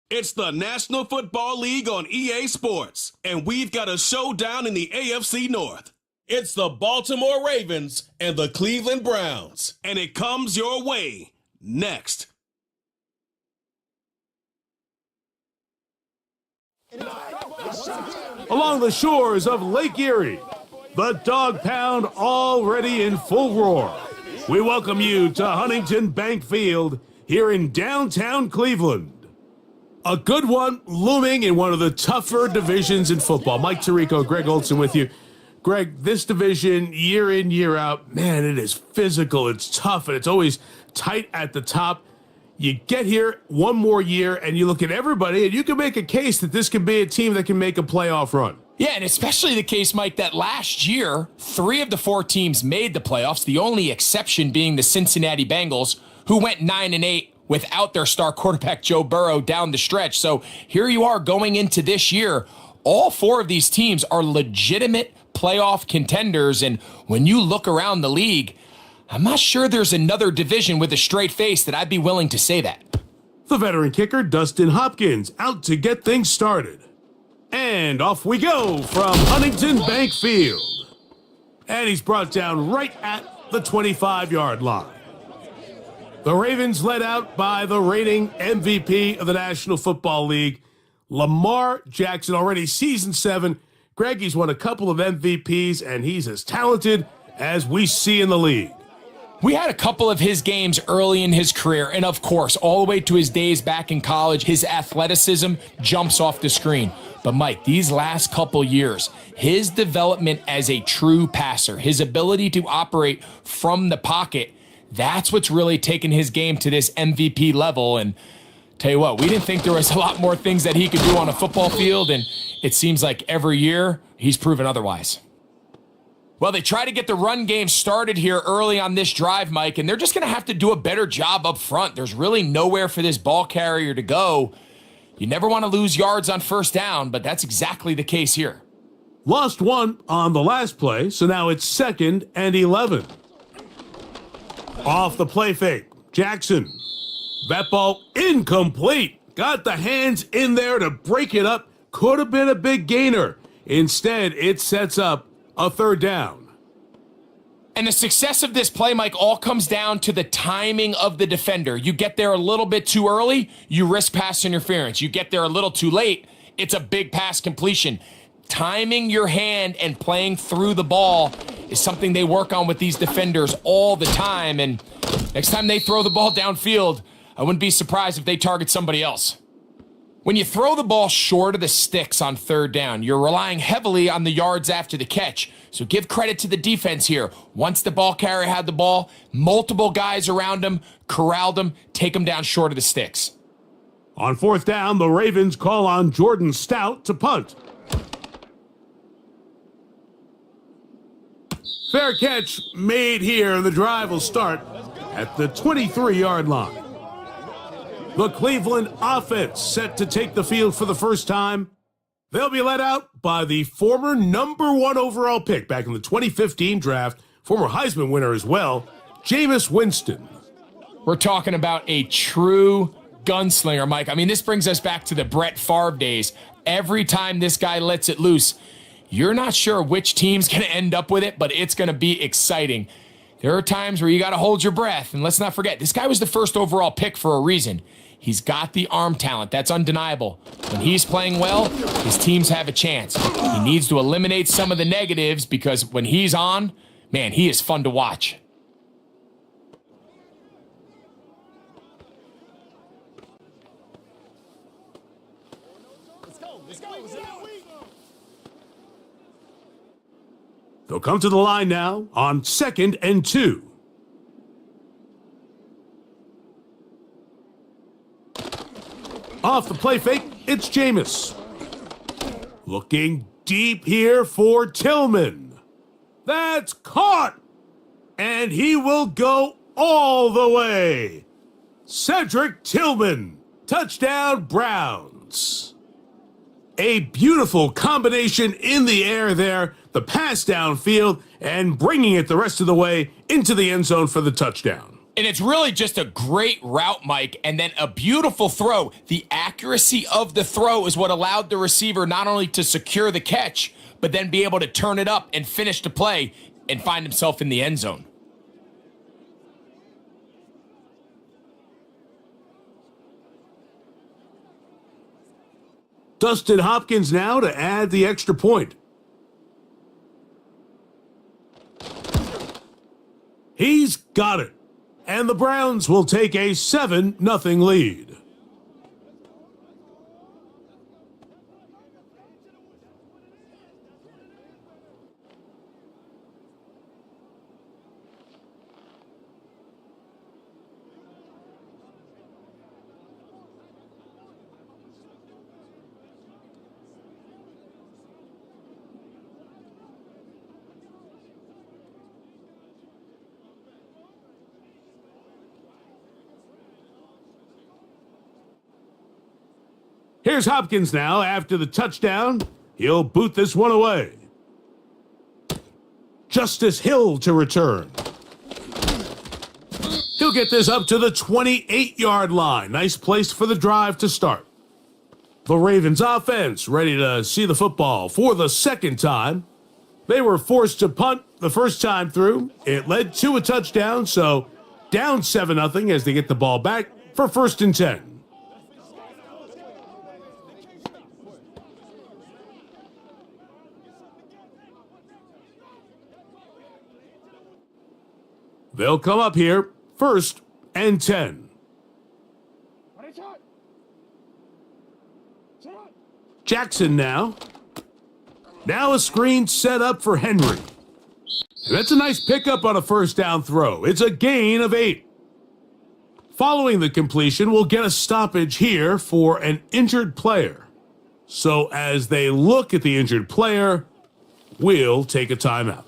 It's the National Football League on EA Sports, and we've got a showdown in the AFC North. It's the Baltimore Ravens and the Cleveland Browns, and it comes your way next. Along the shores of Lake Erie, the Dog Pound already in full roar. We welcome you to Huntington Bank Field here in downtown Cleveland. A good one looming in one of the tougher divisions in football. Mike Tirico, Greg Olson with you. Greg, this division, year in, year out, man, it is physical, it's tough, and it's always tight at the top. You get here one more year, and you look at everybody, and you can make a case that this could be a team that can make a playoff run. Yeah, and especially the case, Mike, that last year, 3 of the 4 teams made the playoffs, the only exception being the Cincinnati Bengals, who went 9-8 without their star quarterback Joe Burrow down the stretch. So here you are going into this year. All 4 of these teams are legitimate playoff contenders, and when you look around the league, I'm not sure there's another division with a straight face that I'd be willing to say that. The veteran kicker, Dustin Hopkins, out to get things started. And off we go from Huntington Bank Field. And he's brought down right at the 25-yard line. The Ravens led out by the reigning MVP of the National Football League, Lamar Jackson, already season 7. Greg, he's won a couple of MVPs, and he's as talented as we see in the league. We had a couple of his games early in his career, and of course, all the way to his days back in college, his athleticism jumps off the screen. But Mike, these last couple years, his development as a true passer, his ability to operate from the pocket, that's what's really taken his game to this MVP level. And tell you what, we didn't think there was a lot more things that he could do on a football field, and it seems like every year he's proven otherwise. Well, they try to get the run game started here early on this drive, Mike, and they're just going to have to do a better job up front. There's really nowhere for this ball carrier to go. You never want to lose yards on first down, but that's exactly the case here. Lost 1 on the last play, so now it's 2nd and 11. Off the play fake, Jackson. That ball incomplete. Got the hands in there to break it up. Could have been a big gainer. Instead, it sets up a 3rd down. And the success of this play, Mike, all comes down to the timing of the defender. You get there a little bit too early, you risk pass interference. You get there a little too late, it's a big pass completion. Timing your hand and playing through the ball is something they work on with these defenders all the time. And next time they throw the ball downfield, I wouldn't be surprised if they target somebody else. When you throw the ball short of the sticks on 3rd down, you're relying heavily on the yards after the catch. So give credit to the defense here. Once the ball carrier had the ball, multiple guys around him, corralled him, take him down short of the sticks. On 4th down, the Ravens call on Jordan Stout to punt. Fair catch made here. The drive will start at the 23-yard line. The Cleveland offense set to take the field for the first time. They'll be led out by the former number 1 overall pick back in the 2015 draft, former Heisman winner as well, Jameis Winston. We're talking about a true gunslinger, Mike. I mean, this brings us back to the Brett Favre days. Every time this guy lets it loose, you're not sure which team's going to end up with it, but it's going to be exciting. There are times where you got to hold your breath, and let's not forget, this guy was the first overall pick for a reason. He's got the arm talent. That's undeniable. When he's playing well, his teams have a chance. He needs to eliminate some of the negatives because when he's on, man, he is fun to watch. They'll come to the line now on 2nd and 2. Off the play fake, it's Jameis. Looking deep here for Tillman. That's caught! And he will go all the way. Cedric Tillman, touchdown Browns. A beautiful combination in the air there, the pass downfield, and bringing it the rest of the way into the end zone for the touchdown. And it's really just a great route, Mike, and then a beautiful throw. The accuracy of the throw is what allowed the receiver not only to secure the catch, but then be able to turn it up and finish the play and find himself in the end zone. Dustin Hopkins now to add the extra point. He's got it. And the Browns will take a 7-0 lead. Here's Hopkins now after the touchdown. He'll boot this one away. Justice Hill to return. He'll get this up to the 28-yard line. Nice place for the drive to start. The Ravens offense ready to see the football for the second time. They were forced to punt the first time through. It led to a touchdown, so down 7-0 as they get the ball back for 1st and 10. They'll come up here, 1st and 10. Jackson now. Now a screen set up for Henry. And that's a nice pickup on a 1st down throw. It's a gain of 8. Following the completion, we'll get a stoppage here for an injured player. So as they look at the injured player, we'll take a timeout.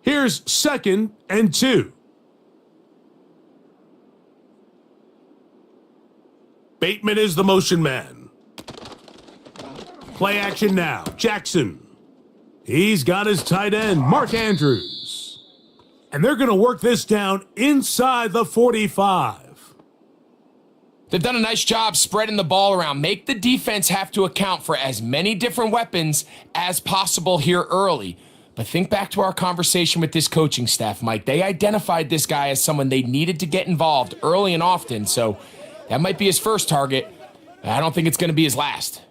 Here's 2nd and 2. Bateman is the motion man. Play action now. Jackson. He's got his tight end, Mark Andrews. And they're going to work this down inside the 45. They've done a nice job spreading the ball around. Make the defense have to account for as many different weapons as possible here early. But think back to our conversation with this coaching staff, Mike. They identified this guy as someone they needed to get involved early and often, so that might be his first target. I don't think it's going to be his last.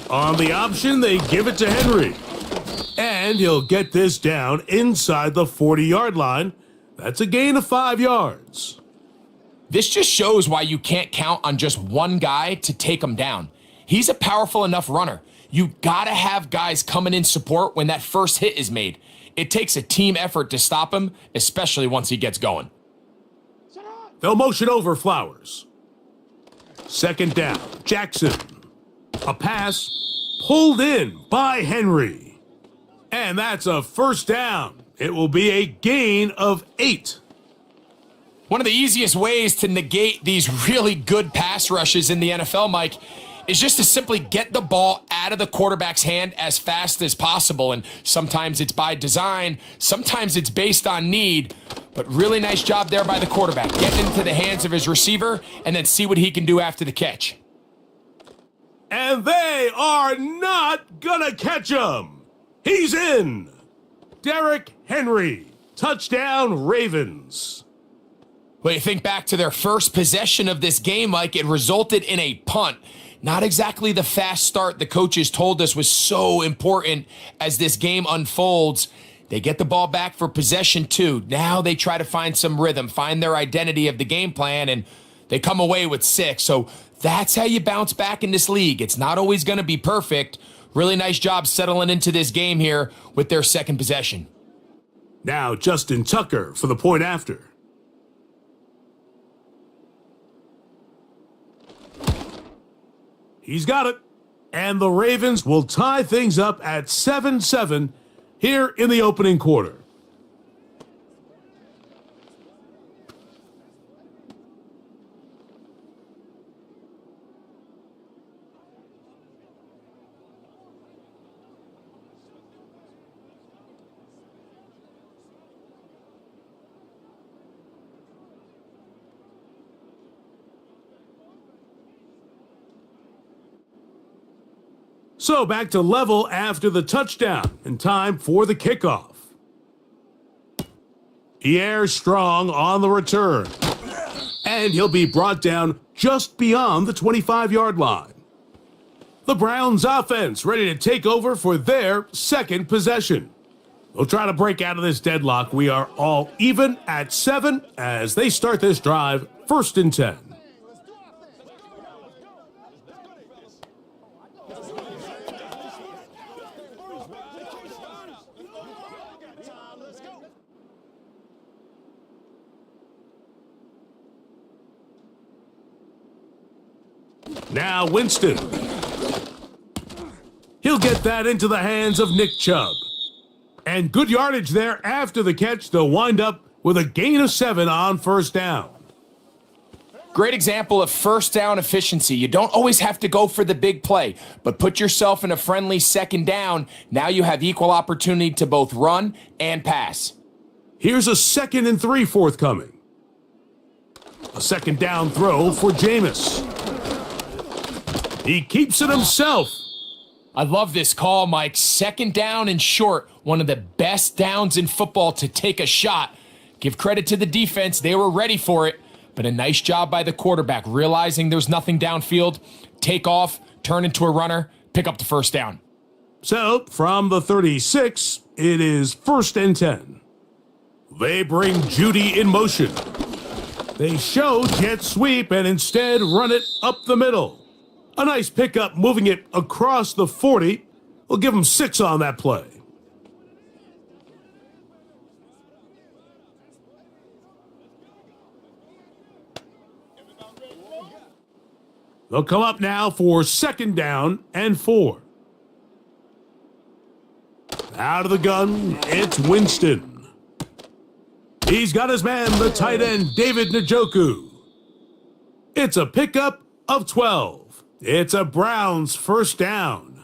On the option, they give it to Henry. And he'll get this down inside the 40-yard line. That's a gain of 5 yards. This just shows why you can't count on just one guy to take him down. He's a powerful enough runner. You gotta have guys coming in support when that first hit is made. It takes a team effort to stop him, especially once he gets going. They'll motion over Flowers. 2nd down, Jackson. A pass pulled in by Henry. And that's a 1st down. It will be a gain of 8. One of the easiest ways to negate these really good pass rushes in the NFL, Mike, is just to simply get the ball out of the quarterback's hand as fast as possible. And sometimes it's by design, sometimes it's based on need, but really nice job there by the quarterback. Getting into the hands of his receiver and then see what he can do after the catch. And they are not gonna catch him. He's in. Derrick Henry. Touchdown, Ravens. Well, you think back to their first possession of this game, Mike, it resulted in a punt. Not exactly the fast start the coaches told us was so important as this game unfolds. They get the ball back for possession 2. Now they try to find some rhythm, find their identity of the game plan, and they come away with 6. So that's how you bounce back in this league. It's not always going to be perfect. Really nice job settling into this game here with their 2nd possession. Now Justin Tucker for the point after. He's got it. And the Ravens will tie things up at 7-7 here in the opening quarter. So back to level after the touchdown, and time for the kickoff. Pierre Strong on the return, and he'll be brought down just beyond the 25-yard line. The Browns offense ready to take over for their second possession. They'll try to break out of this deadlock. We are all even at 7 as they start this drive, 1st and 10. Now Winston. He'll get that into the hands of Nick Chubb. And good yardage there after the catch. They'll wind up with a gain of 7 on 1st down. Great example of 1st down efficiency. You don't always have to go for the big play, but put yourself in a friendly 2nd down. Now you have equal opportunity to both run and pass. Here's a 2nd and 3 forthcoming. A 2nd down throw for Jameis. He keeps it himself. I love this call, Mike. 2nd down and short. One of the best downs in football to take a shot. Give credit to the defense. They were ready for it. But a nice job by the quarterback, realizing there's nothing downfield. Take off, turn into a runner, pick up the 1st down. So, from the 36, it is 1st and 10. They bring Judy in motion. They show jet sweep and instead run it up the middle. A nice pickup moving it across the 40. We'll give them 6 on that play. They'll come up now for 2nd down and 4. Out of the gun, it's Winston. He's got his man, the tight end, David Njoku. It's a pickup of 12. It's a Browns 1st down.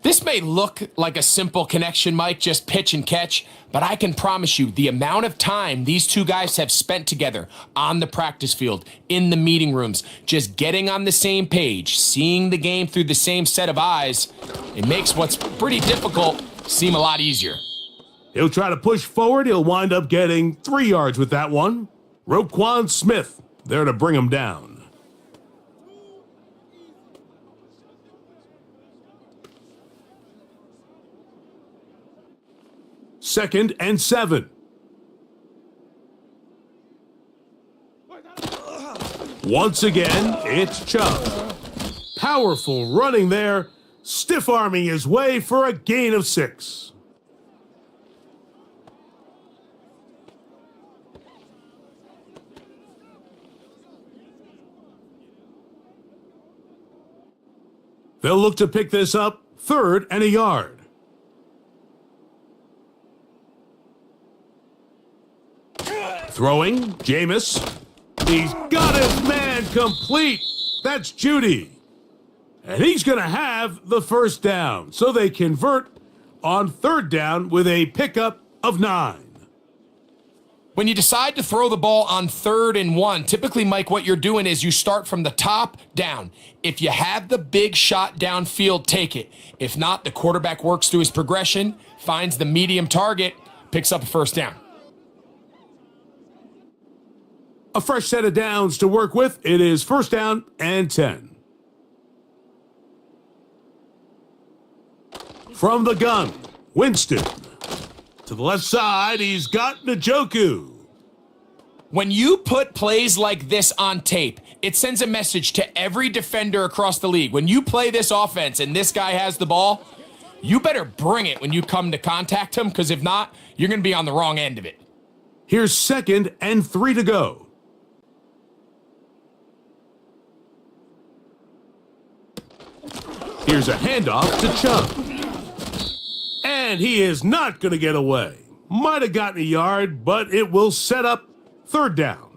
This may look like a simple connection, Mike, just pitch and catch, but I can promise you the amount of time these two guys have spent together on the practice field, in the meeting rooms, just getting on the same page, seeing the game through the same set of eyes, it makes what's pretty difficult seem a lot easier. He'll try to push forward. He'll wind up getting 3 yards with that one. Roquan Smith there to bring him down. Second and 7. Once again, it's Chubb. Powerful running there, stiff-arming his way for a gain of 6. They'll look to pick this up, 3rd and a yard. Throwing, Jameis. He's got his man complete. That's Judy. And he's going to have the 1st down. So they convert on 3rd down with a pickup of 9. When you decide to throw the ball on 3rd and 1, typically, Mike, what you're doing is you start from the top down. If you have the big shot downfield, take it. If not, the quarterback works through his progression, finds the medium target, picks up a 1st down. A fresh set of downs to work with. It is 1st down and 10. From the gun, Winston. To the left side, he's got Njoku. When you put plays like this on tape, it sends a message to every defender across the league. When you play this offense and this guy has the ball, you better bring it when you come to contact him, because if not, you're going to be on the wrong end of it. Here's 2nd and 3 to go. Here's a handoff to Chubb. And he is not going to get away. Might have gotten a yard, but it will set up third down.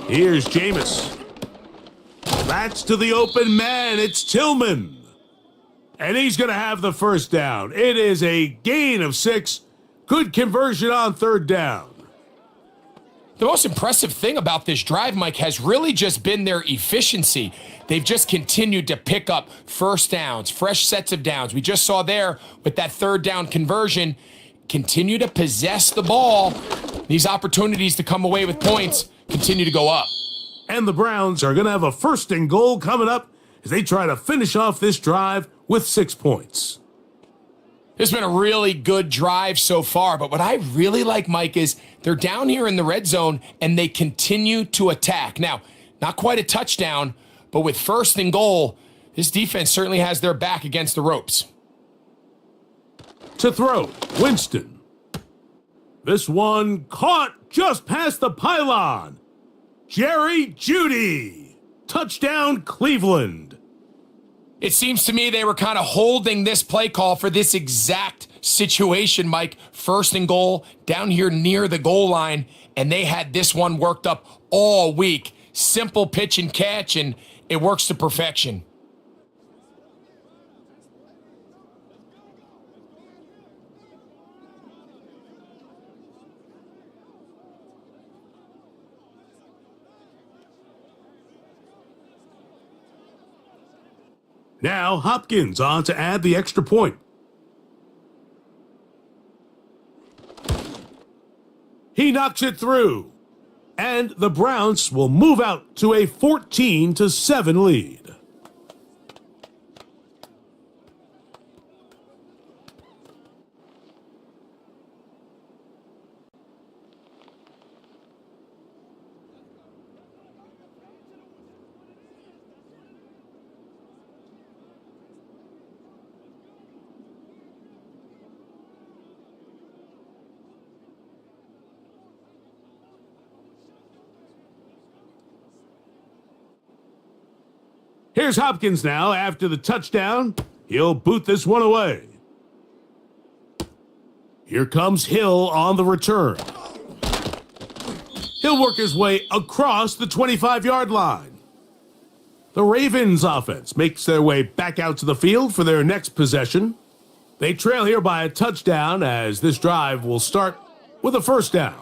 Here's Jameis. That's to the open man. It's Tillman. And he's going to have the first down. It is a gain of 6. Good conversion on third down. The most impressive thing about this drive, Mike, has really just been their efficiency. They've just continued to pick up first downs, fresh sets of downs. We just saw there with that third down conversion, continue to possess the ball. These opportunities to come away with points continue to go up. And the Browns are going to have a first and goal coming up as they try to finish off this drive with 6 points. It's been a really good drive so far, but what I really like, Mike, is they're down here in the red zone and they continue to attack. Now, not quite a touchdown, but with first and goal, this defense certainly has their back against the ropes. To throw, Winston. This one caught just past the pylon. Jerry Jeudy. Touchdown, Cleveland. It seems to me they were kind of holding this play call for this exact situation, Mike. First and goal, down here near the goal line, and they had this one worked up all week. Simple pitch and catch, and it works to perfection. Now Hopkins on to add the extra point. He knocks it through. And the Browns will move out to a 14-7 lead. Here's Hopkins now after the touchdown. He'll boot this one away. Here comes Hill on the return. He'll work his way across the 25-yard line. The Ravens offense makes their way back out to the field for their next possession. They trail here by a touchdown as this drive will start with a first down.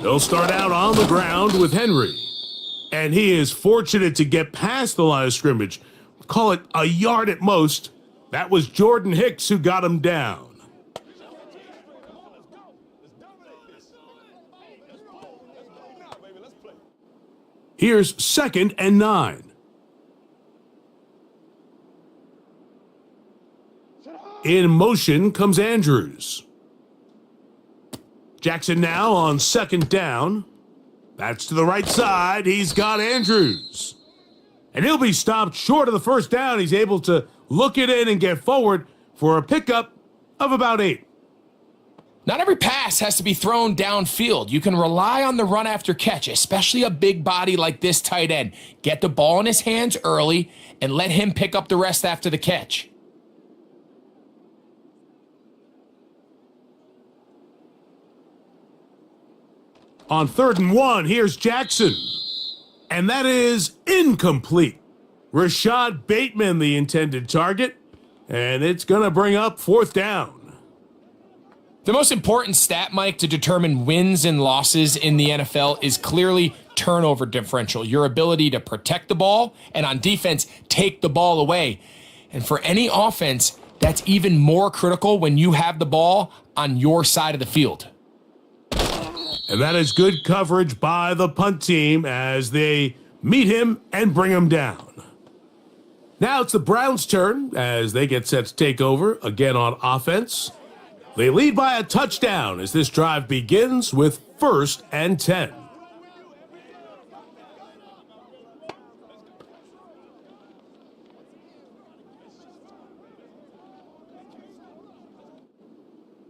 They'll start out on the ground with Henry. And he is fortunate to get past the line of scrimmage. Call it a yard at most. That was Jordan Hicks who got him down. Here's 2nd and 9. In motion comes Andrews. Jackson now on 2nd down. That's to the right side. He's got Andrews. And he'll be stopped short of the first down. He's able to look it in and get forward for a pickup of about 8. Not every pass has to be thrown downfield. You can rely on the run after catch, especially a big body like this tight end. Get the ball in his hands early and let him pick up the rest after the catch. On 3rd and 1, here's Jackson. And that is incomplete. Rashad Bateman, the intended target. And it's going to bring up 4th down. The most important stat, Mike, to determine wins and losses in the NFL is clearly turnover differential, your ability to protect the ball and on defense, take the ball away. And for any offense, that's even more critical when you have the ball on your side of the field. And that is good coverage by the punt team as they meet him and bring him down. Now it's the Browns' turn as they get set to take over again on offense. They lead by a touchdown as this drive begins with 1st and 10.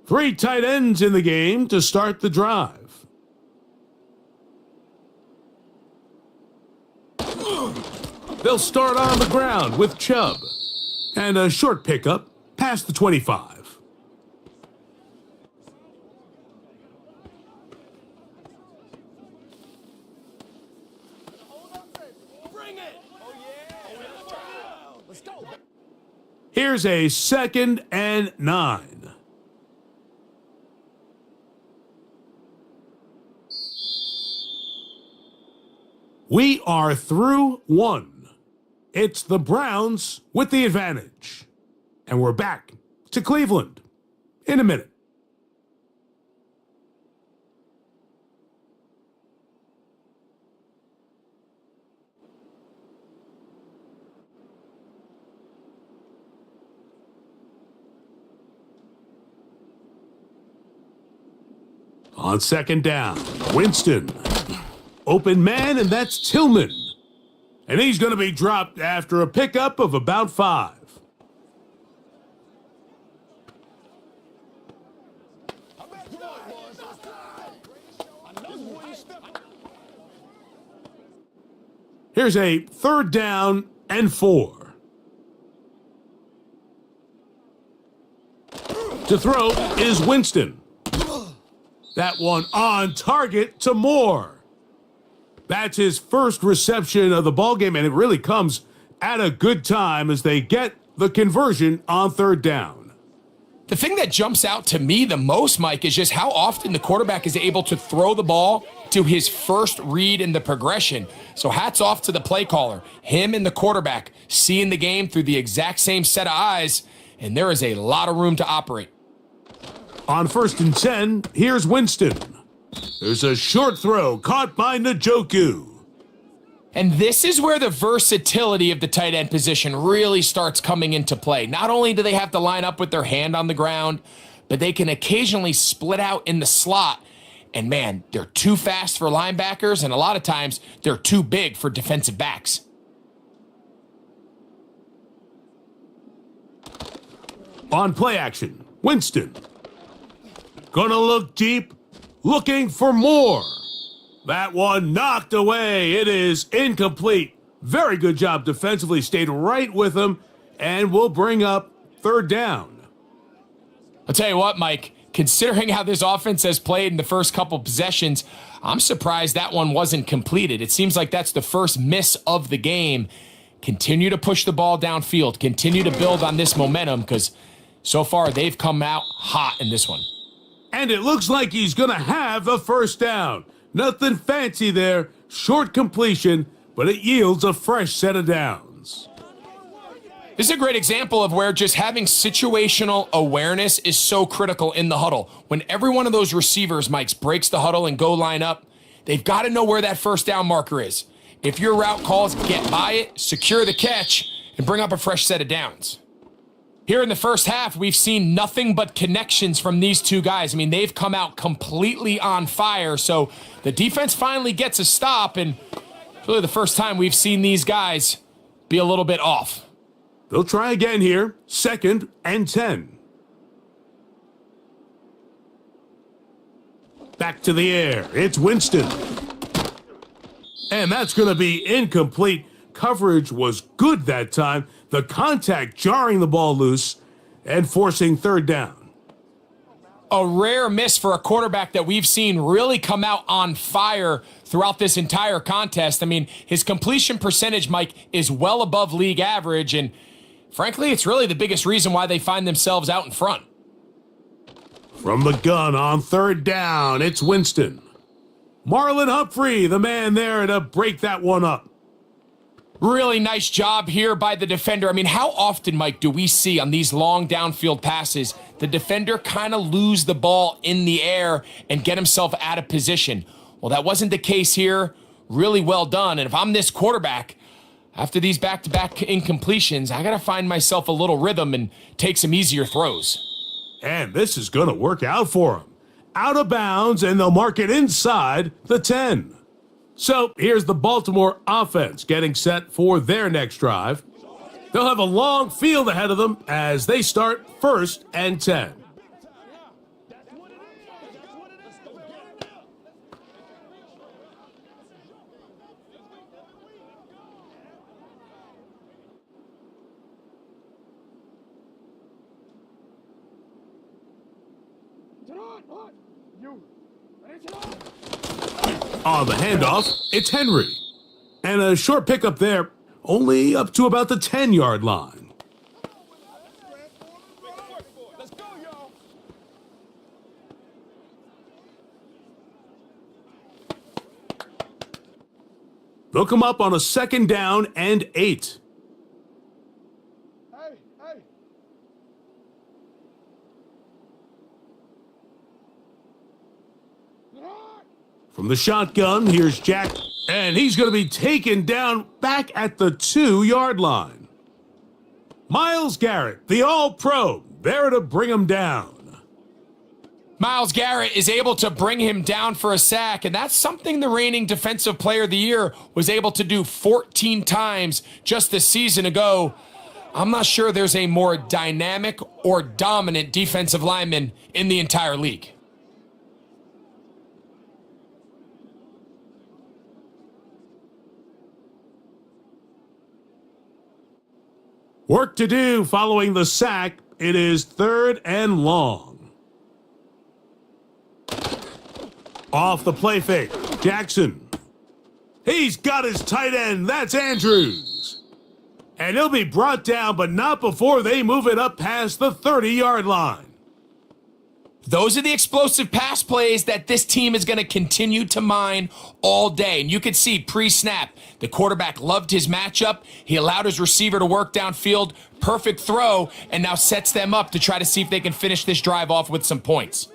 Three tight ends in the game to start the drive. They'll start on the ground with Chubb. And a short pickup past the 25. Here's a 2nd and 9. We are through 1. It's the Browns with the advantage. And we're back to Cleveland in a minute. On 2nd down, Winston. Open man, and that's Tillman. And he's going to be dropped after a pickup of about 5. Here's a 3rd down and 4. To throw is Winston. That one on target to Moore. That's his first reception of the ballgame, and it really comes at a good time as they get the conversion on 3rd down. The thing that jumps out to me the most, Mike, is just how often the quarterback is able to throw the ball to his first read in the progression. So hats off to the play caller. Him and the quarterback seeing the game through the exact same set of eyes, and there is a lot of room to operate. On 1st and 10, here's Winston. There's a short throw caught by Njoku. And this is where the versatility of the tight end position really starts coming into play. Not only do they have to line up with their hand on the ground, but they can occasionally split out in the slot. And man, they're too fast for linebackers, and a lot of times they're too big for defensive backs. On play action, Winston. Gonna look deep. Looking for more. That one knocked away. It is incomplete. Very good job defensively. Stayed right with him and will bring up 3rd down. I'll tell you what, Mike, considering how this offense has played in the first couple possessions, I'm surprised that one wasn't completed. It seems like that's the first miss of the game. Continue to push the ball downfield. Continue to build on this momentum because so far they've come out hot in this one. And it looks like he's going to have a 1st down. Nothing fancy there. Short completion, but it yields a fresh set of downs. This is a great example of where just having situational awareness is so critical in the huddle. When every one of those receivers, Mike, breaks the huddle and go line up, they've got to know where that 1st down marker is. If your route calls, get by it, secure the catch, and bring up a fresh set of downs. Here in the first half, we've seen nothing but connections from these two guys. I mean, they've come out completely on fire. So the defense finally gets a stop, and it's really the first time we've seen these guys be a little bit off. They'll try again here. 2nd and 10. Back to the air. It's Winston. And that's going to be incomplete. Coverage was good that time. The contact jarring the ball loose and forcing 3rd down. A rare miss for a quarterback that we've seen really come out on fire throughout this entire contest. I mean, his completion percentage, Mike, is well above league average, and frankly, it's really the biggest reason why they find themselves out in front. From the gun on 3rd down, it's Winston. Marlon Humphrey, the man there to break that one up. Really nice job here by the defender. I mean, how often, Mike, do we see on these long downfield passes the defender kind of lose the ball in the air and get himself out of position? Well, that wasn't the case here. Really well done. And if I'm this quarterback, after these back-to-back incompletions, I got to find myself a little rhythm and take some easier throws. And this is going to work out for him. Out of bounds, and they'll mark it inside the 10. So here's the Baltimore offense getting set for their next drive. They'll have a long field ahead of them as they start 1st and 10. On the handoff, it's Henry. And a short pickup there, only up to about the 10-yard line. They'll come up on a 2nd down and 8. From the shotgun, here's Jack, and he's going to be taken down back at the 2-yard line. Myles Garrett, the All-Pro, there to bring him down. Myles Garrett is able to bring him down for a sack, and that's something the reigning Defensive Player of the Year was able to do 14 times just a season ago. I'm not sure there's a more dynamic or dominant defensive lineman in the entire league. Work to do following the sack. It is 3rd and long. Off the play fake, Jackson. He's got his tight end. That's Andrews. And he'll be brought down, but not before they move it up past the 30-yard line. Those are the explosive pass plays that this team is going to continue to mine all day. And you can see pre-snap, the quarterback loved his matchup. He allowed his receiver to work downfield. Perfect throw, and now sets them up to try to see if they can finish this drive off with some points.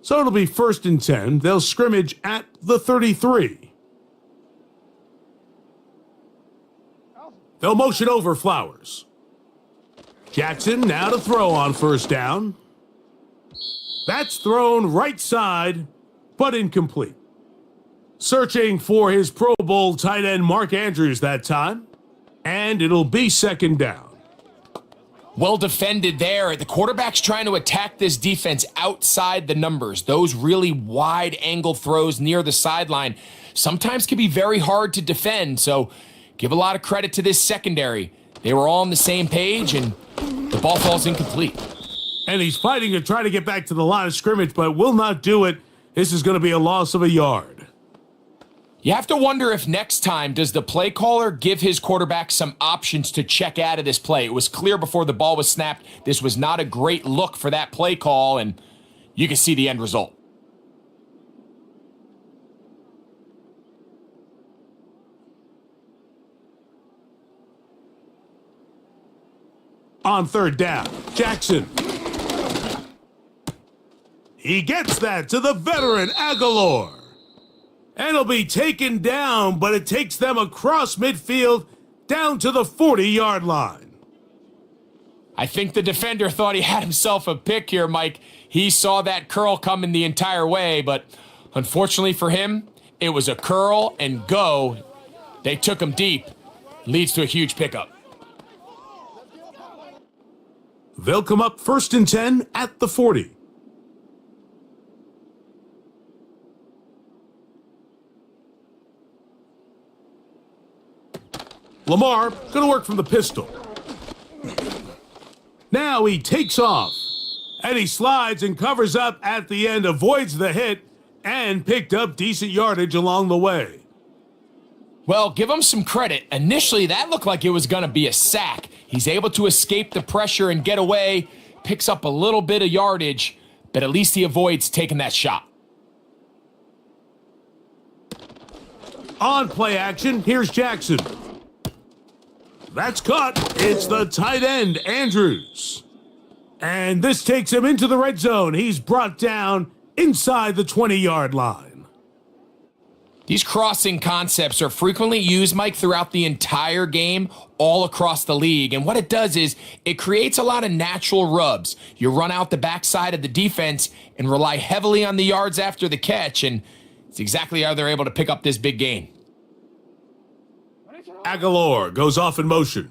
So it'll be 1st and 10. They'll scrimmage at the 33. They'll motion over Flowers. Jackson now to throw on 1st down. That's thrown right side, but incomplete. Searching for his Pro Bowl tight end Mark Andrews that time, and it'll be 2nd down. Well defended there. The quarterback's trying to attack this defense outside the numbers. Those really wide angle throws near the sideline sometimes can be very hard to defend, so give a lot of credit to this secondary. They were all on the same page, and the ball falls incomplete. And he's fighting to try to get back to the line of scrimmage, but will not do it. This is going to be a loss of a yard. You have to wonder if next time, does the play caller give his quarterback some options to check out of this play? It was clear before the ball was snapped. This was not a great look for that play call, and you can see the end result. On 3rd down, Jackson. He gets that to the veteran Aguilar. And he'll be taken down, but it takes them across midfield down to the 40-yard line. I think the defender thought he had himself a pick here, Mike. He saw that curl coming the entire way, but unfortunately for him, it was a curl and go. They took him deep. Leads to a huge pickup. They'll come up 1st and 10 at the 40. Lamar going to work from the pistol. Now he takes off. And he slides and covers up at the end, avoids the hit, and picked up decent yardage along the way. Well, give him some credit. Initially, that looked like it was going to be a sack. He's able to escape the pressure and get away, picks up a little bit of yardage, but at least he avoids taking that shot. On play action, here's Jackson. That's caught. It's the tight end, Andrews. And this takes him into the red zone. He's brought down inside the 20-yard line. These crossing concepts are frequently used, Mike, throughout the entire game, all across the league. And what it does is it creates a lot of natural rubs. You run out the backside of the defense and rely heavily on the yards after the catch, and it's exactly how they're able to pick up this big gain. Aguilar goes off in motion.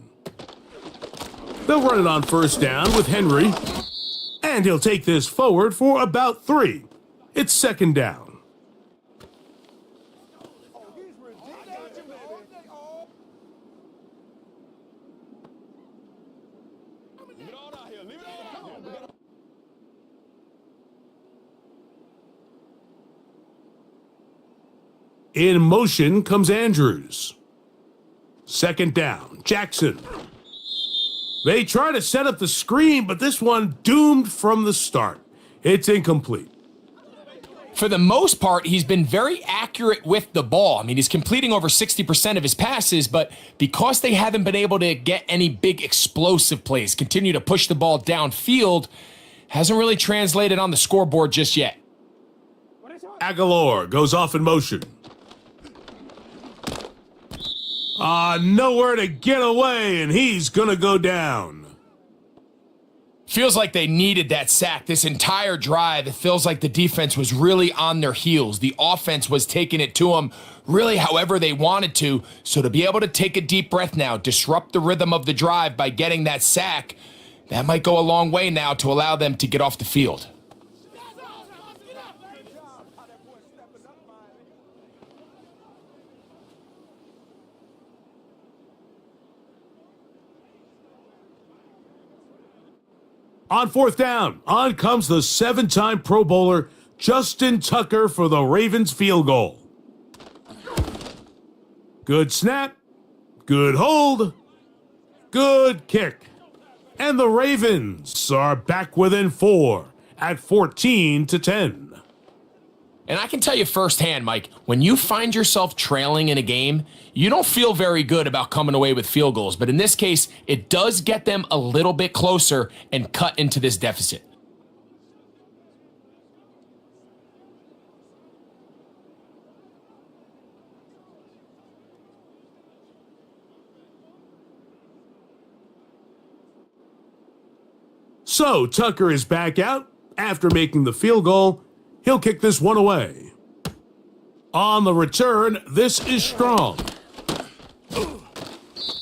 They'll run it on first down with Henry, and he'll take this forward for about 3. It's second down. In motion comes Andrews. Second down, Jackson. They try to set up the screen, but this one doomed from the start. It's incomplete. For the most part, he's been very accurate with the ball. I mean, he's completing over 60% of his passes, but because they haven't been able to get any big explosive plays, continue to push the ball downfield, hasn't really translated on the scoreboard just yet. Aguilar goes off in motion. Nowhere to get away, and he's gonna go down. Feels like they needed that sack this entire drive. It feels like the defense was really on their heels. The offense was taking it to them really however they wanted to. So to be able to take a deep breath now, disrupt the rhythm of the drive by getting that sack, that might go a long way now to allow them to get off the field. On fourth down, on comes the 7-time Pro Bowler, Justin Tucker, for the Ravens field goal. Good snap, good hold, good kick. And the Ravens are back within 4 at 14-10. And I can tell you firsthand, Mike, when you find yourself trailing in a game, you don't feel very good about coming away with field goals. But in this case, it does get them a little bit closer and cut into this deficit. So Tucker is back out after making the field goal. He'll kick this one away. On the return, this is strong.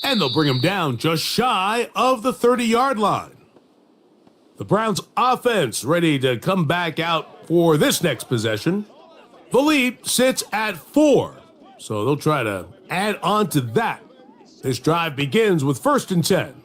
And they'll bring him down just shy of the 30-yard line. The Browns offense ready to come back out for this next possession. The lead sits at 4, so they'll try to add on to that. This drive begins with 1st and 10.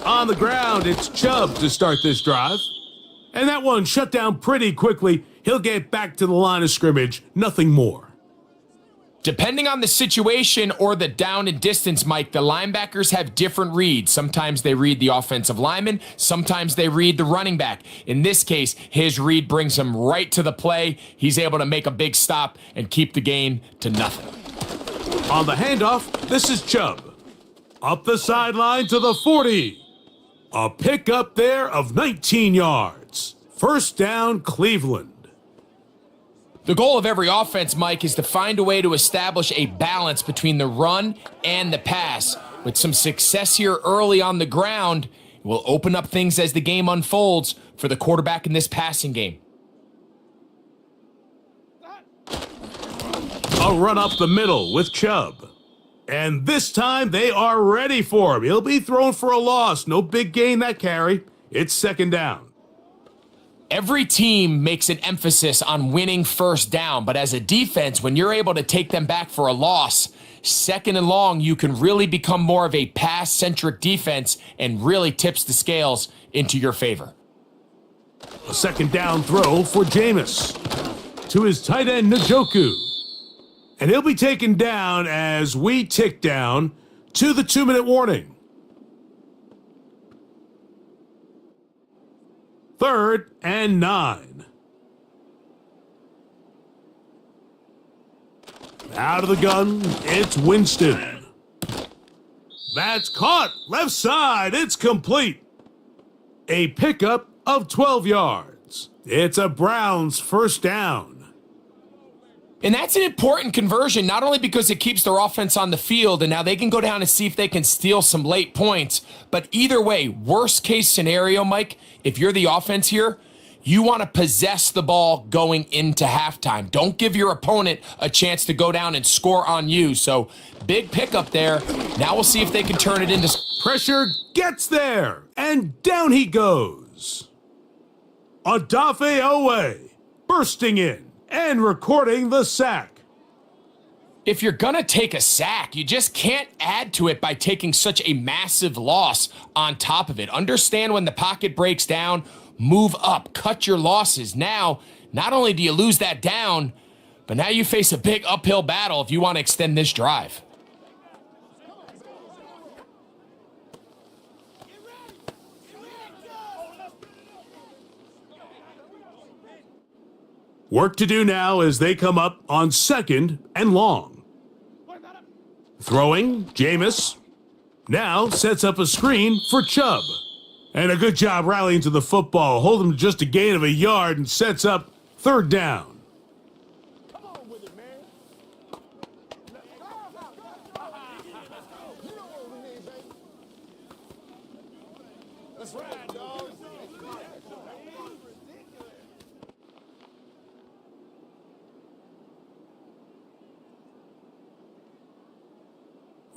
On the ground, it's Chubb to start this drive. And that one shut down pretty quickly. He'll get back to the line of scrimmage, nothing more. Depending on the situation or the down and distance, Mike, the linebackers have different reads. Sometimes they read the offensive lineman. Sometimes they read the running back. In this case, his read brings him right to the play. He's able to make a big stop and keep the gain to nothing. On the handoff, this is Chubb. Up the sideline to the 40. A pickup there of 19 yards. First down, Cleveland. The goal of every offense, Mike, is to find a way to establish a balance between the run and the pass. With some success here early on the ground, it will open up things as the game unfolds for the quarterback in this passing game. A run up the middle with Chubb. And this time they are ready for him. He'll be thrown for a loss. No big gain that carry. It's second down. Every team makes an emphasis on winning first down, but as a defense, when you're able to take them back for a loss, second and long, you can really become more of a pass-centric defense and really tips the scales into your favor. A second down throw for Jameis. To his tight end, Njoku. And he'll be taken down as we tick down to the 2-minute warning. 3rd and 9. Out of the gun, it's Winston. That's caught. Left side, it's complete. A pickup of 12 yards. It's a Browns first down. And that's an important conversion, not only because it keeps their offense on the field, and now they can go down and see if they can steal some late points, but either way, worst case scenario, Mike, if you're the offense here, you want to possess the ball going into halftime. Don't give your opponent a chance to go down and score on you. So big pickup there. Now we'll see if they can turn it into... Pressure gets there, and down he goes. Odafe Owe bursting in and recording the sack. If you're going to take a sack, you just can't add to it by taking such a massive loss on top of it. Understand when the pocket breaks down, move up, cut your losses. Now, not only do you lose that down, but now you face a big uphill battle if you want to extend this drive. Work to do now as they come up on 2nd and long. Throwing, Jameis. Now sets up a screen for Chubb. And a good job rallying to the football. Hold him to just a gain of a yard and sets up 3rd down.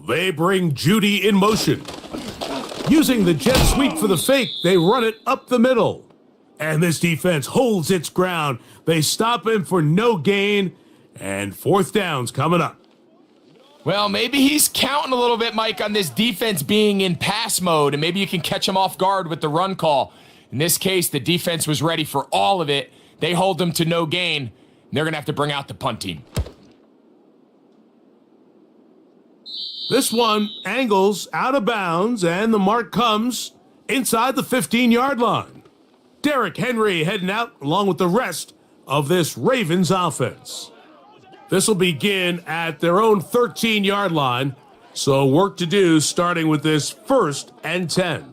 They bring Judy in motion. Using the jet sweep for the fake, they run it up the middle. And this defense holds its ground. They stop him for no gain, and 4th down's coming up. Well, maybe he's counting a little bit, Mike, on this defense being in pass mode, and maybe you can catch him off guard with the run call. In this case, the defense was ready for all of it. They hold him to no gain, and they're going to have to bring out the punt team. This one angles out of bounds, and the mark comes inside the 15-yard line. Derrick Henry heading out along with the rest of this Ravens offense. This will begin at their own 13-yard line, so work to do starting with this 1st and 10.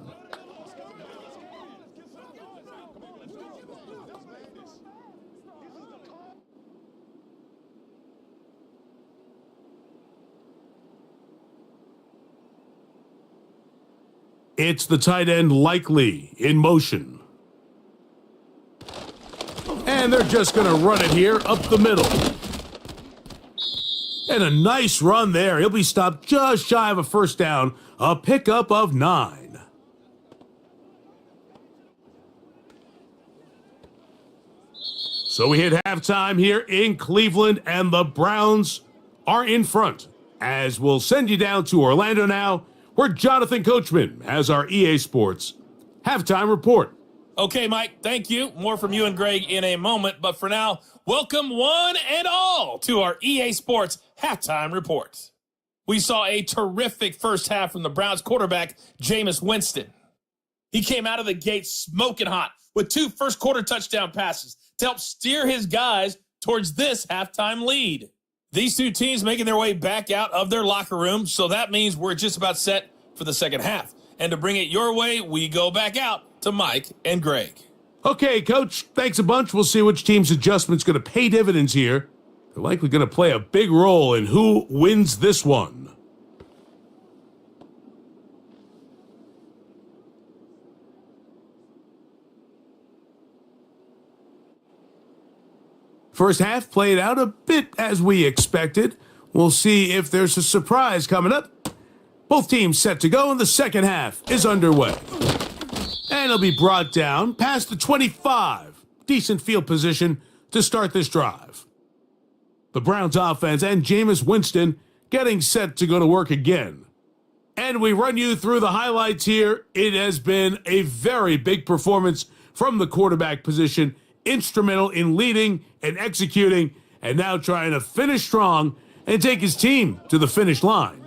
It's the tight end Likely in motion. And they're just going to run it here up the middle. And a nice run there. He'll be stopped just shy of a 1st down. A pickup of 9. So we hit halftime here in Cleveland, and the Browns are in front. As we'll send you down to Orlando now, where Jonathan Coachman has our EA Sports halftime report. Okay, Mike, thank you. More from you and Greg in a moment. But for now, welcome one and all to our EA Sports halftime report. We saw a terrific first half from the Browns quarterback, Jameis Winston. He came out of the gate smoking hot with 2 first-quarter touchdown passes to help steer his guys towards this halftime lead. These 2 teams making their way back out of their locker room, so that means we're just about set for the second half. And to bring it your way, we go back out to Mike and Greg. Okay, Coach, thanks a bunch. We'll see which team's adjustment's going to pay dividends here. They're likely going to play a big role in who wins this one. First half played out a bit as we expected. We'll see if there's a surprise coming up. Both teams set to go, and the second half is underway. And it'll be brought down past the 25. Decent field position to start this drive. The Browns offense and Jameis Winston getting set to go to work again. And we run you through the highlights here. It has been a very big performance from the quarterback position, instrumental in leading and executing, and now trying to finish strong and take his team to the finish line.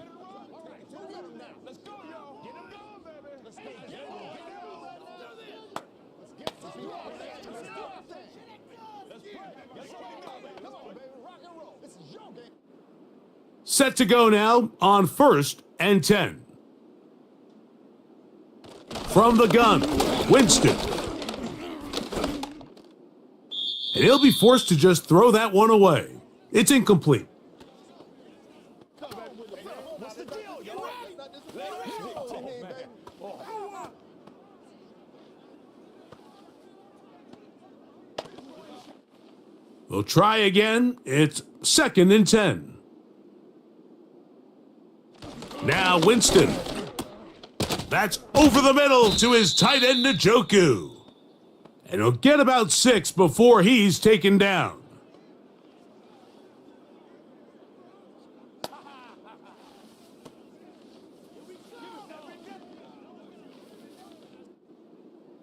Set to go now on 1st and 10. From the gun, Winston. And he'll be forced to just throw that one away. It's incomplete. We'll try again. It's 2nd and 10. Now Winston. That's over the middle to his tight end, Njoku. And he'll get about 6 before he's taken down.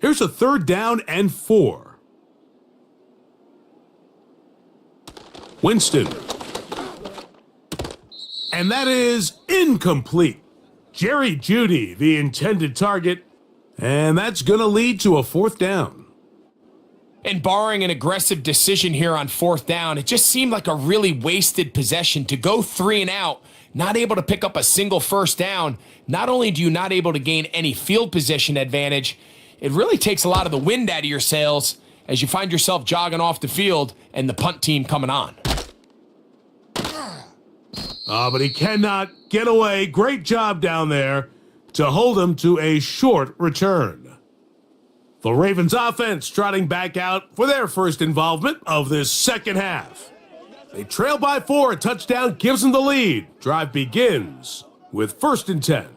Here's a 3rd down and 4. Winston. And that is incomplete. Jerry Jeudy, the intended target, and that's going to lead to a 4th down. And barring an aggressive decision here on 4th down, it just seemed like a really wasted possession to go 3 and out, not able to pick up a single 1st down. Not only do you not able to gain any field position advantage, it really takes a lot of the wind out of your sails as you find yourself jogging off the field and the punt team coming on. But he cannot get away. Great job down there to hold him to a short return. The Ravens offense trotting back out for their first involvement of this second half. They trail by 4. A touchdown gives them the lead. Drive begins with 1st and 10.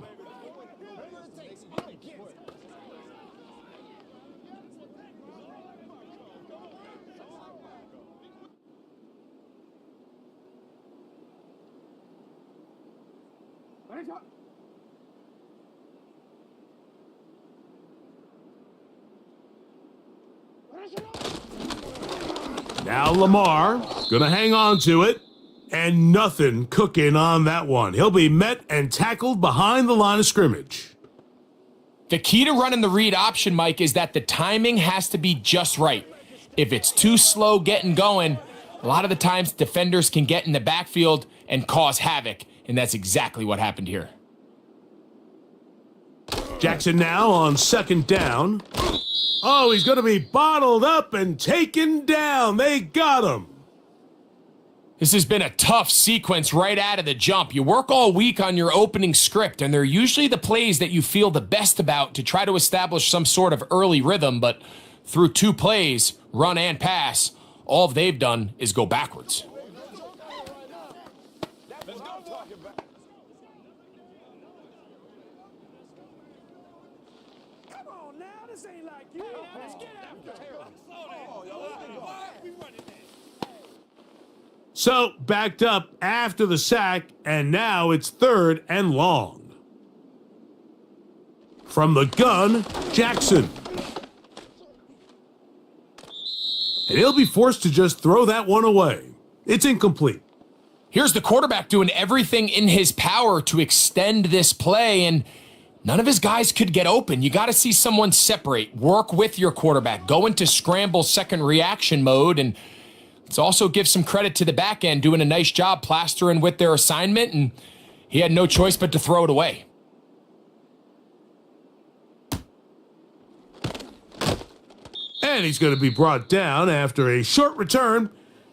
Now Lamar gonna hang on to it, and nothing cooking on that one. He'll be met and tackled behind the line of scrimmage. The key to running the read option, Mike, is that the timing has to be just right. If it's too slow getting going, a lot of the times defenders can get in the backfield and cause havoc, and that's exactly what happened here. Jackson now on 2nd down. Oh, he's going to be bottled up and taken down. They got him. This has been a tough sequence right out of the jump. You work all week on your opening script, and they're usually the plays that you feel the best about to try to establish some sort of early rhythm, but through 2 plays, run and pass, all they've done is go backwards. So, backed up after the sack, and now it's 3rd and long. From the gun, Jackson. And he'll be forced to just throw that one away. It's incomplete. Here's the quarterback doing everything in his power to extend this play, and none of his guys could get open. You got to see someone separate, work with your quarterback, go into scramble second reaction mode, and let's also give some credit to the back end doing a nice job plastering with their assignment, and he had no choice but to throw it away. And he's going to be brought down after a short return,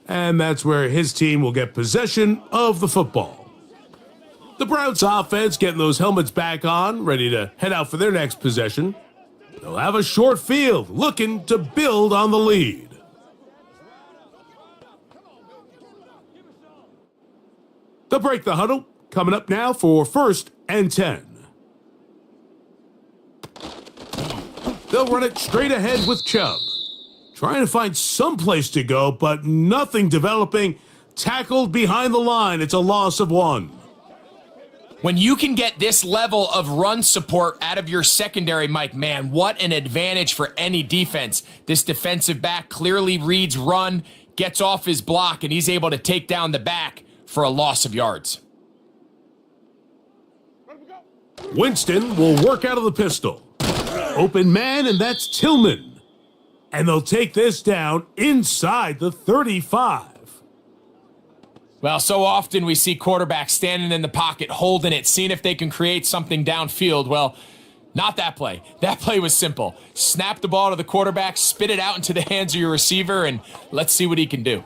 and that's where his team will get possession of the football. The Browns offense getting those helmets back on, ready to head out for their next possession. They'll have a short field, looking to build on the lead. They'll break the huddle, coming up now for 1st and 10. They'll run it straight ahead with Chubb. Trying to find some place to go, but nothing developing. Tackled behind the line. It's a loss of 1. When you can get this level of run support out of your secondary, Mike, man, what an advantage for any defense. This defensive back clearly reads run, gets off his block, and he's able to take down the back for a loss of yards. Winston will work out of the pistol. Open man, and that's Tillman. And they'll take this down inside the 35. Well, so often we see quarterbacks standing in the pocket, holding it, seeing if they can create something downfield. Well, not that play. That play was simple. Snap the ball to the quarterback, spit it out into the hands of your receiver, and let's see what he can do.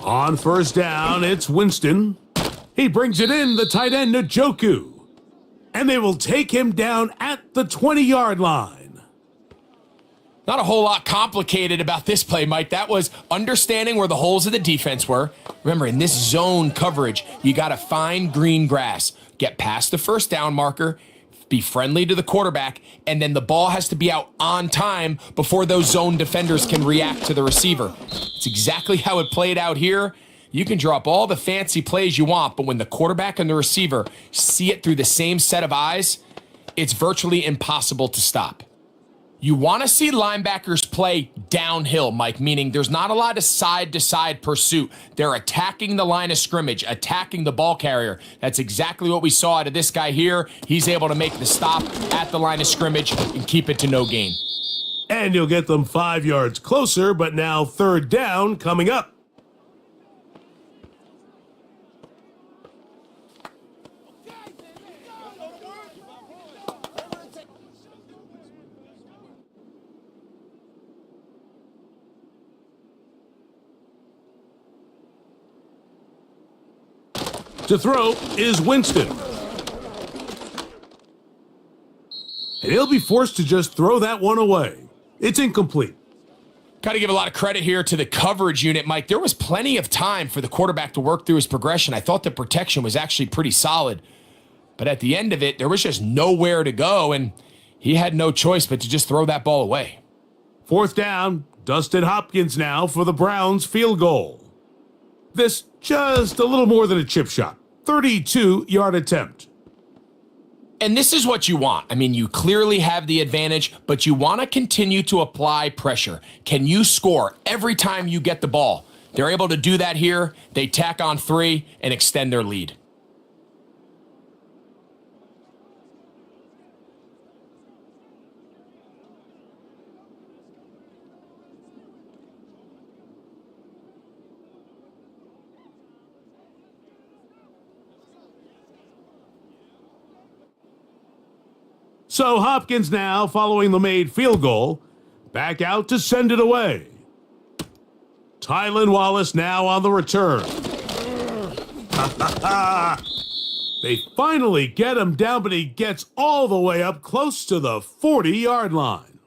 On first down, it's Winston. He brings it in, the tight end, Njoku. And they will take him down at the 20-yard line. Not a whole lot complicated about this play, Mike. That was understanding where the holes of the defense were. Remember, in this zone coverage, you got to find green grass, get past the first down marker, be friendly to the quarterback, and then the ball has to be out on time before those zone defenders can react to the receiver. It's exactly how it played out here. You can drop all the fancy plays you want, but when the quarterback and the receiver see it through the same set of eyes, it's virtually impossible to stop. You want to see linebackers play downhill, Mike, meaning there's not a lot of side-to-side pursuit. They're attacking the line of scrimmage, attacking the ball carrier. That's exactly what we saw out of this guy here. He's able to make the stop at the line of scrimmage and keep it to no gain. And you'll get them 5 yards closer, but now third down coming up. To throw is Winston. And he'll be forced to just throw that one away. It's incomplete. Got to give a lot of credit here to the coverage unit, Mike. There was plenty of time for the quarterback to work through his progression. I thought the protection was actually pretty solid. But at the end of it, there was just nowhere to go, and he had no choice but to just throw that ball away. Fourth down, Dustin Hopkins now for the Browns field goal. This just a little more than a chip shot. 32-yard attempt. And this is what you want. I mean, you clearly have the advantage, but you want to continue to apply pressure. Can you score every time you get the ball? They're able to do that here. They tack on 3 and extend their lead. So Hopkins now, following the made field goal, back out to send it away. Tylan Wallace now on the return. They finally get him down, but he gets all the way up close to the 40-yard line.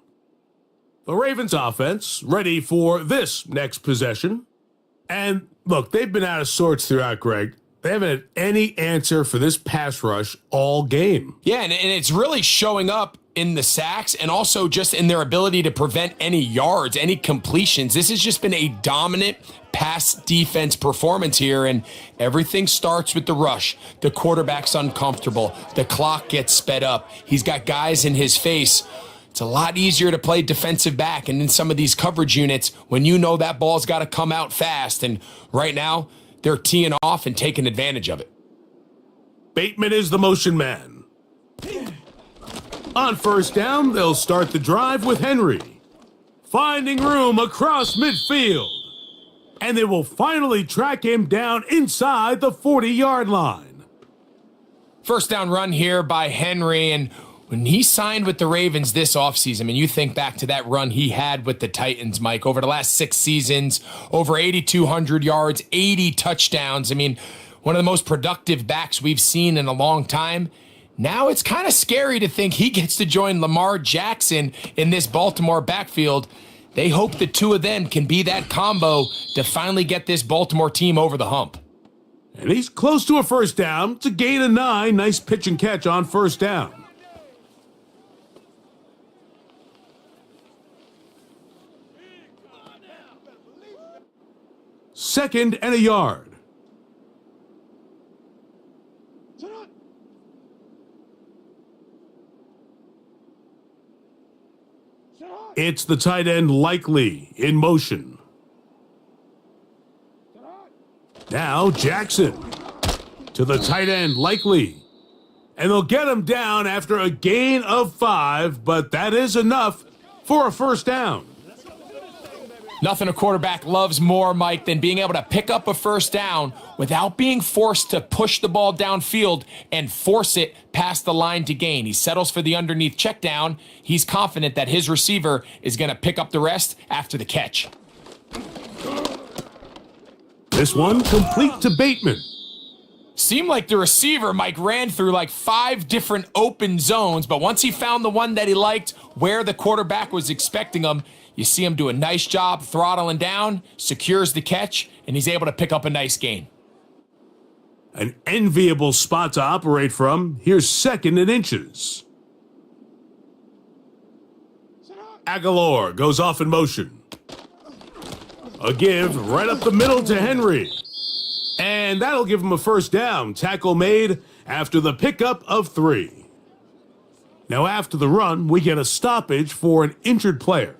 The Ravens offense ready for this next possession. And look, they've been out of sorts throughout, Greg. They haven't had any answer for this pass rush all game. Yeah, and it's really showing up in the sacks and also just in their ability to prevent any yards, any completions. This has just been a dominant pass defense performance here, and everything starts with the rush. The quarterback's uncomfortable. The clock gets sped up. He's got guys in his face. It's a lot easier to play defensive back, and in some of these coverage units, when you know that ball's got to come out fast, and right now, they're teeing off and taking advantage of it. Bateman is the motion man. On first down, they'll start the drive with Henry. Finding room across midfield. And they will finally track him down inside the 40-yard line. First down run here by Henry, and when he signed with the Ravens this offseason, I mean, you think back to that run he had with the Titans, Mike, over the last 6 seasons, over 8,200 yards, 80 touchdowns. I mean, one of the most productive backs we've seen in a long time. Now it's kind of scary to think he gets to join Lamar Jackson in this Baltimore backfield. They hope the two of them can be that combo to finally get this Baltimore team over the hump. And he's close to a first down. It's a gain of 9. Nice pitch and catch on first down. Second and a yard. It's the tight end Likely in motion. Now Jackson to the tight end Likely. And they'll get him down after a gain of 5, but that is enough for a first down. Nothing a quarterback loves more, Mike, than being able to pick up a first down without being forced to push the ball downfield and force it past the line to gain. He settles for the underneath check down. He's confident that his receiver is going to pick up the rest after the catch. This one complete to Bateman. Seemed like the receiver, Mike, ran through like 5 different open zones, but once he found the one that he liked where the quarterback was expecting him, you see him do a nice job throttling down, secures the catch, and he's able to pick up a nice gain. An enviable spot to operate from. Here's 2nd and inches. Aguilar goes off in motion. A give right up the middle to Henry. And that'll give him a first down. Tackle made after the pickup of 3. Now after the run, we get a stoppage for an injured player.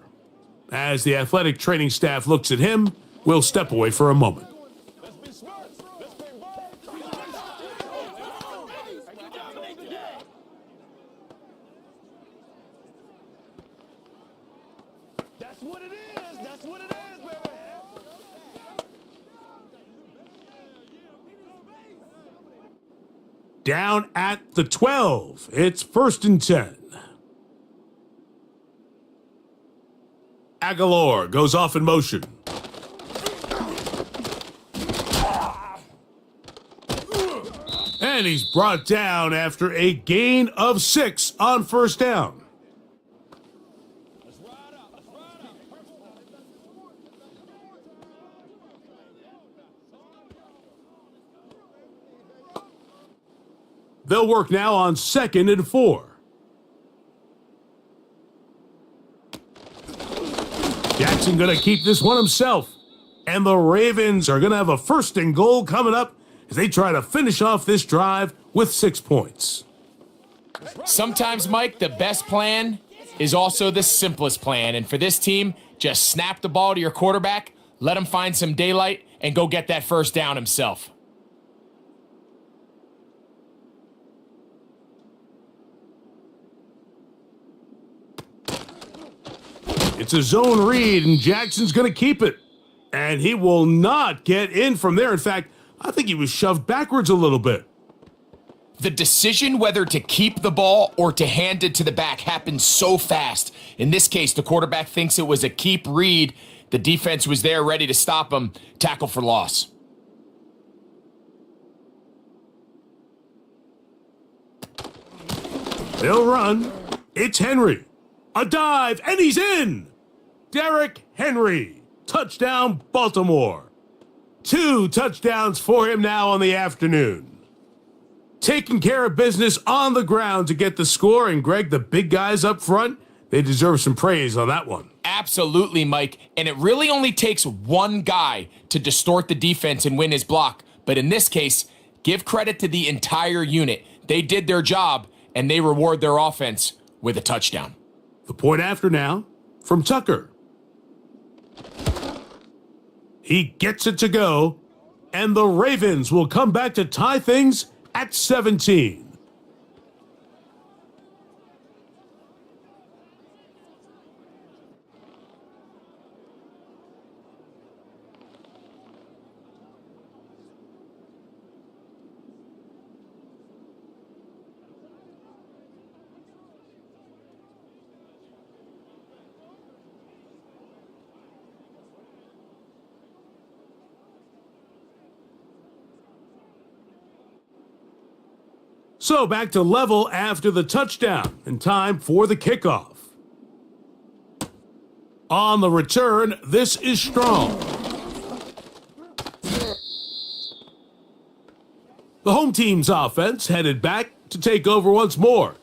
As the athletic training staff looks at him, we'll step away for a moment. That's what it is. That's what it is, baby. Down at the 12. It's 1st and 10. Aguilar goes off in motion. And he's brought down after a gain of 6 on first down. They'll work now on 2nd and 4. Jackson going to keep this one himself. And the Ravens are going to have a 1st and goal coming up as they try to finish off this drive with 6 points. Sometimes, Mike, the best plan is also the simplest plan. And for this team, just snap the ball to your quarterback, let him find some daylight, and go get that first down himself. It's a zone read, and Jackson's going to keep it. And he will not get in from there. In fact, I think he was shoved backwards a little bit. The decision whether to keep the ball or to hand it to the back happens so fast. In this case, the quarterback thinks it was a keep read. The defense was there ready to stop him. Tackle for loss. They'll run. It's Henry. A dive, and he's in. Derrick Henry. Touchdown, Baltimore. 2 touchdowns for him now on the afternoon. Taking care of business on the ground to get the score. And Greg, the big guys up front, they deserve some praise on that one. Absolutely, Mike. And it really only takes one guy to distort the defense and win his block. But in this case, give credit to the entire unit. They did their job, and they reward their offense with a touchdown. The point after now from Tucker. He gets it to go, and the Ravens will come back to tie things at 17. So back to level after the touchdown, and time for the kickoff. On the return, this is Strong. The home team's offense headed back to take over once more.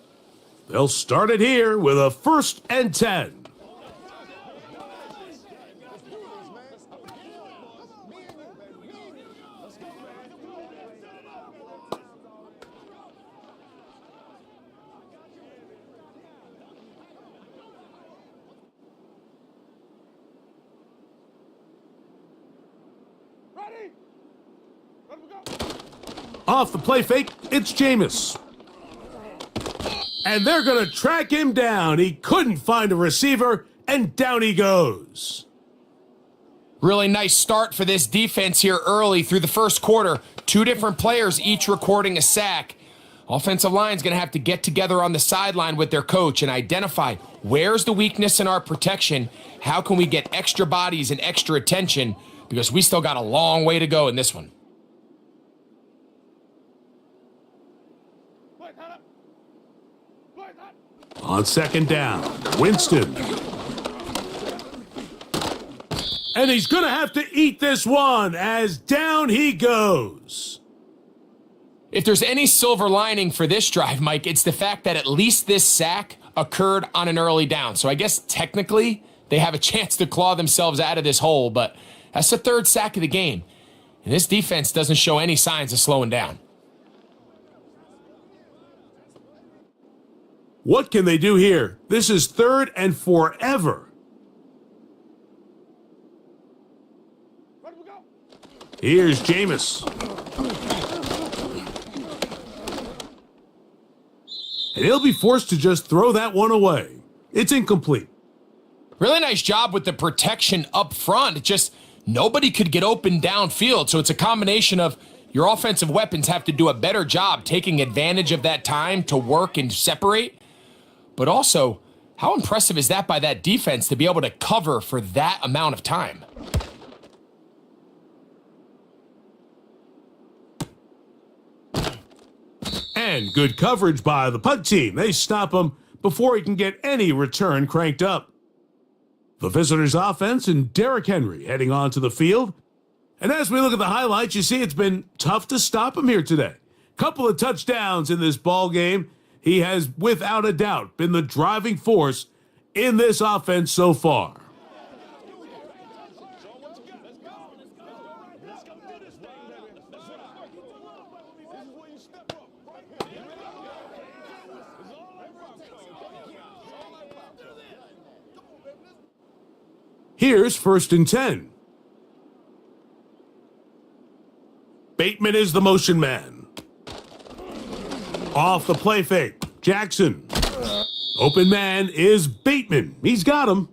They'll start it here with a 1st and 10. Ready? Let me go. Off the play fake, it's Jameis. And they're going to track him down. He couldn't find a receiver, and down he goes. Really nice start for this defense here early through the first quarter. Two different players each recording a sack. Offensive line's going to have to get together on the sideline with their coach and identify where's the weakness in our protection, how can we get extra bodies and extra attention, because we still got a long way to go in this one. Play that up. Play that. On second down, Winston. And he's going to have to eat this one as down he goes. If there's any silver lining for this drive, Mike, it's the fact that at least this sack occurred on an early down. So I guess technically they have a chance to claw themselves out of this hole, but that's the third sack of the game. And this defense doesn't show any signs of slowing down. What can they do here? This is third and forever. Let me go. Here's Jameis. And he'll be forced to just throw that one away. It's incomplete. Really nice job with the protection up front. It just nobody could get open downfield. So it's a combination of your offensive weapons have to do a better job taking advantage of that time to work and separate. But also, how impressive is that by that defense to be able to cover for that amount of time? And good coverage by the punt team. They stop him before he can get any return cranked up. The visitors' offense and Derrick Henry heading onto the field. And as we look at the highlights, you see it's been tough to stop him here today. Couple of touchdowns in this ball game. He has, without a doubt, been the driving force in this offense so far. Here's first and 10. Bateman is the motion man. Off the play fake, Jackson. Open man is Bateman. He's got him.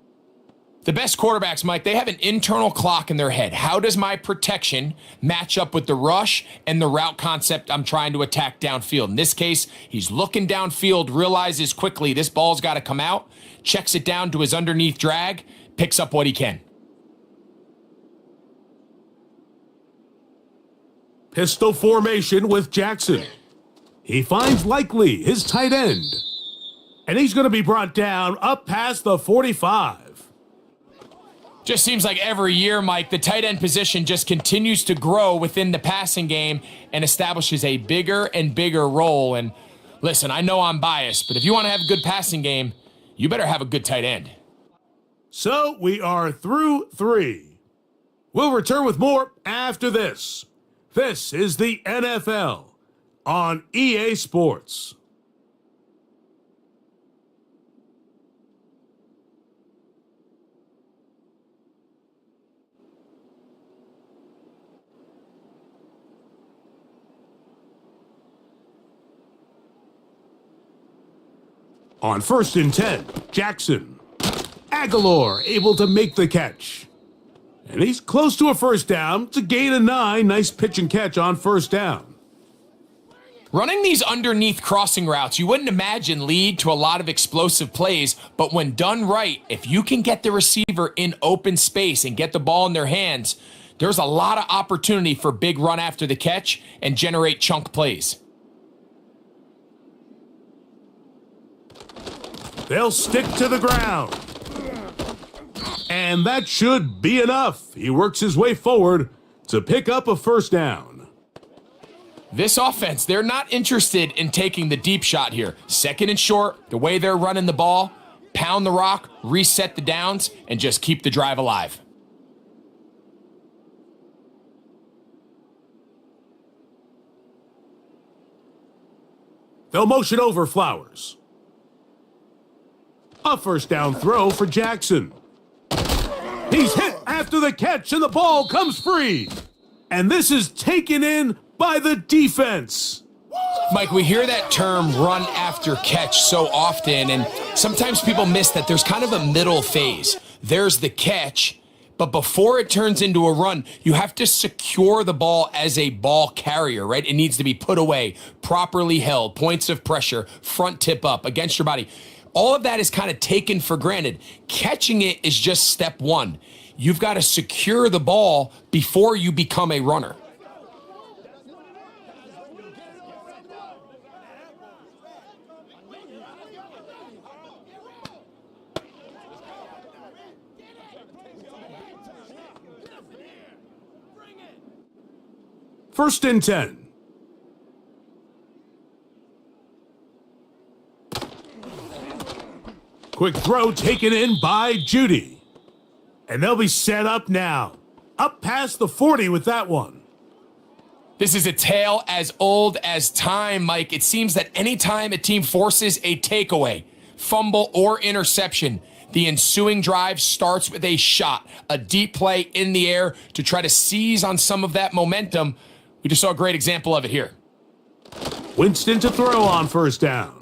The best quarterbacks, Mike, they have an internal clock in their head. How does my protection match up with the rush and the route concept I'm trying to attack downfield? In this case, he's looking downfield, realizes quickly this ball's got to come out, checks it down to his underneath drag, picks up what he can. Pistol formation with Jackson. He finds Likely, his tight end. And he's going to be brought down up past the 45. Just seems like every year, Mike, the tight end position just continues to grow within the passing game and establishes a bigger and bigger role. And listen, I know I'm biased, but if you want to have a good passing game, you better have a good tight end. So we are through 3. We'll return with more after this. This is the NFL on EA Sports. On first and 10, Jackson. Aguilar able to make the catch. And he's close to a first down to gain a 9. Nice pitch and catch on first down. Running these underneath crossing routes, you wouldn't imagine lead to a lot of explosive plays, but when done right, if you can get the receiver in open space and get the ball in their hands, there's a lot of opportunity for big run after the catch and generate chunk plays. They'll stick to the ground. And that should be enough. He works his way forward to pick up a first down. This offense, they're not interested in taking the deep shot here. Second and short, the way they're running the ball, pound the rock, reset the downs, and just keep the drive alive. They'll motion over Flowers. A first down throw for Jackson. He's hit after the catch, and the ball comes free. And this is taken in by the defense. Mike, we hear that term run after catch so often, and sometimes people miss that there's kind of a middle phase. There's the catch, but before it turns into a run, you have to secure the ball as a ball carrier, right? It needs to be put away, properly held, points of pressure, front tip up against your body. All of that is kind of taken for granted. Catching it is just step one. You've got to secure the ball before you become a runner. First and 10. Quick throw taken in by Judy. And they'll be set up now. Up past the 40 with that one. This is a tale as old as time, Mike. It seems that anytime a team forces a takeaway, fumble, or interception, the ensuing drive starts with a shot, a deep play in the air to try to seize on some of that momentum. We just saw a great example of it here. Winston to throw on first down.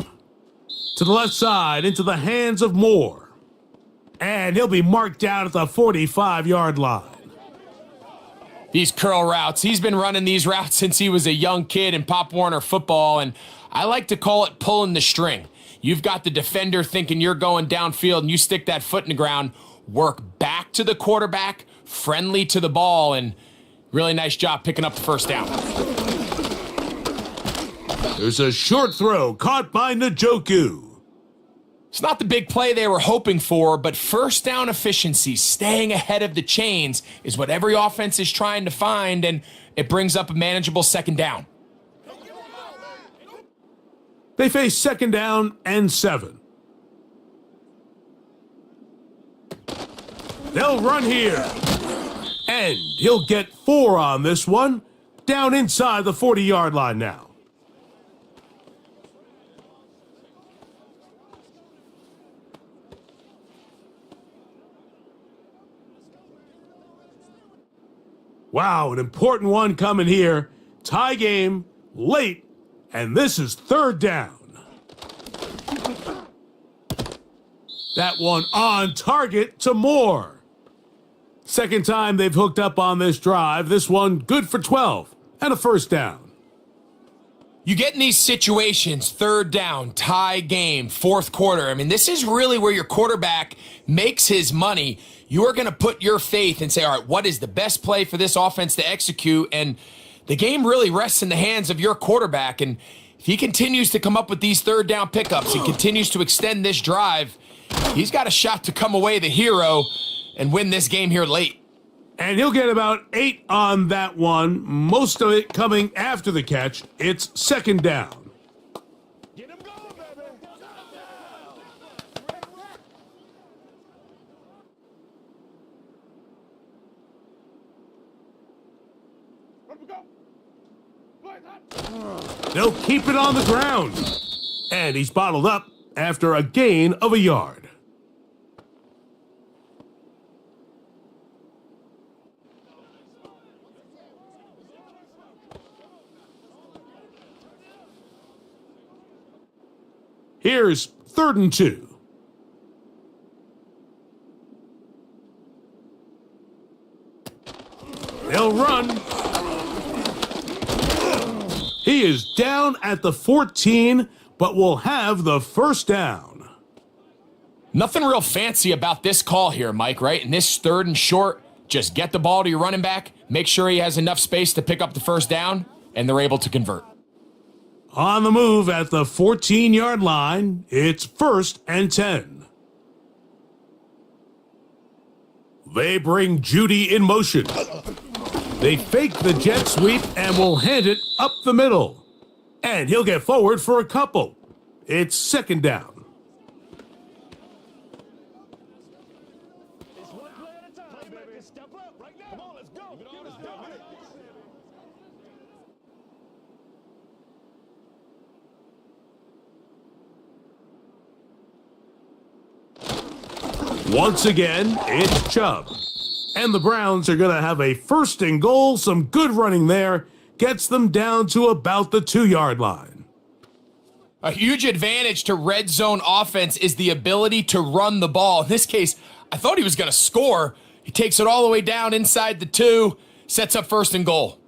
To the left side, into the hands of Moore. And he'll be marked down at the 45-yard line. These curl routes, he's been running these routes since he was a young kid in Pop Warner football, and I like to call it pulling the string. You've got the defender thinking you're going downfield, and you stick that foot in the ground, work back to the quarterback, friendly to the ball, and really nice job picking up the first down. There's a short throw caught by Njoku. It's not the big play they were hoping for, but first down efficiency, staying ahead of the chains, is what every offense is trying to find, and it brings up a manageable second down. They face second down and 7. They'll run here. And he'll get 4 on this one. Down inside the 40-yard line now. Wow, an important one coming here. Tie game, late, and this is third down. That one on target to Moore. Second time they've hooked up on this drive. This one good for 12 and a first down. You get in these situations, third down, tie game, fourth quarter. I mean, this is really where your quarterback makes his money. You are going to put your faith and say, all right, what is the best play for this offense to execute? And the game really rests in the hands of your quarterback. And if he continues to come up with these third down pickups and continues to extend this drive, he's got a shot to come away the hero and win this game here late. And he'll get about 8 on that one, most of it coming after the catch. It's second down. Get him going, baby. Let him go. They'll keep it on the ground. And he's bottled up after a gain of a yard. Here's 3rd and 2. They'll run. He is down at the 14, but will have the first down. Nothing real fancy about this call here, Mike, right? In this third and short, just get the ball to your running back, make sure he has enough space to pick up the first down, and they're able to convert. On the move at the 14-yard line, it's 1st and 10. They bring Judy in motion. They fake the jet sweep and will hand it up the middle. And he'll get forward for a couple. It's second down. It's one play at a time, baby. Step up right now. Come on, let's go. Let's go. Once again, it's Chubb. And the Browns are going to have a 1st and goal. Some good running there. Gets them down to about the 2-yard line. A huge advantage to red zone offense is the ability to run the ball. In this case, I thought he was going to score. He takes it all the way down inside the 2, sets up 1st and goal.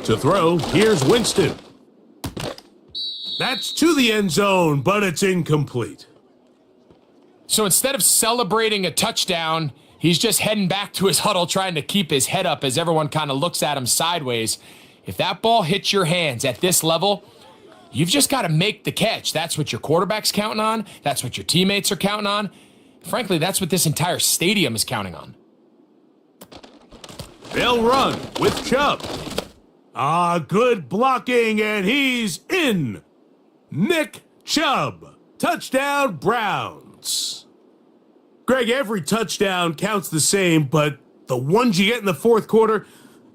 To throw, here's Winston. That's to the end zone, but it's incomplete. So instead of celebrating a touchdown, he's just heading back to his huddle trying to keep his head up as everyone kind of looks at him sideways. If that ball hits your hands at this level, you've just got to make the catch. That's what your quarterback's counting on. That's what your teammates are counting on. Frankly, that's what this entire stadium is counting on. They'll run with Chubb. Good blocking, and he's in. Nick Chubb. Touchdown, Browns. Greg, every touchdown counts the same, but the ones you get in the 4th quarter,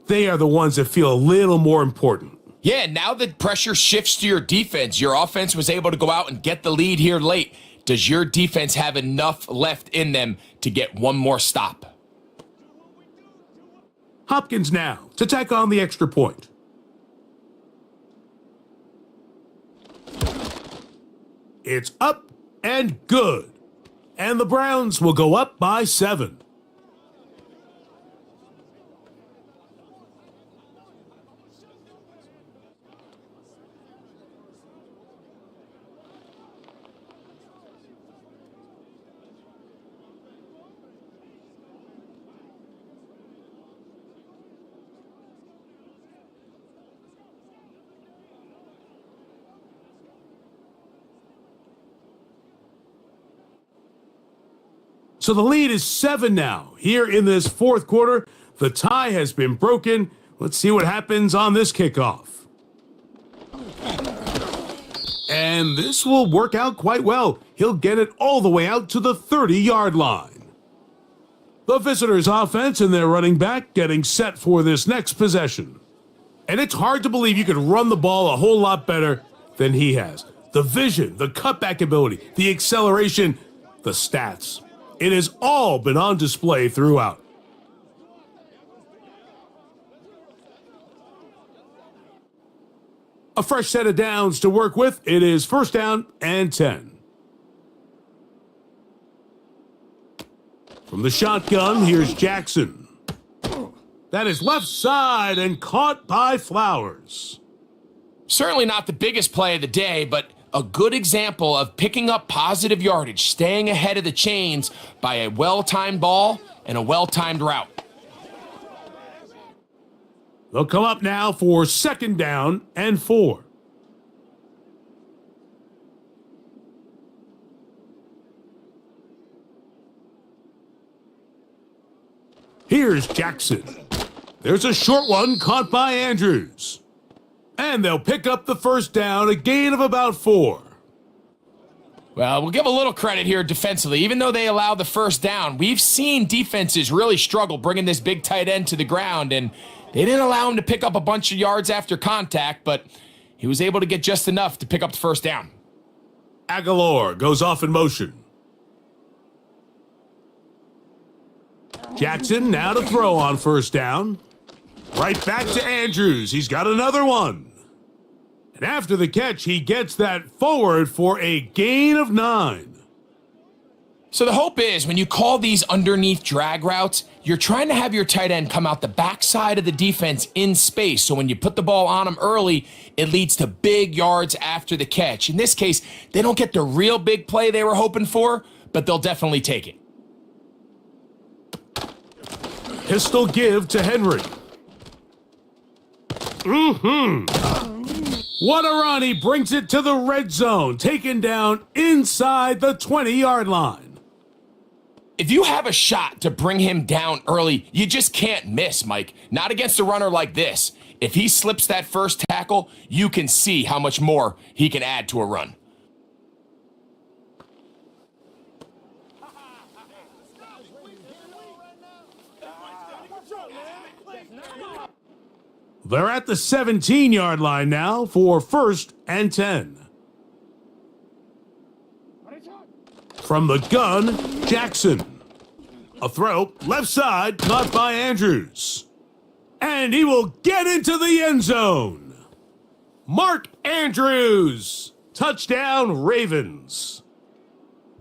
they are the ones that feel a little more important. Yeah, now the pressure shifts to your defense. Your offense was able to go out and get the lead here late. Does your defense have enough left in them to get one more stop? Hopkins now to tack on the extra point. It's up and good. And the Browns will go up by 7. So the lead is 7 now. Here in this 4th quarter, the tie has been broken. Let's see what happens on this kickoff. And this will work out quite well. He'll get it all the way out to the 30-yard line. The visitors' offense and their running back getting set for this next possession. And it's hard to believe you could run the ball a whole lot better than he has. The vision, the cutback ability, the acceleration, the stats. It has all been on display throughout. A fresh set of downs to work with. It is 1st down and 10. From the shotgun, here's Jackson. That is left side and caught by Flowers. Certainly not the biggest play of the day, but a good example of picking up positive yardage, staying ahead of the chains by a well-timed ball and a well-timed route. They'll come up now for 2nd down and 4. Here's Jackson. There's a short one caught by Andrews. And they'll pick up the 1st down, a gain of about 4. Well, we'll give a little credit here defensively. Even though they allowed the 1st down, we've seen defenses really struggle bringing this big tight end to the ground, and they didn't allow him to pick up a bunch of yards after contact, but he was able to get just enough to pick up the 1st down. Aguilar goes off in motion. Jackson now to throw on 1st down. Right back to Andrews. He's got another one. And after the catch, he gets that forward for a gain of 9. So the hope is when you call these underneath drag routes, you're trying to have your tight end come out the backside of the defense in space. So when you put the ball on him early, it leads to big yards after the catch. In this case, they don't get the real big play they were hoping for, but they'll definitely take it. Pistol give to Henry. What a run. He brings it to the red zone, taken down inside the 20-yard line. If you have a shot to bring him down early, you just can't miss, Mike. Not against a runner like this. If he slips that first tackle, you can see how much more he can add to a run. They're at the 17-yard line now for 1st and 10. From the gun, Jackson. A throw, left side, caught by Andrews. And he will get into the end zone. Mark Andrews. Touchdown, Ravens.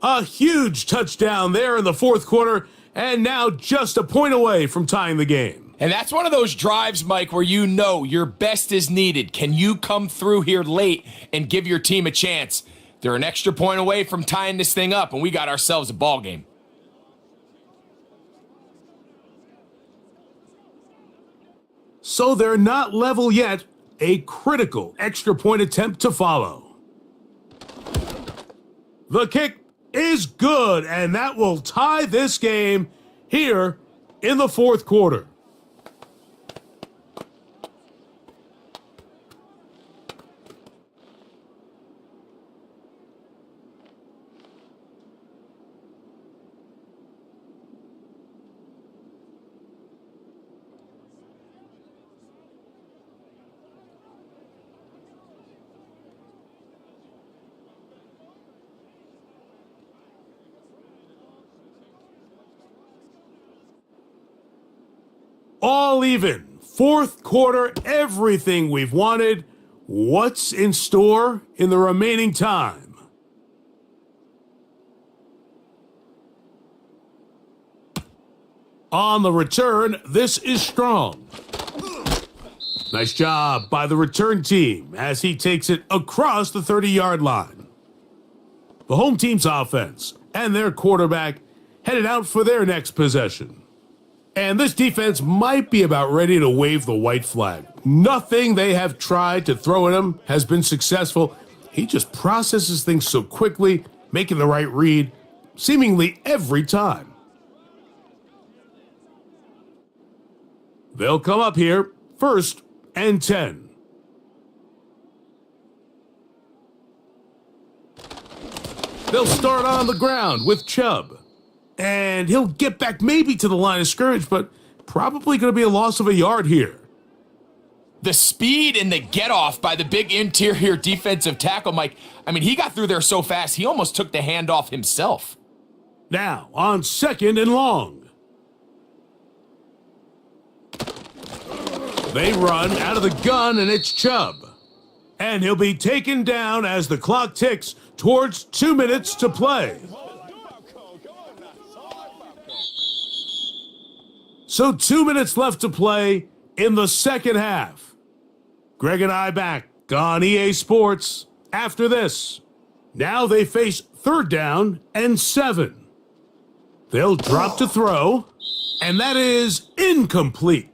A huge touchdown there in the fourth quarter, and now just a point away from tying the game. And that's one of those drives, Mike, where you know your best is needed. Can you come through here late and give your team a chance? They're an extra point away from tying this thing up, and we got ourselves a ball game. So they're not level yet. A critical extra point attempt to follow. The kick is good, and that will tie this game here in the fourth quarter. All even. Fourth quarter, everything we've wanted. What's in store in the remaining time? On the return, this is strong. Nice job by the return team as he takes it across the 30-yard line. The home team's offense and their quarterback headed out for their next possession. And this defense might be about ready to wave the white flag. Nothing they have tried to throw at him has been successful. He just processes things so quickly, making the right read, seemingly every time. They'll come up here, 1st and 10. They'll start on the ground with Chubb. And he'll get back maybe to the line of scrimmage, but probably going to be a loss of a yard here. The speed and the get-off by the big interior defensive tackle, Mike. I mean, he got through there so fast, he almost took the handoff himself. Now, on 2nd and long. They run out of the gun, and it's Chubb. And he'll be taken down as the clock ticks towards 2 minutes to play. So 2 minutes left to play in the second half. Greg and I back on EA Sports after this. Now they face 3rd down and 7. They'll drop to throw, and that is incomplete.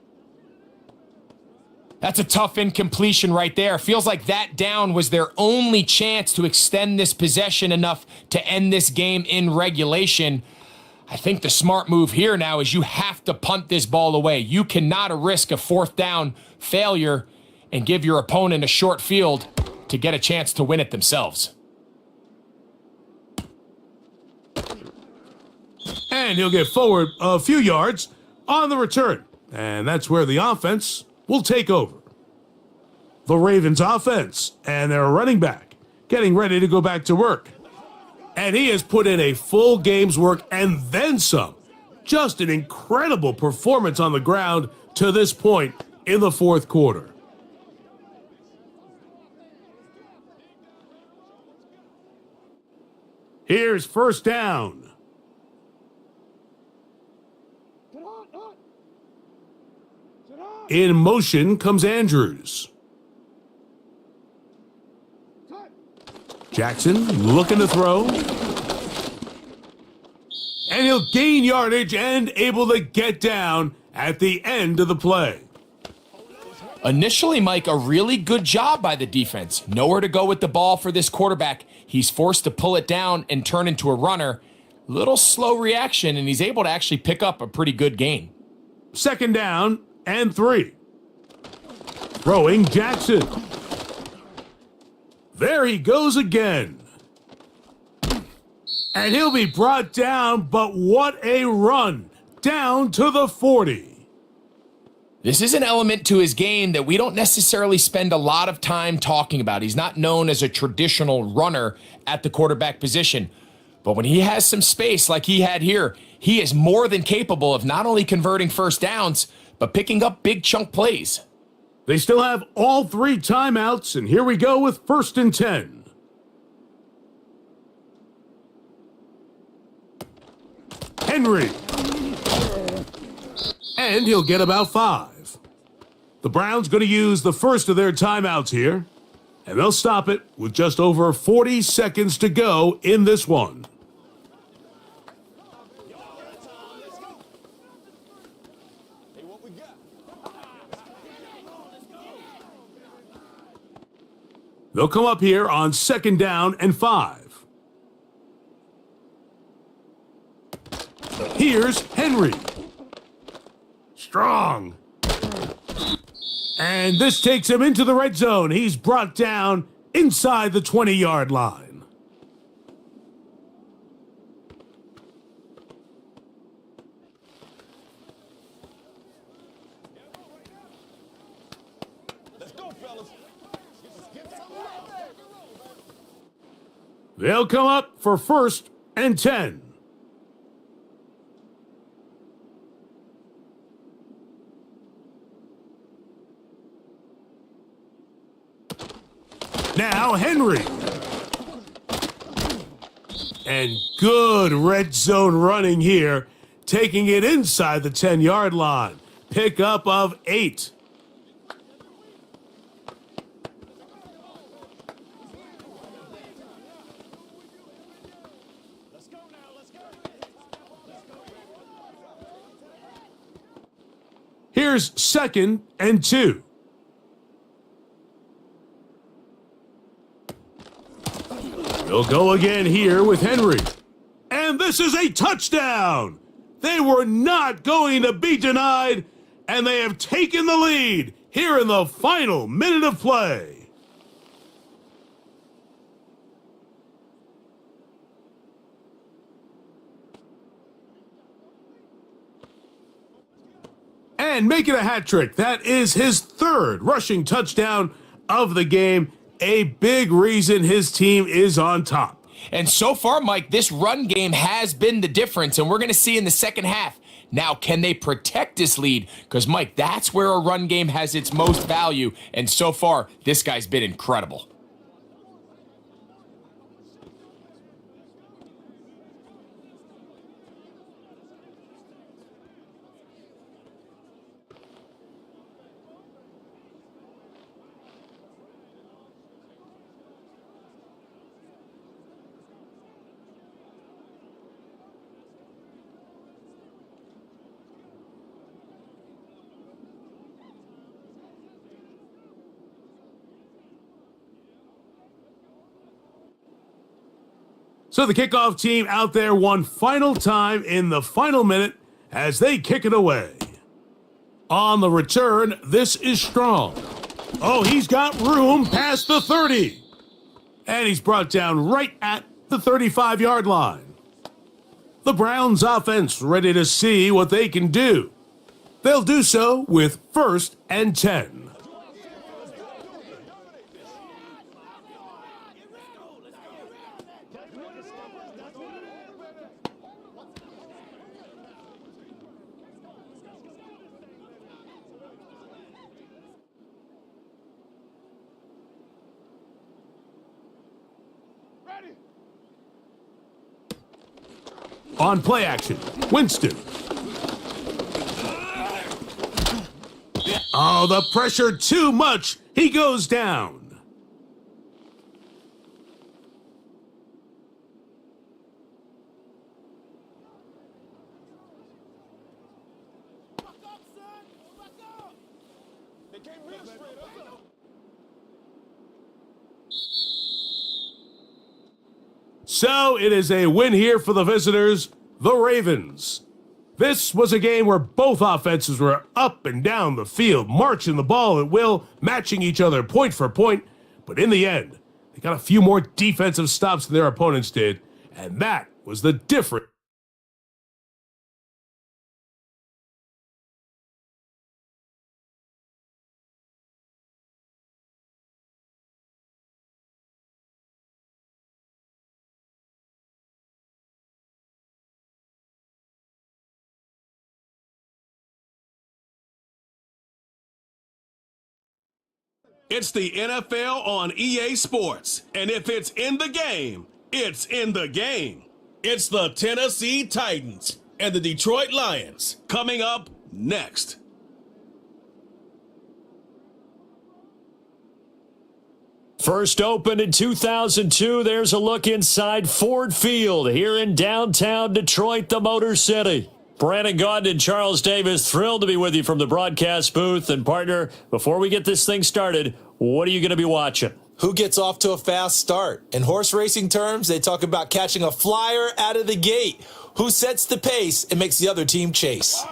That's a tough incompletion right there. Feels like that down was their only chance to extend this possession enough to end this game in regulation. I think the smart move here now is you have to punt this ball away. You cannot risk a 4th down failure and give your opponent a short field to get a chance to win it themselves. And he'll get forward a few yards on the return. And that's where the offense will take over. The Ravens offense and their running back getting ready to go back to work. And he has put in a full game's work and then some. Just an incredible performance on the ground to this point in the fourth quarter. Here's 1st down. In motion comes Andrews. Jackson looking to throw. And he'll gain yardage and able to get down at the end of the play. Initially, Mike, a really good job by the defense. Nowhere to go with the ball for this quarterback. He's forced to pull it down and turn into a runner. Little slow reaction, and he's able to actually pick up a pretty good gain. 2nd down and 3. Throwing Jackson. There he goes again. And he'll be brought down, but what a run. Down to the 40. This is an element to his game that we don't necessarily spend a lot of time talking about. He's not known as a traditional runner at the quarterback position. But when he has some space like he had here, he is more than capable of not only converting first downs, but picking up big chunk plays. They still have all 3 timeouts, and here we go with 1st and 10. Henry. And he'll get about 5. The Browns going to use the first of their timeouts here, and they'll stop it with just over 40 seconds to go in this one. They'll come up here on 2nd down and 5. Here's Henry. Strong. And this takes him into the red zone. He's brought down inside the 20-yard line. Let's go, fellas. They'll come up for 1st and 10. Now Henry. And good red zone running here, taking it inside the 10-yard line. Pickup of 8. Let's go now. Let's go. Here's 2nd and 2. They'll go again here with Henry. And this is a touchdown! They were not going to be denied, and they have taken the lead here in the final minute of play. And make it a hat trick. That is his 3rd rushing touchdown of the game. A big reason his team is on top. And so far, Mike, this run game has been the difference, and we're going to see in the second half. Now, can they protect this lead? Because, Mike, that's where a run game has its most value, and so far, this guy's been incredible. So the kickoff team out there one final time in the final minute as they kick it away. On the return, this is Strong. Oh, he's got room past the 30. And he's brought down right at the 35-yard line. The Browns offense ready to see what they can do. They'll do so with 1st and 10. On play action, Winston. Oh, the pressure too much. He goes down. They can't reach straight up. So it is a win here for the visitors, the Ravens. This was a game where both offenses were up and down the field, marching the ball at will, matching each other point for point. But in the end, they got a few more defensive stops than their opponents did, and that was the difference. It's the NFL on EA Sports. And if it's in the game, it's in the game. It's the Tennessee Titans and the Detroit Lions coming up next. First opened in 2002, there's a look inside Ford Field here in downtown Detroit, the Motor City. Brandon Gaudin and Charles Davis, thrilled to be with you from the broadcast booth. And partner, before we get this thing started, what are you going to be watching? Who gets off to a fast start? In horse racing terms, they talk about catching a flyer out of the gate. Who sets the pace and makes the other team chase?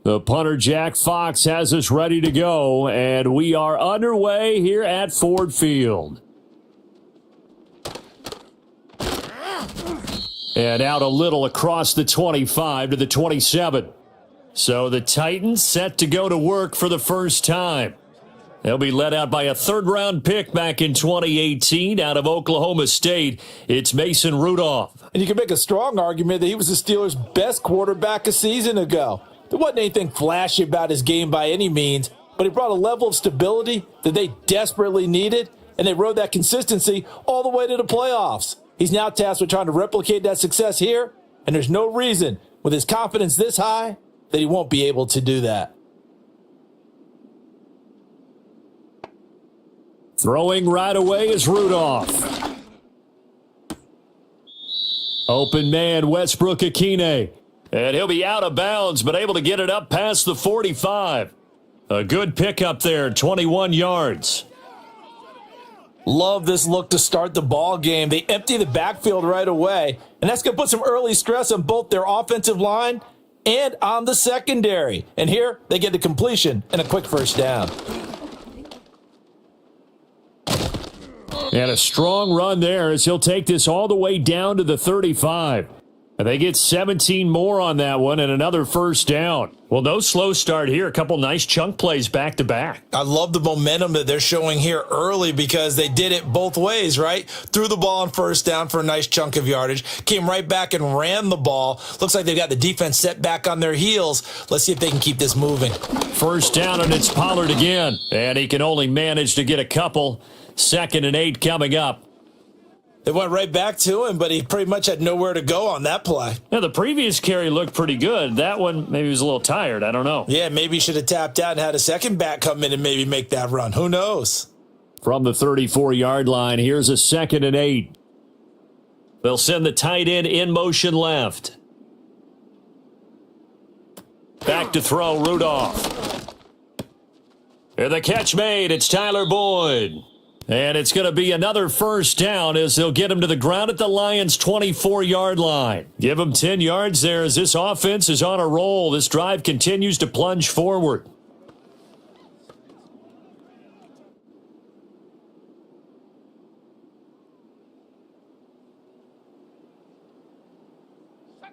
The punter, Jack Fox, has us ready to go, and we are underway here at Ford Field. And out a little across the 25 to the 27. So the Titans set to go to work for the first time. They'll be led out by a third-round pick back in 2018 out of Oklahoma State. It's Mason Rudolph. And you can make a strong argument that he was the Steelers' best quarterback a season ago. There wasn't anything flashy about his game by any means, but he brought a level of stability that they desperately needed, and they rode that consistency all the way to the playoffs. He's now tasked with trying to replicate that success here, and there's no reason, with his confidence this high, that he won't be able to do that. Throwing right away is Rudolph. Open man, Westbrook-Akine. And he'll be out of bounds, but able to get it up past the 45. A good pickup there, 21 yards. Love this look to start the ball game. They empty the backfield right away, and that's going to put some early stress on both their offensive line and on the secondary. And here, they get the completion and a quick first down. And a strong run there as he'll take this all the way down to the 35. And they get 17 more on that one and another first down. Well, no slow start here. A couple nice chunk plays back-to-back. I love the momentum that they're showing here early because they did it both ways, right? Threw the ball on first down for a nice chunk of yardage. Came right back and ran the ball. Looks like they've got the defense set back on their heels. Let's see if they can keep this moving. First down, and it's Pollard again. And he can only manage to get a couple. 2nd and 8 coming up. They went right back to him, but he pretty much had nowhere to go on that play. Now, the previous carry looked pretty good. That one, maybe he was a little tired. I don't know. Yeah, maybe he should have tapped out and had a second back come in and maybe make that run. Who knows? From the 34-yard line, here's a 2nd and 8. They'll send the tight end in motion left. Back to throw, Rudolph. And the catch made. It's Tyler Boyd. And it's going to be another first down as they'll get him to the ground at the Lions' 24-yard line. Give him 10 yards there as this offense is on a roll. This drive continues to plunge forward.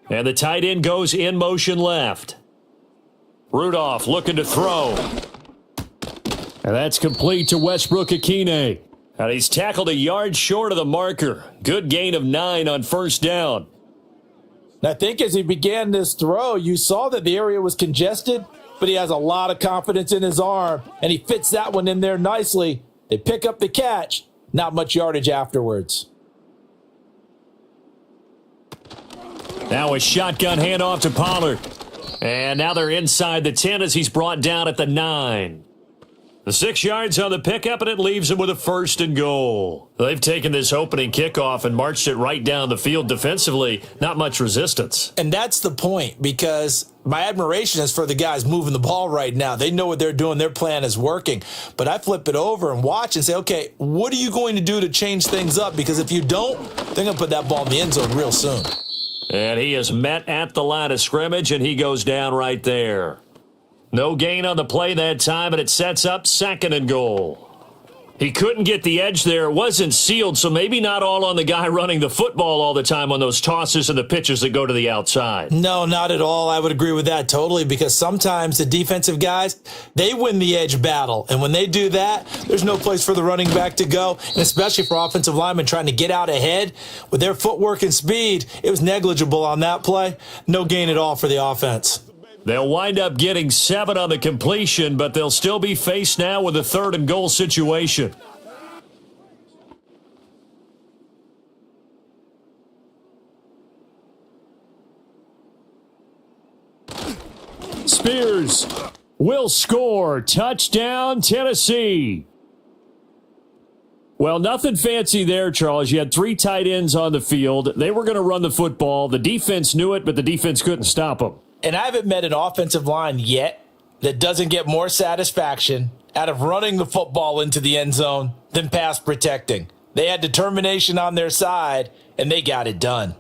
And the tight end goes in motion left. Rudolph looking to throw. And that's complete to Westbrook-Akine. And he's tackled a yard short of the marker. Good gain of 9 on first down. I think as he began this throw, you saw that the area was congested, but he has a lot of confidence in his arm, and he fits that one in there nicely. They pick up the catch, not much yardage afterwards. Now a shotgun handoff to Pollard. And now they're inside the 10 as he's brought down at the 9. The 6 yards on the pickup, and it leaves him with a 1st and goal. They've taken this opening kickoff and marched it right down the field defensively. Not much resistance. And that's the point, because my admiration is for the guys moving the ball right now. They know what they're doing. Their plan is working. But I flip it over and watch and say, okay, what are you going to do to change things up? Because if you don't, they're going to put that ball in the end zone real soon. And he is met at the line of scrimmage, and he goes down right there. No gain on the play that time, and it sets up 2nd and goal. He couldn't get the edge there. It wasn't sealed, so maybe not all on the guy running the football all the time on those tosses and the pitches that go to the outside. No, not at all. I would agree with that totally, because sometimes the defensive guys, they win the edge battle. And when they do that, there's no place for the running back to go. And especially for offensive linemen trying to get out ahead with their footwork and speed, it was negligible on that play. No gain at all for the offense. They'll wind up getting 7 on the completion, but they'll still be faced now with a 3rd and goal situation. Spears will score. Touchdown, Tennessee. Well, nothing fancy there, Charles. You had 3 tight ends on the field. They were going to run the football. The defense knew it, but the defense couldn't stop them. And I haven't met an offensive line yet that doesn't get more satisfaction out of running the football into the end zone than pass protecting. They had determination on their side, and they got it done.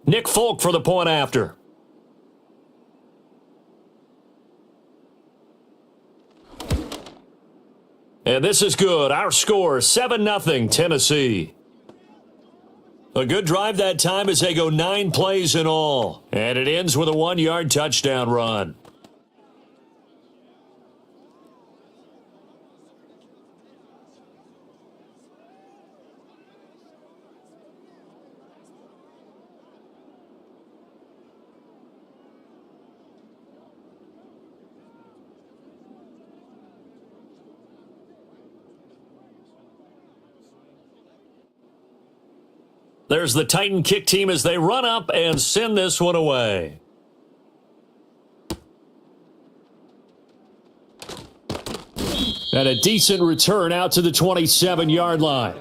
Nick Folk for the point after. And this is good. Our score, 7-0 Tennessee. A good drive that time as they go 9 plays in all. And it ends with a 1-yard touchdown run. There's the Titan kick team as they run up and send this one away. And a decent return out to the 27-yard line.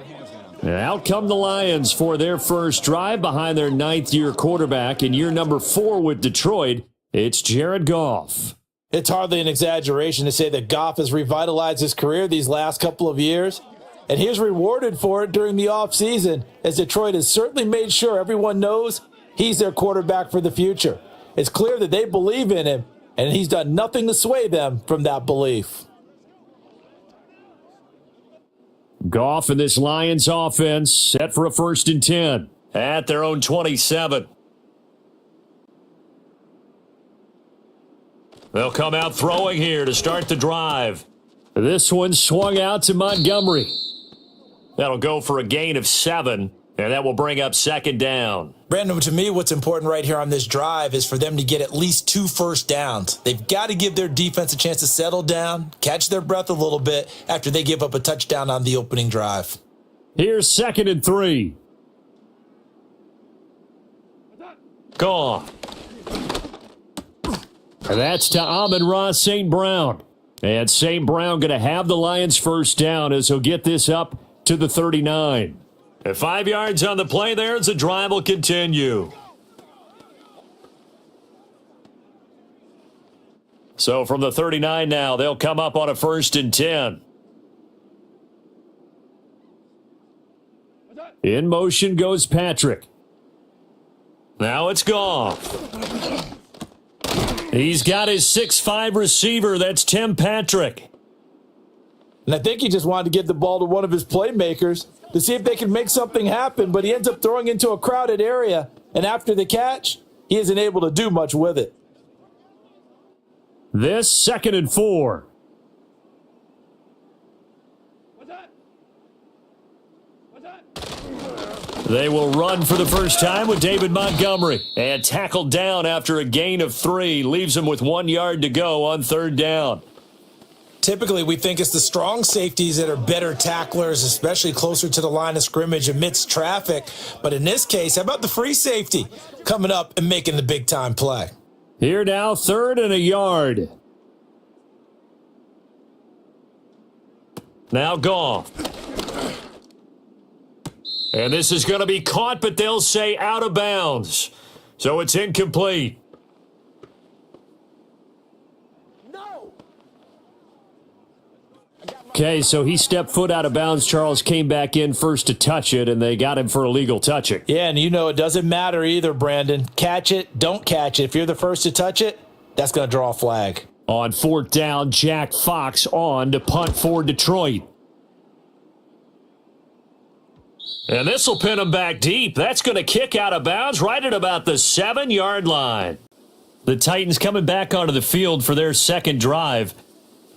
And out come the Lions for their first drive behind their 9th-year quarterback in year number 4 with Detroit. It's Jared Goff. It's hardly an exaggeration to say that Goff has revitalized his career these last couple of years. And he was rewarded for it during the offseason, as Detroit has certainly made sure everyone knows he's their quarterback for the future. It's clear that they believe in him, and he's done nothing to sway them from that belief. Goff and this Lions offense set for a 1st and 10 at their own 27. They'll come out throwing here to start the drive. This one swung out to Montgomery. That'll go for a gain of 7, and that will bring up 2nd down. Brandon, to me, what's important right here on this drive is for them to get at least 2 first downs. They've got to give their defense a chance to settle down, catch their breath a little bit after they give up a touchdown on the opening drive. Here's 2nd and 3. Gone. And that's to Amon-Ra St. Brown. And St. Brown going to have the Lions first down as he'll get this up to the 39. And 5 yards on the play there as the drive will continue. So from the 39 now, they'll come up on a 1st and 10. In motion goes Patrick. Now it's Goff. He's got his 6'5 receiver. That's Tim Patrick. And I think he just wanted to give the ball to one of his playmakers to see if they can make something happen, but he ends up throwing into a crowded area, and after the catch, he isn't able to do much with it. This 2nd and 4. They will run for the first time with David Montgomery. And tackled down after a gain of 3. Leaves him with 1 yard to go on 3rd down. Typically, we think it's the strong safeties that are better tacklers, especially closer to the line of scrimmage amidst traffic. But in this case, how about the free safety coming up and making the big-time play? Here now, 3rd and a yard. Now Goff. And this is going to be caught, but they'll say out of bounds. So it's incomplete. Okay, so he stepped foot out of bounds. Charles came back in first to touch it, and they got him for illegal touching. Yeah, and you know it doesn't matter either, Brandon. Catch it, don't catch it. If you're the first to touch it, that's going to draw a flag. On fourth down, Jack Fox on to punt for Detroit. And this will pin him back deep. That's going to kick out of bounds right at about the 7-yard line. The Titans coming back onto the field for their second drive.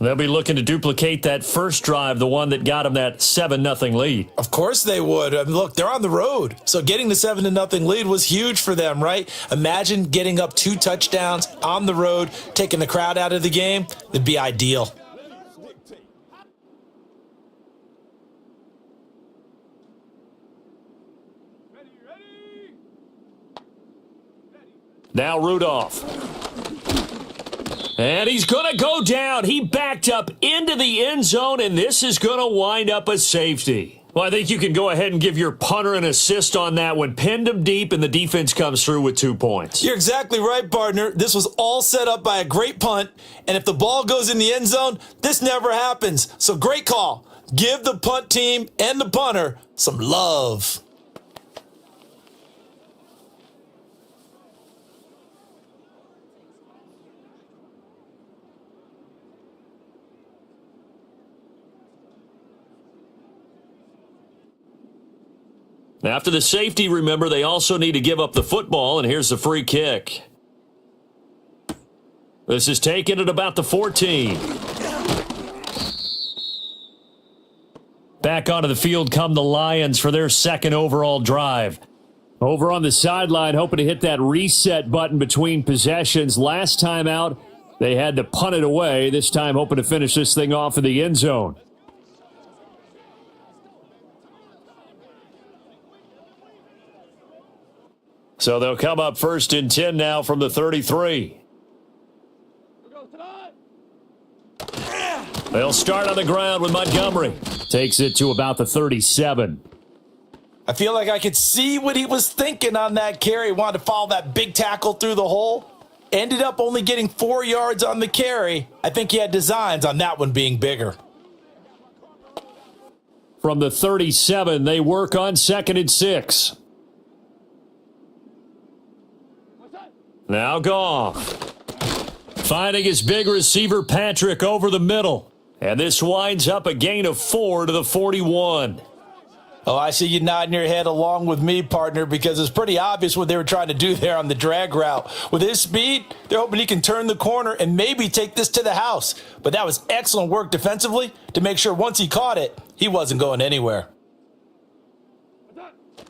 They'll be looking to duplicate that first drive, the one that got them that 7-0 lead. Of course they would. I mean, look, they're on the road. So getting the 7-0 lead was huge for them, right? Imagine getting up 2 touchdowns on the road, taking the crowd out of the game. It'd be ideal. Now Rudolph. And he's going to go down. He backed up into the end zone, and this is going to wind up a safety. Well, I think you can go ahead and give your punter an assist on that one. Pinned him deep, and the defense comes through with 2 points. You're exactly right, partner. This was all set up by a great punt, and if the ball goes in the end zone, this never happens. So great call. Give the punt team and the punter some love. After the safety, remember, they also need to give up the football, and here's the free kick. This is taken at about the 14. Back onto the field come the Lions for their second overall drive. Over on the sideline, hoping to hit that reset button between possessions. Last time out, they had to punt it away. This time, hoping to finish this thing off in the end zone. So they'll come up 1st and 10 now from the 33. They'll start on the ground with Montgomery. Takes it to about the 37. I feel like I could see what he was thinking on that carry. He wanted to follow that big tackle through the hole. Ended up only getting 4 yards on the carry. I think he had designs on that one being bigger. From the 37, they work on 2nd and 6. Now Goff. Finding his big receiver, Patrick, over the middle. And this winds up a gain of 4 to the 41. Oh, I see you nodding your head along with me, partner, because it's pretty obvious what they were trying to do there on the drag route. With his speed, they're hoping he can turn the corner and maybe take this to the house. But that was excellent work defensively to make sure once he caught it, he wasn't going anywhere.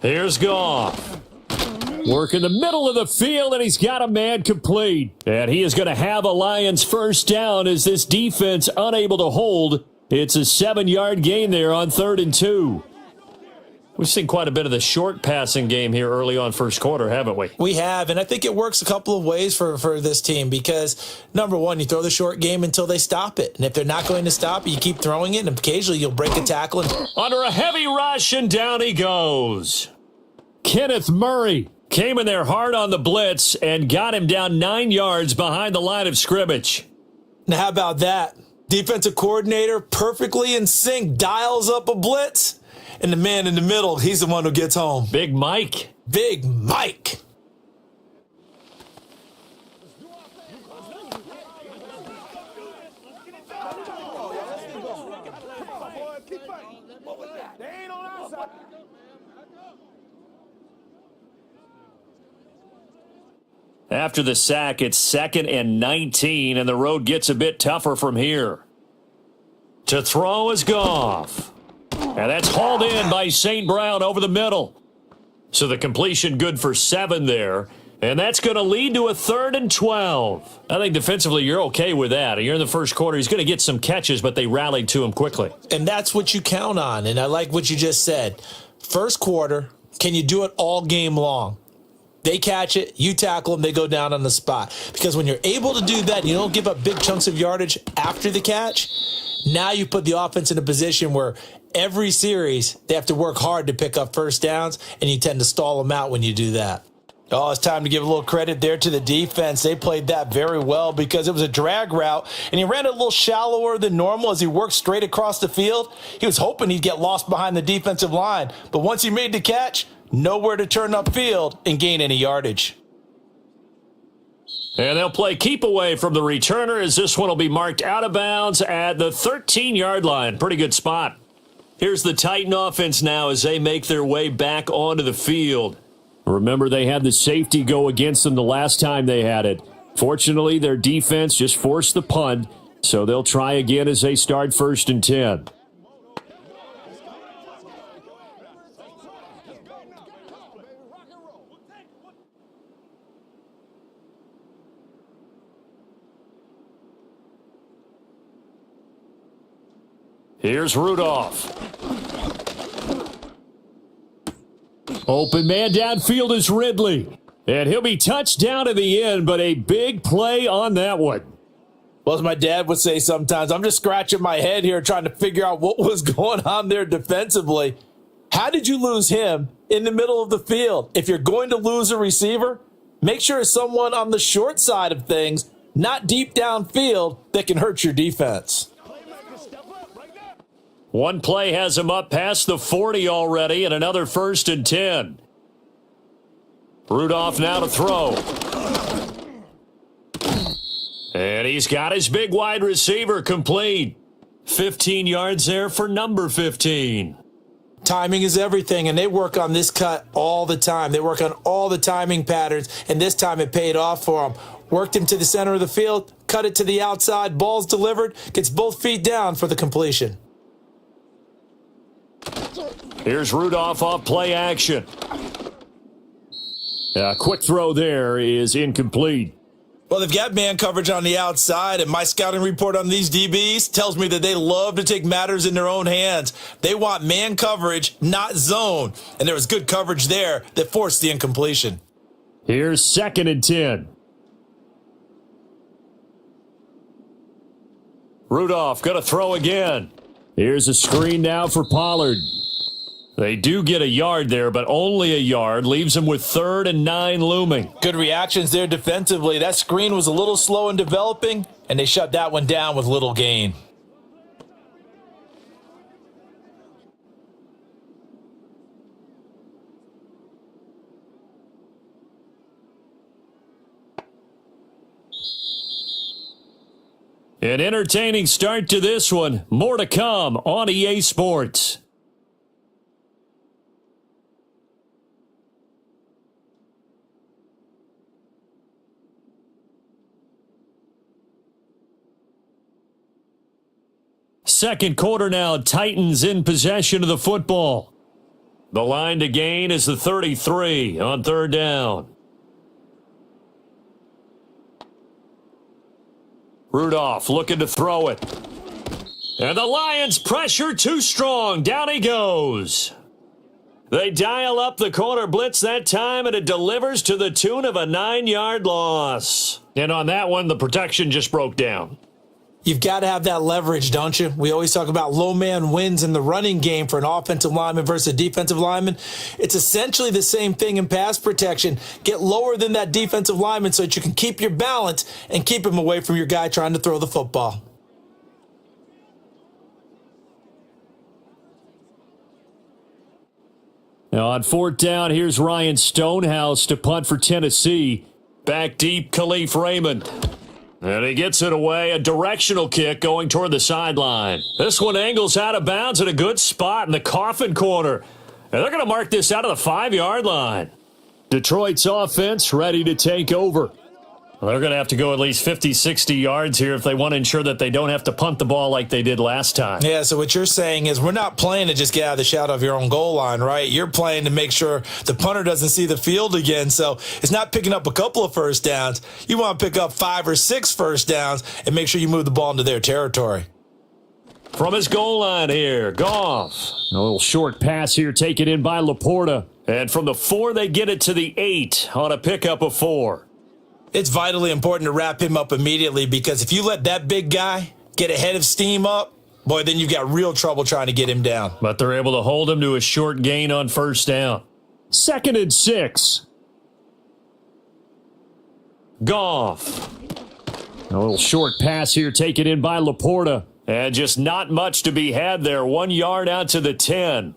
Here's Goff. Work in the middle of the field, and he's got a man complete. And he is going to have a Lions first down as this defense unable to hold. It's a 7-yard gain there on 3rd and 2. We've seen quite a bit of the short passing game here early on first quarter, haven't we? We have, and I think it works a couple of ways for this team because, number one, you throw the short game until they stop it. And if they're not going to stop it, you keep throwing it, and occasionally you'll break a tackle. Under a heavy rush, and down he goes. Kenneth Murray came in there hard on the blitz and got him down 9 yards behind the line of scrimmage. Now, how about that? Defensive coordinator perfectly in sync, dials up a blitz, and the man in the middle, he's the one who gets home. Big Mike. Big Mike. After the sack, it's 2nd and 19, and the road gets a bit tougher from here. To throw is Goff. And that's hauled in by St. Brown over the middle. So the completion good for 7 there. And that's going to lead to a 3rd and 12. I think defensively you're okay with that. You're in the first quarter. He's going to get some catches, but they rallied to him quickly. And that's what you count on. And I like what you just said. First quarter, can you do it all game long? They catch it, you tackle them, they go down on the spot. Because when you're able to do that, and you don't give up big chunks of yardage after the catch, now you put the offense in a position where every series they have to work hard to pick up first downs, and you tend to stall them out when you do that. Oh, it's time to give a little credit there to the defense. They played that very well because it was a drag route, and he ran it a little shallower than normal as he worked straight across the field. He was hoping he'd get lost behind the defensive line, but once he made the catch, nowhere to turn upfield and gain any yardage. And they'll play keep away from the returner as this one will be marked out of bounds at the 13-yard line. Pretty good spot. Here's the Titan offense now as they make their way back onto the field. Remember, they had the safety go against them the last time they had it. Fortunately, their defense just forced the punt, so they'll try again as they start 1st and 10. Here's Rudolph. Open man downfield is Ridley. And he'll be touched down in the end, but a big play on that one. Well, as my dad would say sometimes, I'm just scratching my head here trying to figure out what was going on there defensively. How did you lose him in the middle of the field? If you're going to lose a receiver, make sure it's someone on the short side of things, not deep downfield, that can hurt your defense. One play has him up past the 40 already, and another 1st and 10. Rudolph now to throw. And he's got his big wide receiver complete. 15 yards there for number 15. Timing is everything, and they work on this cut all the time. They work on all the timing patterns, and this time it paid off for them. Worked him to the center of the field, cut it to the outside, ball's delivered, gets both feet down for the completion. Here's Rudolph off play action. A quick throw there is incomplete. Well, they've got man coverage on the outside, and my scouting report on these DBs tells me that they love to take matters in their own hands. They want man coverage, not zone, and there was good coverage there that forced the incompletion. Here's 2nd and 10. Rudolph going to throw again. Here's a screen now for Pollard. They do get a yard there, but only a yard. Leaves them with 3rd and 9 looming. Good reactions there defensively. That screen was a little slow in developing, and they shut that one down with little gain. An entertaining start to this one. More to come on EA Sports. Second quarter now, Titans in possession of the football. The line to gain is the 33 on 3rd down. Rudolph looking to throw it. And the Lions pressure too strong. Down he goes. They dial up the corner blitz that time, and it delivers to the tune of a 9-yard loss. And on that one, the protection just broke down. You've got to have that leverage, don't you? We always talk about low man wins in the running game for an offensive lineman versus a defensive lineman. It's essentially the same thing in pass protection. Get lower than that defensive lineman so that you can keep your balance and keep him away from your guy trying to throw the football. Now on 4th down, here's Ryan Stonehouse to punt for Tennessee. Back deep, Khalif Raymond. And he gets it away, a directional kick going toward the sideline. This one angles out of bounds at a good spot in the coffin corner. And they're going to mark this out of the 5-yard line. Detroit's offense ready to take over. Well, they're going to have to go at least 50, 60 yards here if they want to ensure that they don't have to punt the ball like they did last time. Yeah, so what you're saying is we're not playing to just get out of the shadow of your own goal line, right? You're playing to make sure the punter doesn't see the field again. So it's not picking up a couple of first downs. You want to pick up 5 or 6 first downs and make sure you move the ball into their territory. From his goal line here, Goff. A little short pass here taken in by Laporta. And from the 4, they get it to the 8 on a pickup of 4. It's vitally important to wrap him up immediately because if you let that big guy get ahead of steam up, boy, then you've got real trouble trying to get him down. But they're able to hold him to a short gain on 1st down. 2nd and 6. Goff. A little short pass here taken in by Laporta. And just not much to be had there. 1 yard out to the 10.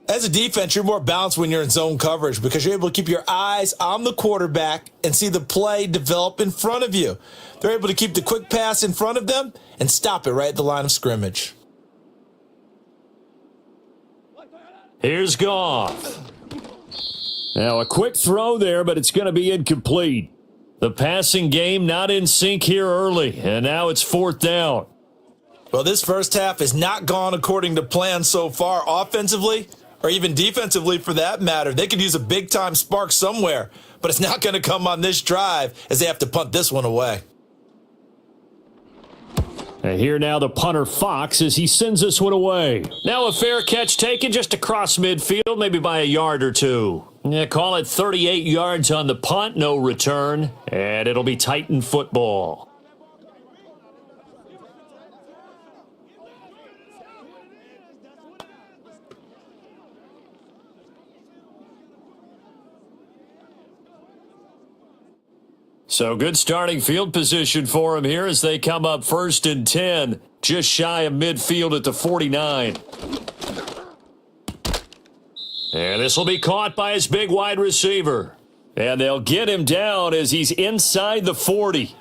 As a defense, you're more balanced when you're in zone coverage because you're able to keep your eyes on the quarterback and see the play develop in front of you. They're able to keep the quick pass in front of them and stop it right at the line of scrimmage. Here's Goff. Now a quick throw there, but it's going to be incomplete. The passing game not in sync here early, and now it's 4th down. Well, this first half has not gone according to plan so far offensively or even defensively for that matter. They could use a big-time spark somewhere, but it's not going to come on this drive as they have to punt this one away. And here now the punter Fox as he sends this one away. Now a fair catch taken just across midfield, maybe by a yard or two. Yeah, call it 38 yards on the punt, no return, and it'll be Titan football. So good starting field position for him here as they come up 1st and 10, just shy of midfield at the 49. And this will be caught by his big wide receiver. And they'll get him down as he's inside the 40.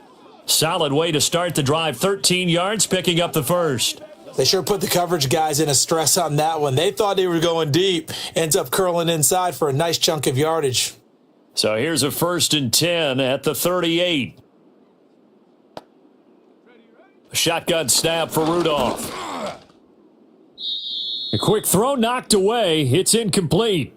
Solid way to start the drive, 13 yards, picking up the first. They sure put the coverage guys in a stress on that one. They thought they were going deep, ends up curling inside for a nice chunk of yardage. So here's a 1st and 10 at the 38. A shotgun snap for Rudolph. A quick throw knocked away. It's incomplete.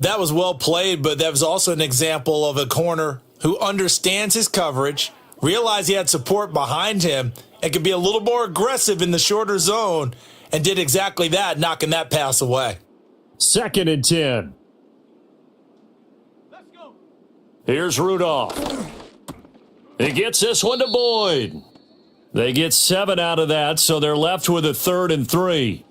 That was well played, but that was also an example of a corner who understands his coverage, realized he had support behind him, and could be a little more aggressive in the shorter zone, and did exactly that, knocking that pass away. 2nd and 10. Here's Rudolph. He gets this one to Boyd. They get 7 out of that, so they're left with a 3rd and 3.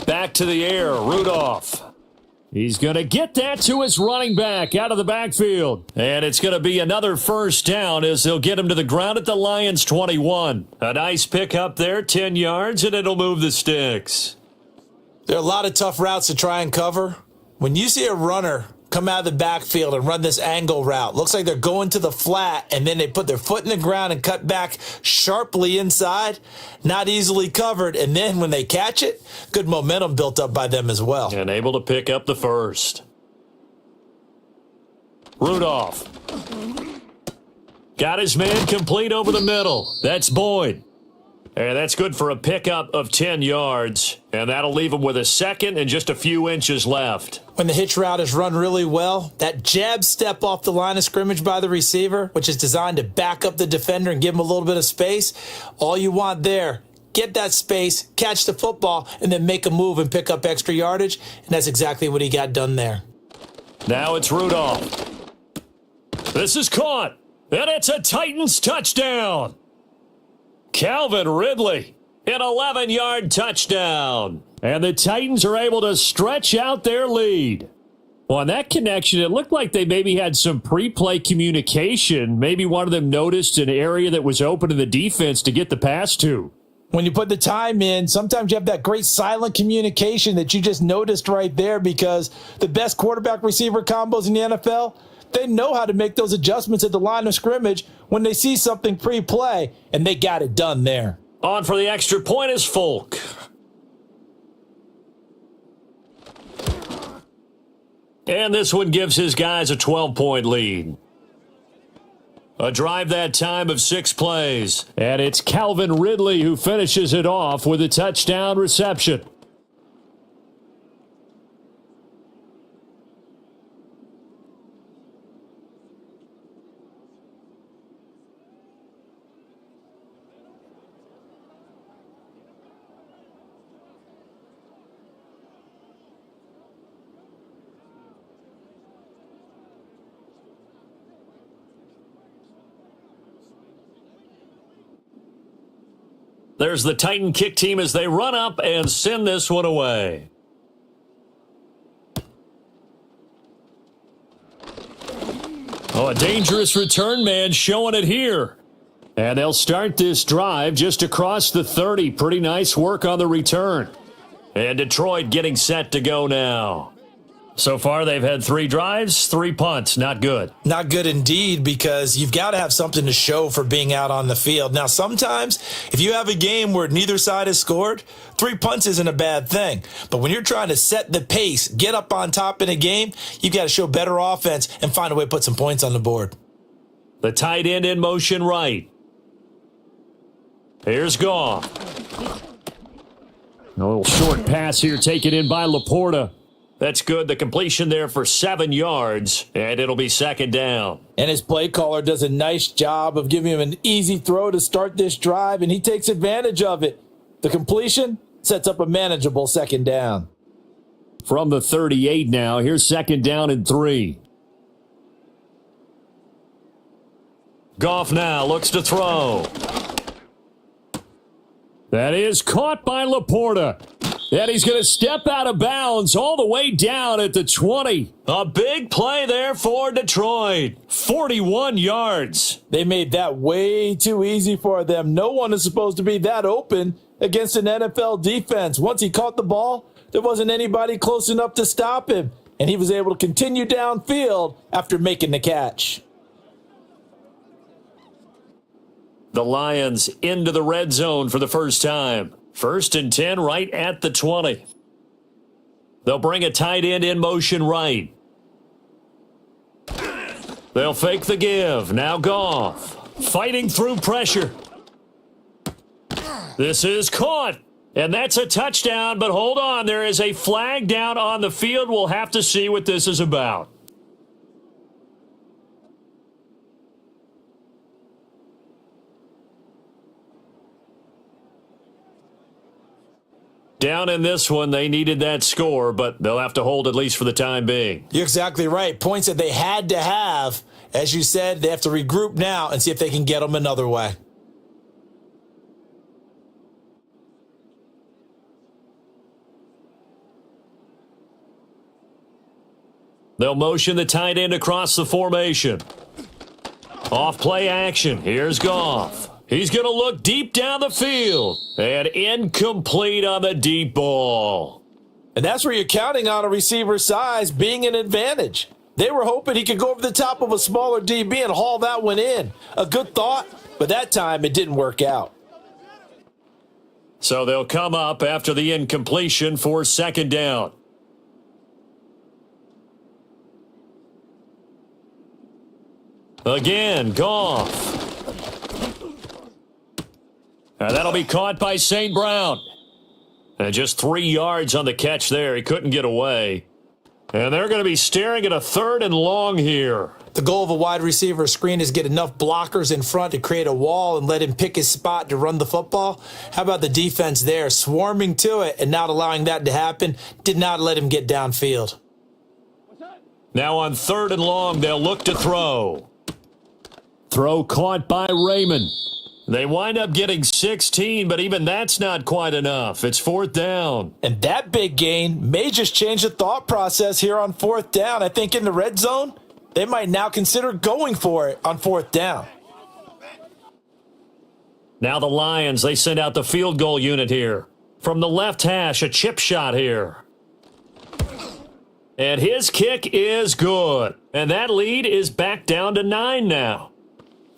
Back to the air, Rudolph. He's going to get that to his running back out of the backfield. And it's going to be another 1st down as they'll get him to the ground at the Lions' 21. A nice pickup there, 10 yards, and it'll move the sticks. There are a lot of tough routes to try and cover. When you see a runner come out of the backfield and run this angle route, looks like they're going to the flat, and then they put their foot in the ground and cut back sharply inside, not easily covered, and then when they catch it, good momentum built up by them as well. And able to pick up the first. Rudolph. Got his man complete over the middle. That's Boyd. And that's good for a pickup of 10 yards. And that'll leave him with a 2nd and just a few inches left. When the hitch route is run really well, that jab step off the line of scrimmage by the receiver, which is designed to back up the defender and give him a little bit of space, all you want there, get that space, catch the football, and then make a move and pick up extra yardage. And that's exactly what he got done there. Now it's Rudolph. This is caught. And it's a Titans touchdown. Calvin Ridley, an 11-yard touchdown. And the Titans are able to stretch out their lead. Well, on that connection, it looked like they maybe had some pre-play communication. Maybe one of them noticed an area that was open in the defense to get the pass to. When you put the time in, sometimes you have that great silent communication that you just noticed right there, because the best quarterback-receiver combos in the NFL, they know how to make those adjustments at the line of scrimmage when they see something pre-play, and they got it done there. On for the extra point is Folk. And this one gives his guys a 12-point lead. A drive that time of 6 plays. And it's Calvin Ridley who finishes it off with a touchdown reception. There's the Titan kick team as they run up and send this one away. Oh, a dangerous return man showing it here. And they'll start this drive just across the 30. Pretty nice work on the return. And Detroit getting set to go now. So far, they've had 3 drives, 3 punts. Not good. Not good indeed, because you've got to have something to show for being out on the field. Now, sometimes if you have a game where neither side has scored, 3 punts isn't a bad thing. But when you're trying to set the pace, get up on top in a game, you've got to show better offense and find a way to put some points on the board. The tight end in motion right. Here's Goff. A little short pass here taken in by Laporta. That's good. The completion there for 7 yards, and it'll be second down. And his play caller does a nice job of giving him an easy throw to start this drive, and he takes advantage of it. The completion sets up a manageable second down. From the 38 now, here's second down and 3. Goff now looks to throw. That is caught by Laporta. And he's going to step out of bounds all the way down at the 20. A big play there for Detroit. 41 yards. They made that way too easy for them. No one is supposed to be that open against an NFL defense. Once he caught the ball, there wasn't anybody close enough to stop him. And he was able to continue downfield after making the catch. The Lions into the red zone for the first time. 1st and 10 right at the 20. They'll bring a tight end in motion right. They'll fake the give. Now Goff. Fighting through pressure. This is caught. And that's a touchdown, but hold on. There is a flag down on the field. We'll have to see what this is about. Down in this one, they needed that score, but they'll have to hold at least for the time being. You're exactly right. Points that they had to have. As you said, they have to regroup now and see if they can get them another way. They'll motion the tight end across the formation. Off play action. Here's Goff. He's going to look deep down the field. And incomplete on the deep ball. And that's where you're counting on a receiver's size being an advantage. They were hoping he could go over the top of a smaller DB and haul that one in. A good thought, but that time it didn't work out. So they'll come up after the incompletion for second down. Again, Goff. And that'll be caught by St. Brown. And just 3 yards on the catch there. He couldn't get away. And they're going to be staring at a 3rd and long here. The goal of a wide receiver screen is get enough blockers in front to create a wall and let him pick his spot to run the football. How about the defense there, swarming to it and not allowing that to happen? Did not let him get downfield. Now on 3rd and long, they'll look to throw. Throw caught by Raymond. They wind up getting 16, but even that's not quite enough. It's 4th down. And that big gain may just change the thought process here on 4th down. I think in the red zone, they might now consider going for it on 4th down. Now the Lions, they send out the field goal unit here. From the left hash, a chip shot here. And his kick is good. And that lead is back down to 9 now.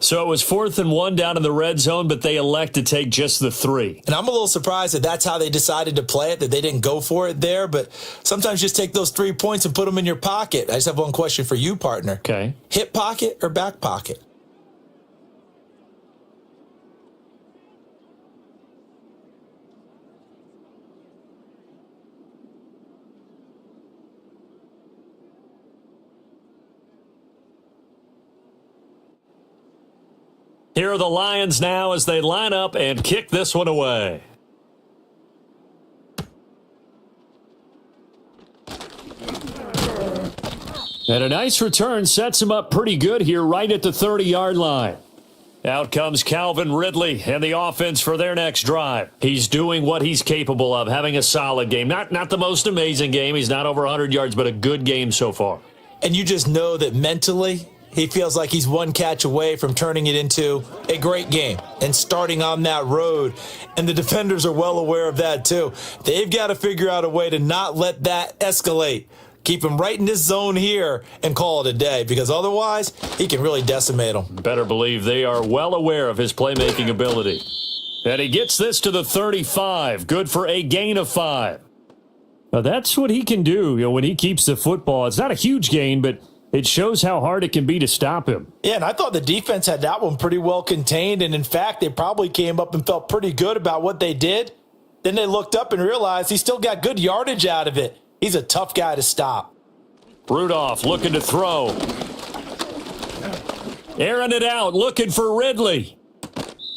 So it was 4th and 1 down in the red zone, but they elect to take just the 3. And I'm a little surprised that that's how they decided to play it, that they didn't go for it there. But sometimes just take those 3 points and put them in your pocket. I just have one question for you, partner. Okay. Hip pocket or back pocket? Here are the Lions now as they line up and kick this one away. And a nice return sets him up pretty good here right at the 30-yard line. Out comes Calvin Ridley and the offense for their next drive. He's doing what he's capable of, having a solid game. Not the most amazing game. He's not over 100 yards, but a good game so far. And you just know that mentally, he feels like he's one catch away from turning it into a great game and starting on that road. And the defenders are well aware of that too. They've got to figure out a way to not let that escalate. Keep him right in this zone here and call it a day, because otherwise he can really decimate them. Better believe they are well aware of his playmaking ability. And he gets this to the 35. Good for a gain of 5. Now that's what he can do, when he keeps the football. It's not a huge gain, but it shows how hard it can be to stop him. Yeah, and I thought the defense had that one pretty well contained. And in fact, they probably came up and felt pretty good about what they did. Then they looked up and realized he still got good yardage out of it. He's a tough guy to stop. Rudolph looking to throw. Airing it out, looking for Ridley.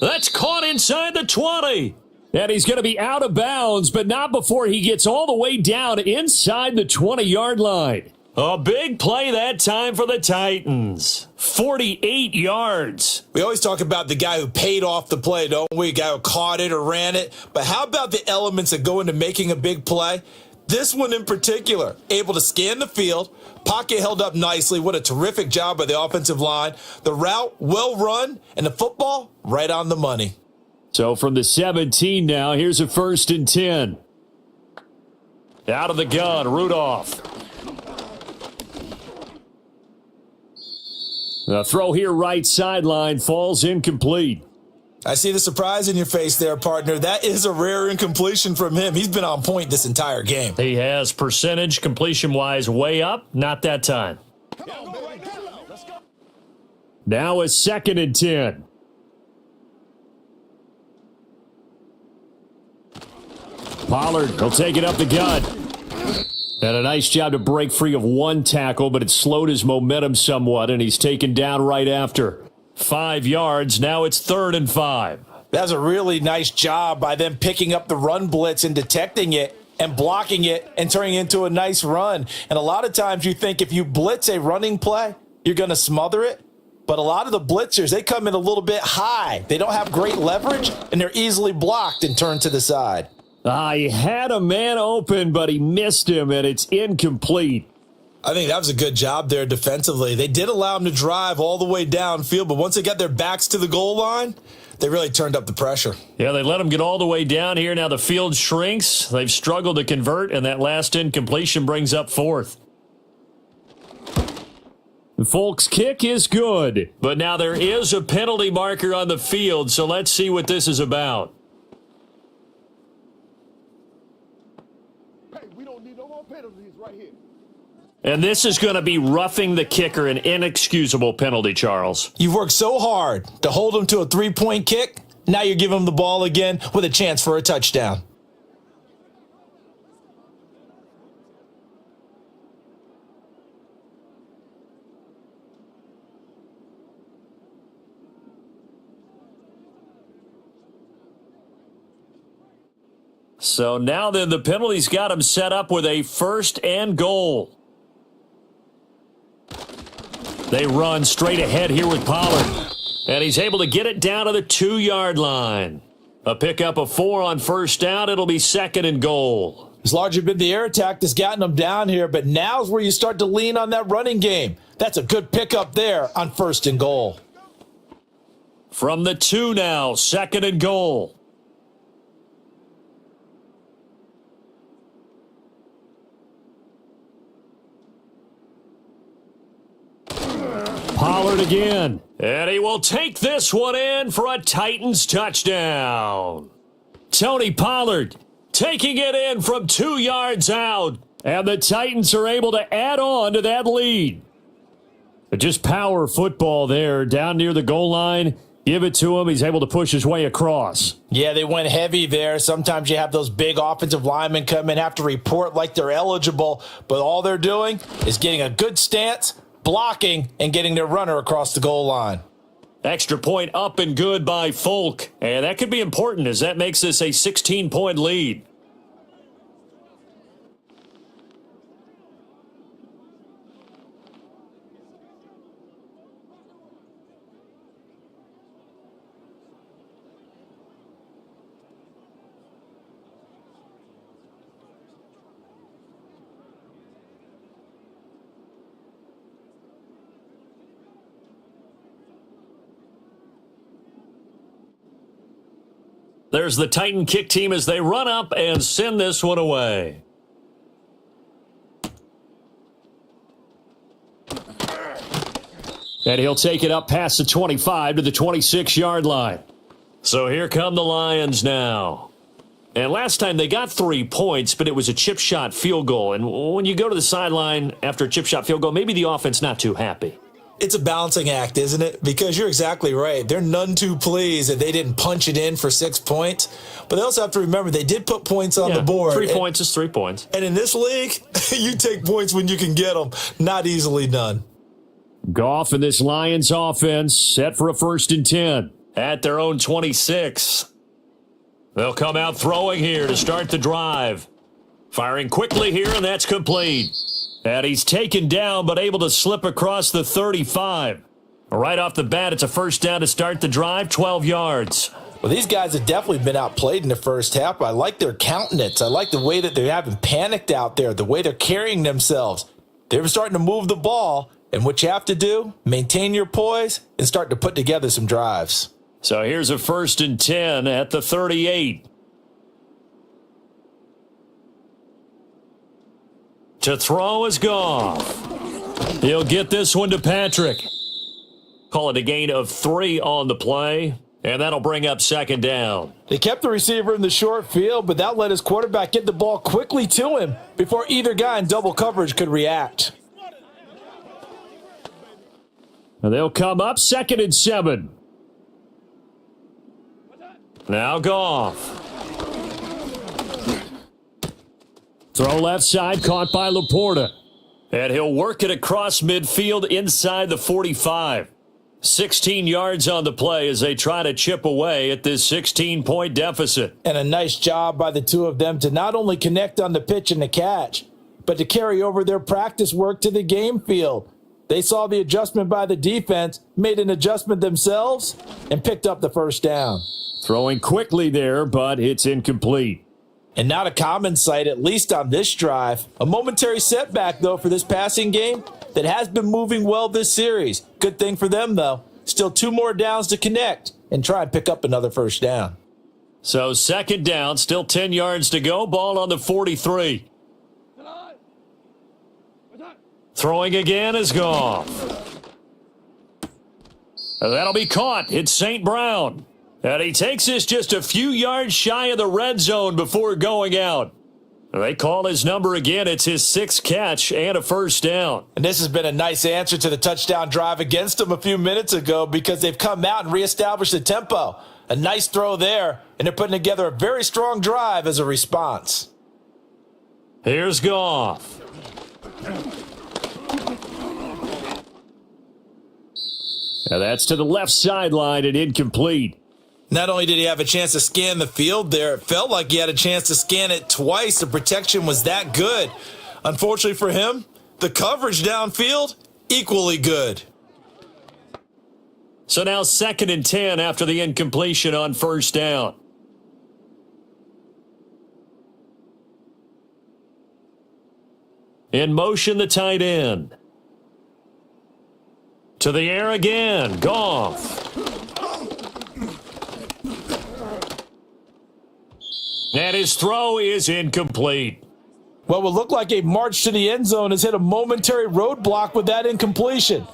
That's caught inside the 20. And he's going to be out of bounds, but not before he gets all the way down inside the 20-yard line. A big play that time for the Titans. 48 yards. We always talk about the guy who paid off the play, don't we? Guy who caught it or ran it. But how about the elements that go into making a big play? This one in particular, able to scan the field, pocket held up nicely. What a terrific job by the offensive line. The route, well run, and the football, right on the money. So from the 17 now, here's a 1st and 10. Out of the gun, Rudolph. The throw here, right sideline, falls incomplete. I see the surprise in your face there, partner. That is a rare incompletion from him. He's been on point this entire game. He has percentage completion-wise way up. Not that time. Now a 2nd and 10. Pollard will take it up the gut. And a nice job to break free of one tackle, but it slowed his momentum somewhat, and he's taken down right after. 5 yards. Now it's 3rd and 5. That's a really nice job by them picking up the run blitz and detecting it and blocking it and turning it into a nice run. And a lot of times you think if you blitz a running play, you're going to smother it. But a lot of the blitzers, they come in a little bit high. They don't have great leverage, and they're easily blocked and turned to the side. He had a man open, but he missed him, and it's incomplete. I think that was a good job there defensively. They did allow him to drive all the way downfield, but once they got their backs to the goal line, they really turned up the pressure. Yeah, they let him get all the way down here. Now the field shrinks. They've struggled to convert, and that last incompletion brings up 4th. Folk's kick is good, but now there is a penalty marker on the field, so let's see what this is about. Hey, we don't need no more penalties right here. And this is going to be roughing the kicker, an inexcusable penalty, Charles. You've worked so hard to hold him to a 3-point kick. Now you give him the ball again with a chance for a touchdown. So now then the penalty's got him set up with a 1st and goal. They run straight ahead here with Pollard. And he's able to get it down to the 2-yard line. A pickup of 4 on 1st down. It'll be 2nd and goal. It's largely been the air attack that's gotten them down here, but now's where you start to lean on that running game. That's a good pickup there on 1st and goal. From the 2 now, 2nd and goal. Pollard again. And he will take this one in for a Titans touchdown. Tony Pollard taking it in from 2 yards out. And the Titans are able to add on to that lead. But just power football there down near the goal line. Give it to him. He's able to push his way across. Yeah, they went heavy there. Sometimes you have those big offensive linemen come in, have to report like they're eligible. But all they're doing is getting a good stance, blocking, and getting their runner across the goal line. Extra point up and good by Folk. And that could be important as that makes this a 16-point lead. There's the Titan kick team as they run up and send this one away. And he'll take it up past the 25 to the 26-yard line. So here come the Lions now. And last time they got 3 points, but it was a chip shot field goal. And when you go to the sideline after a chip shot field goal, maybe the offense not too happy. It's a balancing act, isn't it? Because you're exactly right. They're none too pleased that they didn't punch it in for 6 points. But they also have to remember they did put points on the board. 3 points is 3 points. And in this league, you take points when you can get them. Not easily done. Goff and this Lions offense set for a 1st and 10 at their own 26. They'll come out throwing here to start the drive. Firing quickly here, and that's complete. And he's taken down, but able to slip across the 35. Right off the bat, it's a 1st down to start the drive, 12 yards. Well, these guys have definitely been outplayed in the first half. I like their countenance. I like the way that they haven't panicked out there, the way they're carrying themselves. They're starting to move the ball. And what you have to do, maintain your poise and start to put together some drives. So here's a 1st and 10 at the 38. To throw is Goff. He'll get this one to Patrick. Call it a gain of 3 on the play, and that'll bring up 2nd down. They kept the receiver in the short field, but that let his quarterback get the ball quickly to him before either guy in double coverage could react. And they'll come up 2nd and 7. Now Goff. Throw left side, caught by Laporta. And he'll work it across midfield inside the 45. 16 yards on the play as they try to chip away at this 16-point deficit. And a nice job by the two of them to not only connect on the pitch and the catch, but to carry over their practice work to the game field. They saw the adjustment by the defense, made an adjustment themselves, and picked up the 1st down. Throwing quickly there, but it's incomplete. And not a common sight, at least on this drive. A momentary setback, though, for this passing game that has been moving well this series. Good thing for them, though. Still 2 more downs to connect and try and pick up another 1st down. So 2nd down, still 10 yards to go. Ball on the 43. Throwing again is Goff. That'll be caught. It's St. Brown. And he takes this just a few yards shy of the red zone before going out. They call his number again. It's his 6th catch and a 1st down. And this has been a nice answer to the touchdown drive against them a few minutes ago because they've come out and reestablished the tempo. A nice throw there, and they're putting together a very strong drive as a response. Here's Goff. Now that's to the left sideline and incomplete. Not only did he have a chance to scan the field there, it felt like he had a chance to scan it twice. The protection was that good. Unfortunately for him, the coverage downfield, equally good. So now 2nd and 10 after the incompletion on 1st down. In motion, the tight end. To the air again, Goff. And his throw is incomplete. What would look like a march to the end zone has hit a momentary roadblock with that incompletion.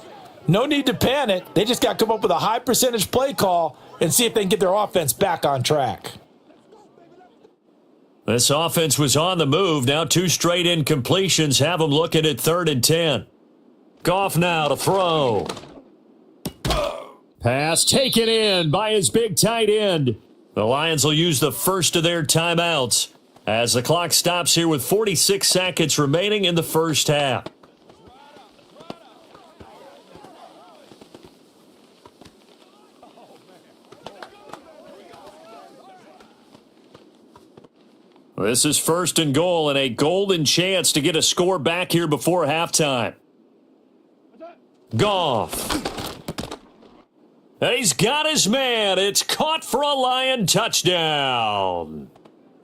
No need to panic. They just got to come up with a high percentage play call and see if they can get their offense back on track. This offense was on the move. Now 2 straight incompletions have them looking at 3rd and 10. Goff now to throw. Pass taken in by his big tight end. The Lions will use the first of their timeouts as the clock stops here with 46 seconds remaining in the first half. This is 1st and goal and a golden chance to get a score back here before halftime. Goff. He's got his man. It's caught for a Lion touchdown.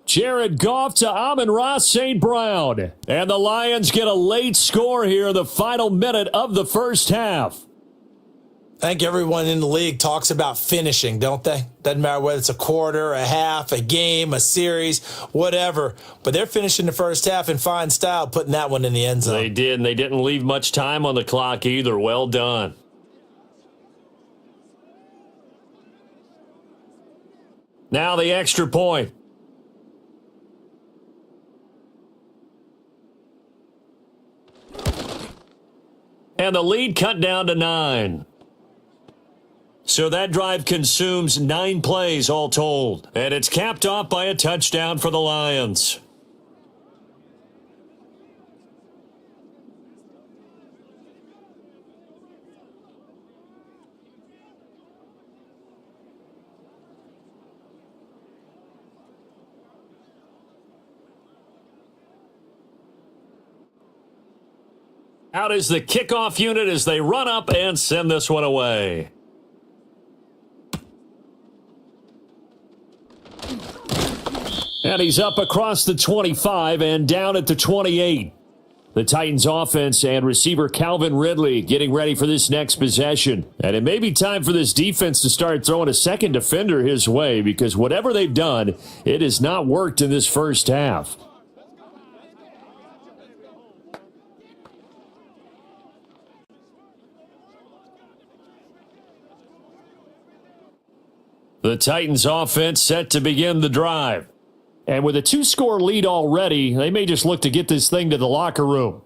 Jared Goff to Amon-Ra St. Brown. And the Lions get a late score here in the final minute of the first half. I think everyone in the league talks about finishing, don't they? Doesn't matter whether it's a quarter, a half, a game, a series, whatever. But they're finishing the first half in fine style, putting that one in the end zone. They did, and they didn't leave much time on the clock either. Well done. Now the extra point. And the lead cut down to 9. So that drive consumes 9 plays all told. And it's capped off by a touchdown for the Lions. Out is the kickoff unit as they run up and send this one away. And he's up across the 25 and down at the 28. The Titans offense and receiver Calvin Ridley getting ready for this next possession. And it may be time for this defense to start throwing a second defender his way, because whatever they've done, it has not worked in this first half. The Titans offense set to begin the drive. And with a 2-score lead already, they may just look to get this thing to the locker room.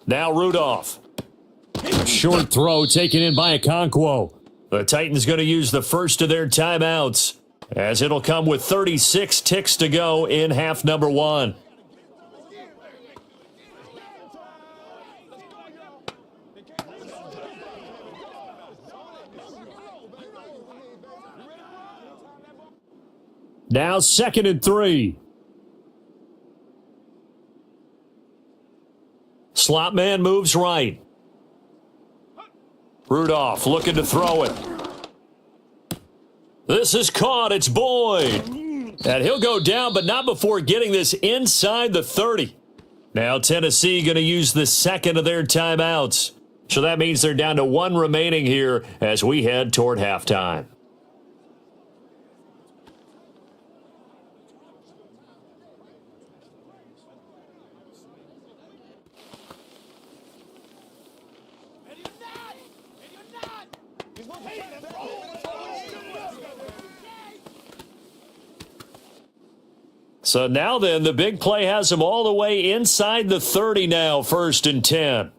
Now Rudolph. Short throw taken in by Okonkwo. The Titans going to use the first of their timeouts, as it'll come with 36 ticks to go in half number 1. Now 2nd and 3. Slot man moves right. Rudolph looking to throw it. This is caught. It's Boyd. And he'll go down, but not before getting this inside the 30. Now Tennessee going to use the second of their timeouts. So that means they're down to 1 remaining here as we head toward halftime. So now then, the big play has him all the way inside the 30 now, 1st and 10.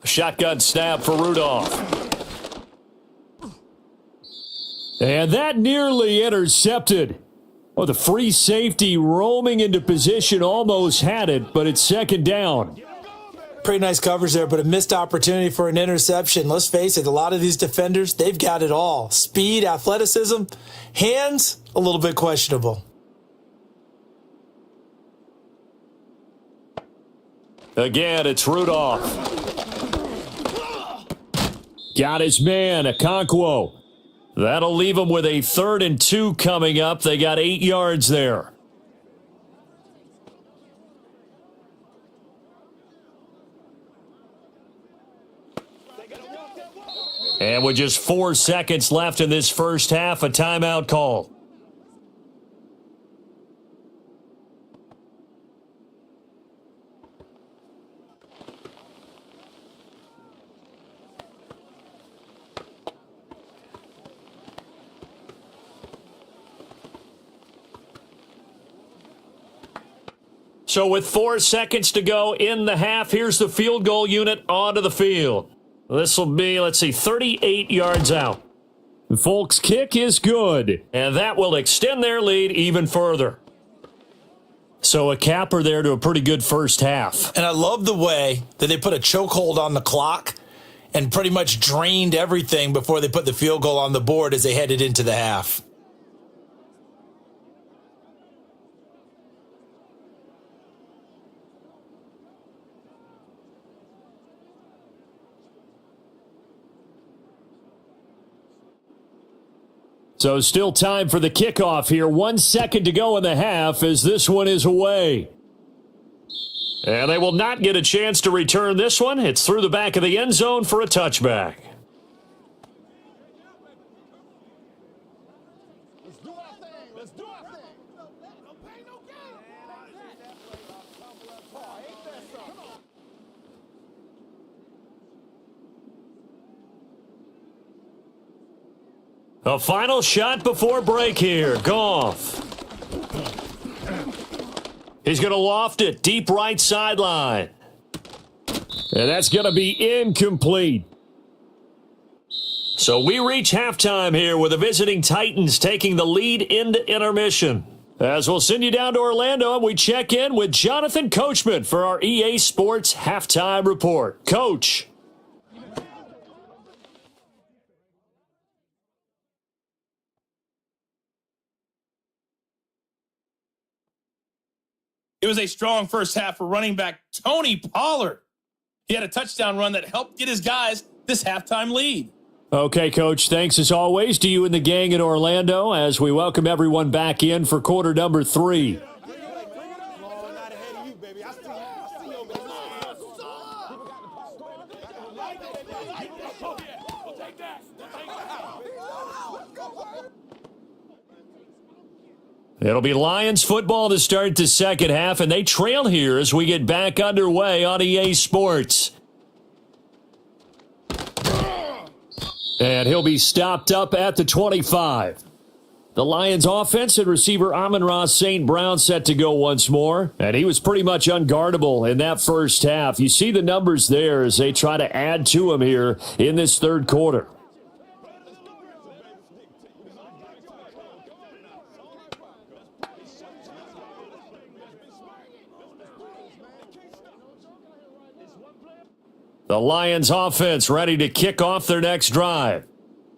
Shotgun snap for Rudolph. And that nearly intercepted. Oh, the free safety roaming into position almost had it, but it's 2nd down. Pretty nice covers there, but a missed opportunity for an interception. Let's face it, a lot of these defenders, they've got it all. Speed, athleticism, hands, a little bit questionable. Again, it's Rudolph. Got his man, Okonkwo. That'll leave him with a 3rd and 2 coming up. They got 8 yards there. And with just 4 seconds left in this first half, a timeout call. So with 4 seconds to go in the half, here's the field goal unit onto the field. This will be, 38 yards out. Folk's kick is good, and that will extend their lead even further. So a capper there to a pretty good first half. And I love the way that they put a chokehold on the clock and pretty much drained everything before they put the field goal on the board as they headed into the half. So still time for the kickoff here. 1 second to go in the half as this one is away. And they will not get a chance to return this one. It's through the back of the end zone for a touchback. A final shot before break here. Goff. He's going to loft it deep right sideline. And that's going to be incomplete. So we reach halftime here with the visiting Titans taking the lead into intermission. As we'll send you down to Orlando and we check in with Jonathan Coachman for our EA Sports Halftime Report. Coach. It was a strong first half for running back Tony Pollard. He had a touchdown run that helped get his guys this halftime lead. Okay, Coach, thanks as always to you and the gang in Orlando as we welcome everyone back in for quarter number 3. It'll be Lions football to start the second half, and they trail here as we get back underway on EA Sports. And he'll be stopped up at the 25. The Lions offense and receiver Amon-Ra St. Brown set to go once more, and he was pretty much unguardable in that first half. You see the numbers there as they try to add to him here in this third quarter. The Lions offense ready to kick off their next drive.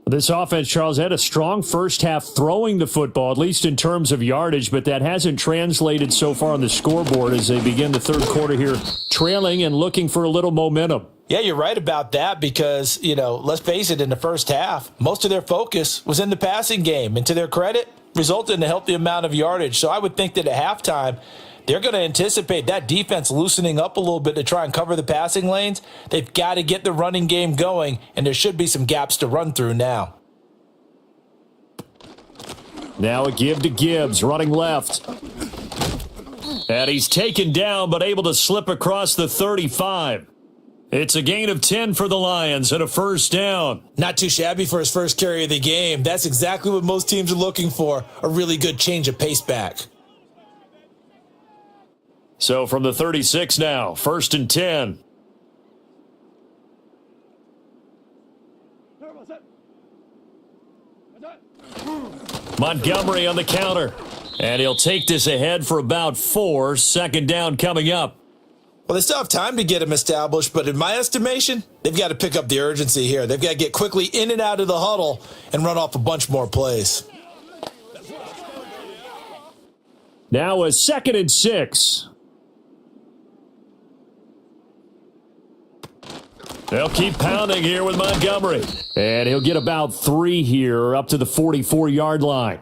This offense, Charles, had a strong first half throwing the football, at least in terms of yardage, but that hasn't translated so far on the scoreboard as they begin the third quarter here, trailing and looking for a little momentum. Yeah, you're right about that because, let's face it, in the first half, most of their focus was in the passing game. And to their credit, resulted in a healthy amount of yardage. So I would think that at halftime, they're going to anticipate that defense loosening up a little bit to try and cover the passing lanes. They've got to get the running game going, and there should be some gaps to run through now. Now a give to Gibbs, running left. And he's taken down, but able to slip across the 35. It's a gain of 10 for the Lions and a first down. Not too shabby for his first carry of the game. That's exactly what most teams are looking for, a really good change of pace back. So from the 36 now, 1st and 10. Montgomery on the counter. And he'll take this ahead for about 4. Second down coming up. Well, they still have time to get him established, but in my estimation, they've got to pick up the urgency here. They've got to get quickly in and out of the huddle and run off a bunch more plays. Now a 2nd and 6. They'll keep pounding here with Montgomery. And he'll get about 3 here up to the 44-yard line.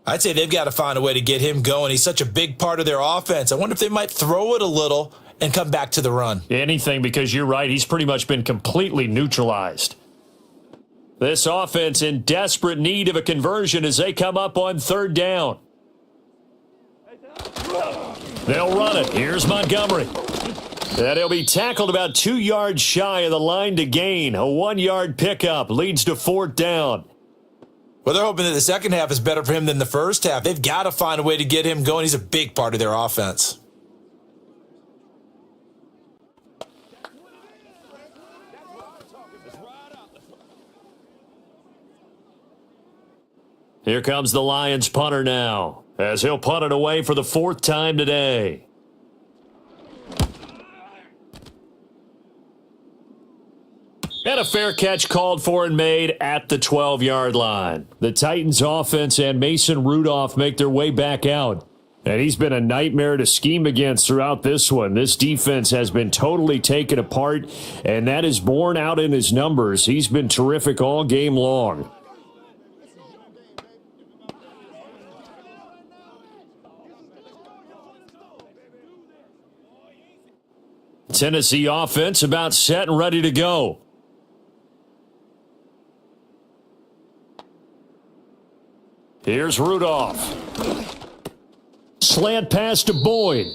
I'd say they've got to find a way to get him going. He's such a big part of their offense. I wonder if they might throw it a little and come back to the run. Anything, because you're right. He's pretty much been completely neutralized. This offense in desperate need of a conversion as they come up on 3rd down. They'll run it. Here's Montgomery. And he'll be tackled about 2 yards shy of the line to gain. A 1-yard pickup leads to 4th down. Well, they're hoping that the second half is better for him than the first half. They've got to find a way to get him going. He's a big part of their offense. Here comes the Lions punter now, as he'll punt it away for the 4th time today. And a fair catch called for and made at the 12-yard line. The Titans offense and Mason Rudolph make their way back out. And he's been a nightmare to scheme against throughout this one. This defense has been totally taken apart, and that is borne out in his numbers. He's been terrific all game long. Tennessee offense about set and ready to go. Here's Rudolph. Slant pass to Boyd.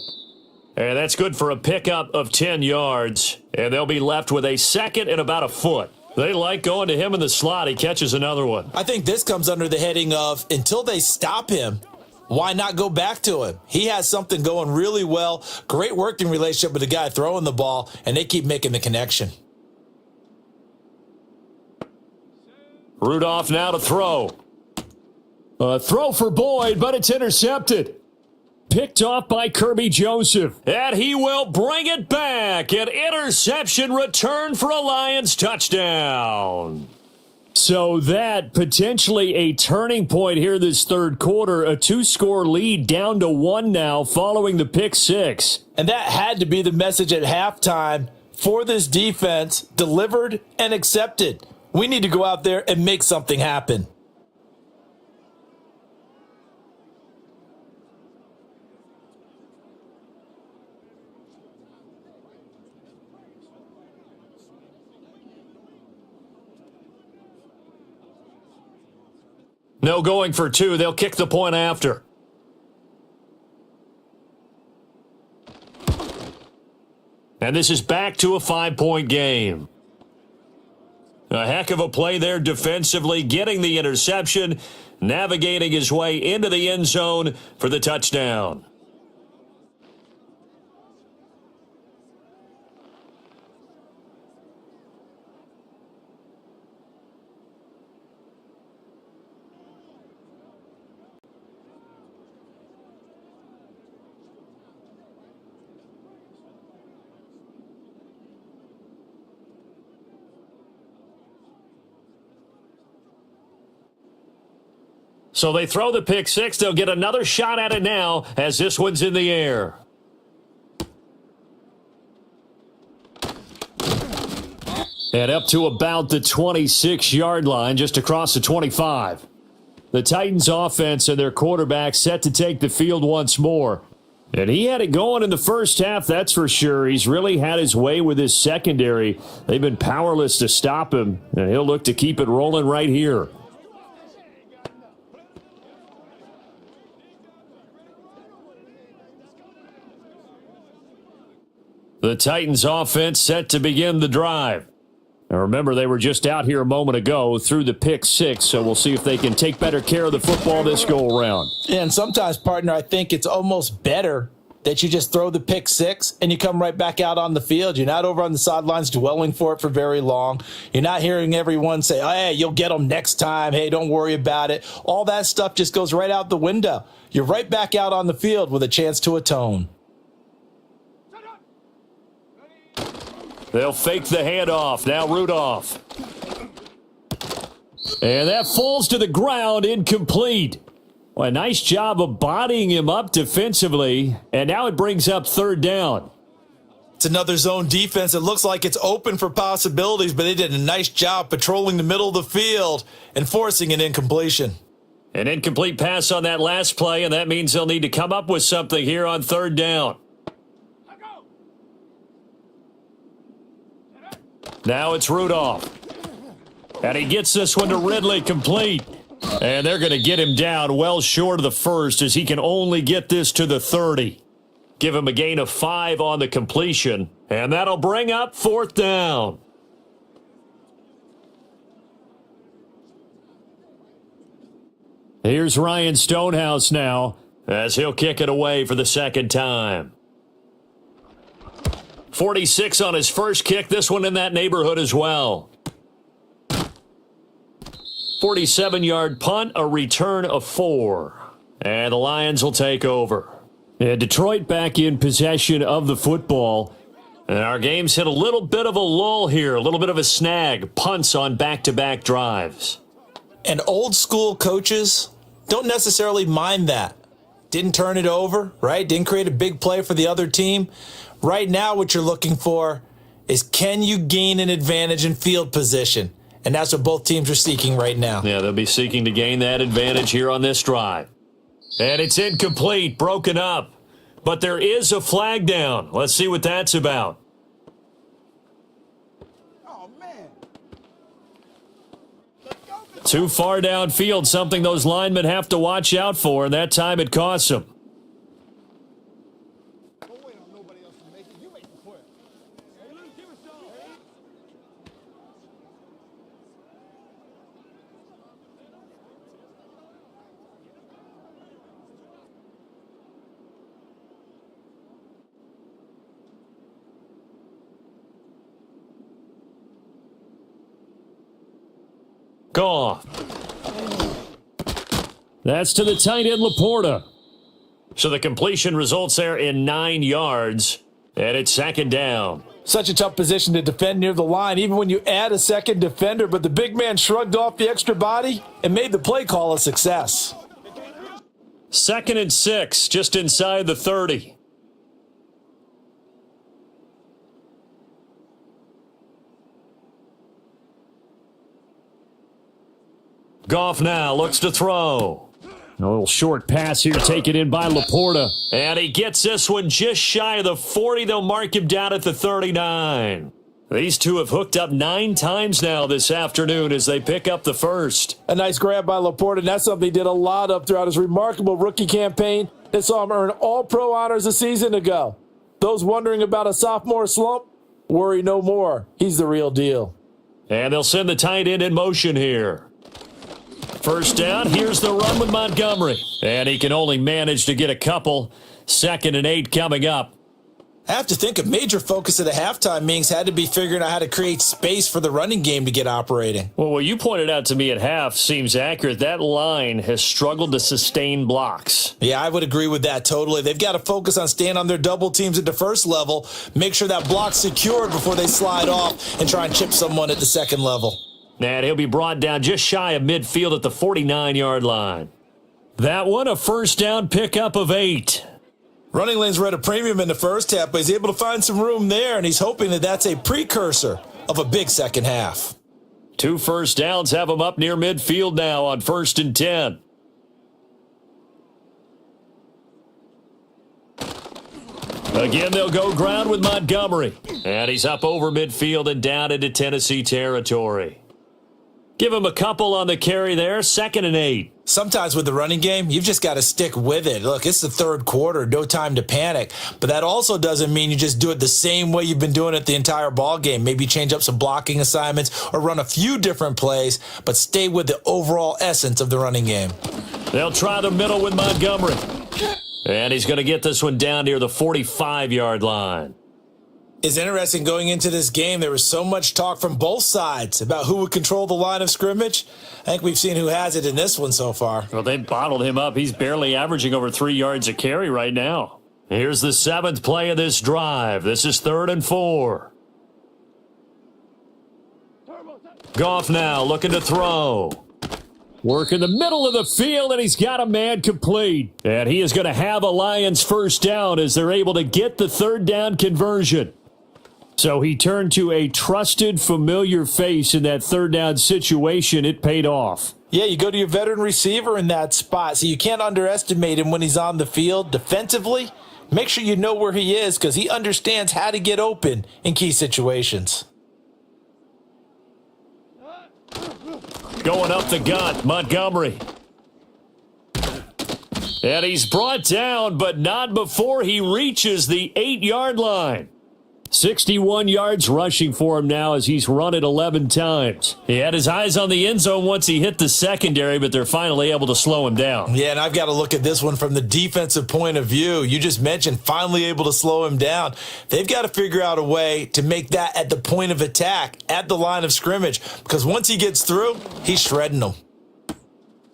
And that's good for a pickup of 10 yards. And they'll be left with a second and about a foot. They like going to him in the slot. He catches another one. I think this comes under the heading of until they stop him, why not go back to him? He has something going really well. Great working relationship with the guy throwing the ball, and they keep making the connection. Rudolph now to throw. A throw for Boyd, but it's intercepted. Picked off by Kirby Joseph. And he will bring it back. An interception return for a Lions touchdown. So that potentially a turning point here this third quarter. A 2-score lead down to 1 now following the pick six. And that had to be the message at halftime for this defense, delivered and accepted. We need to go out there and make something happen. No going for 2. They'll kick the point after. And this is back to a 5-point game. A heck of a play there defensively, getting the interception, navigating his way into the end zone for the touchdown. So they throw the pick six. They'll get another shot at it now as this one's in the air. And up to about the 26-yard line, just across the 25. The Titans offense and their quarterback set to take the field once more. And he had it going in the first half, that's for sure. He's really had his way with his secondary. They've been powerless to stop him, and he'll look to keep it rolling right here. The Titans offense set to begin the drive. Now remember, they were just out here a moment ago through the pick six, so we'll see if they can take better care of the football this go around. And sometimes, partner, I think it's almost better that you just throw the pick six and you come right back out on the field. You're not over on the sidelines dwelling for it for very long. You're not hearing everyone say, oh, hey, you'll get them next time. Hey, don't worry about it. All that stuff just goes right out the window. You're right back out on the field with a chance to atone. They'll fake the handoff. Now Rudolph. And that falls to the ground, incomplete. Well, a nice job of bodying him up defensively. And now it brings up third down. It's another zone defense. It looks like it's open for possibilities, but they did a nice job patrolling the middle of the field and forcing an incompletion. An incomplete pass on that last play, and that means they'll need to come up with something here on third down. Now it's Rudolph. And he gets this one to Ridley, complete. And they're going to get him down well short of the first as he can only get this to the 30. Give him a gain of 5 on the completion. And that'll bring up fourth down. Here's Ryan Stonehouse now as he'll kick it away for the second time. 46 on his first kick. This one in that neighborhood as well. 47-yard punt, a return of 4. And the Lions will take over. And Detroit back in possession of the football. And our game's hit a little bit of a lull here, a little bit of a snag. Punts on back-to-back drives. And old school coaches don't necessarily mind that. Didn't turn it over, right? Didn't create a big play for the other team. Right now, what you're looking for is, can you gain an advantage in field position? And that's what both teams are seeking right now. Yeah, they'll be seeking to gain that advantage here on this drive. And it's incomplete, broken up. But there is a flag down. Let's see what that's about. Too far downfield, something those linemen have to watch out for, and that time it costs them. Goff. That's to the tight end, Laporta. So the completion results there in 9 yards, and it's second down. Such a tough position to defend near the line, even when you add a second defender, but the big man shrugged off the extra body and made the play call a success. 2nd and 6, just inside the 30. Goff now looks to throw. A little short pass here taken in by Laporta. And he gets this one just shy of the 40. They'll mark him down at the 39. These two have hooked up 9 times now this afternoon as they pick up the first. A nice grab by Laporta, and that's something he did a lot of throughout his remarkable rookie campaign that saw him earn All-Pro honors a season ago. Those wondering about a sophomore slump, worry no more. He's the real deal. And they'll send the tight end in motion here. First down, here's the run with Montgomery. And he can only manage to get a couple. 2nd and 8 coming up. I have to think a major focus of the halftime meetings had to be figuring out how to create space for the running game to get operating. Well, what you pointed out to me at half seems accurate. That line has struggled to sustain blocks. Yeah, I would agree with that totally. They've got to focus on staying on their double teams at the first level, make sure that block's secured before they slide off and try and chip someone at the second level. And he'll be brought down just shy of midfield at the 49-yard line. That one, a first down pickup of 8. Running lanes were at a premium in the first half, but he's able to find some room there, and he's hoping that that's a precursor of a big second half. 2 first downs have him up near midfield now on 1st and 10. Again, they'll go ground with Montgomery. And he's up over midfield and down into Tennessee territory. Give him a couple on the carry there, 2nd and 8. Sometimes with the running game, you've just got to stick with it. Look, it's the third quarter, no time to panic. But that also doesn't mean you just do it the same way you've been doing it the entire ball game. Maybe change up some blocking assignments or run a few different plays, but stay with the overall essence of the running game. They'll try the middle with Montgomery. And he's going to get this one down near the 45-yard line. It's interesting going into this game. There was so much talk from both sides about who would control the line of scrimmage. I think we've seen who has it in this one so far. Well, they bottled him up. He's barely averaging over 3 yards a carry right now. Here's the 7th play of this drive. This is 3rd and 4. Goff now looking to throw. Work in the middle of the field, and he's got a man complete. And he is going to have a Lions first down as they're able to get the 3rd down conversion. So he turned to a trusted, familiar face in that 3rd down situation. It paid off. Yeah, you go to your veteran receiver in that spot, so you can't underestimate him when he's on the field. Defensively, make sure you know where he is because he understands how to get open in key situations. Going up the gut, Montgomery. And he's brought down, but not before he reaches the 8-yard line. 61 yards rushing for him now as he's run it 11 times. He had his eyes on the end zone once he hit the secondary, but they're finally able to slow him down. Yeah, and I've got to look at this one from the defensive point of view. You just mentioned finally able to slow him down. They've got to figure out a way to make that at the point of attack, at the line of scrimmage, because once he gets through, he's shredding them.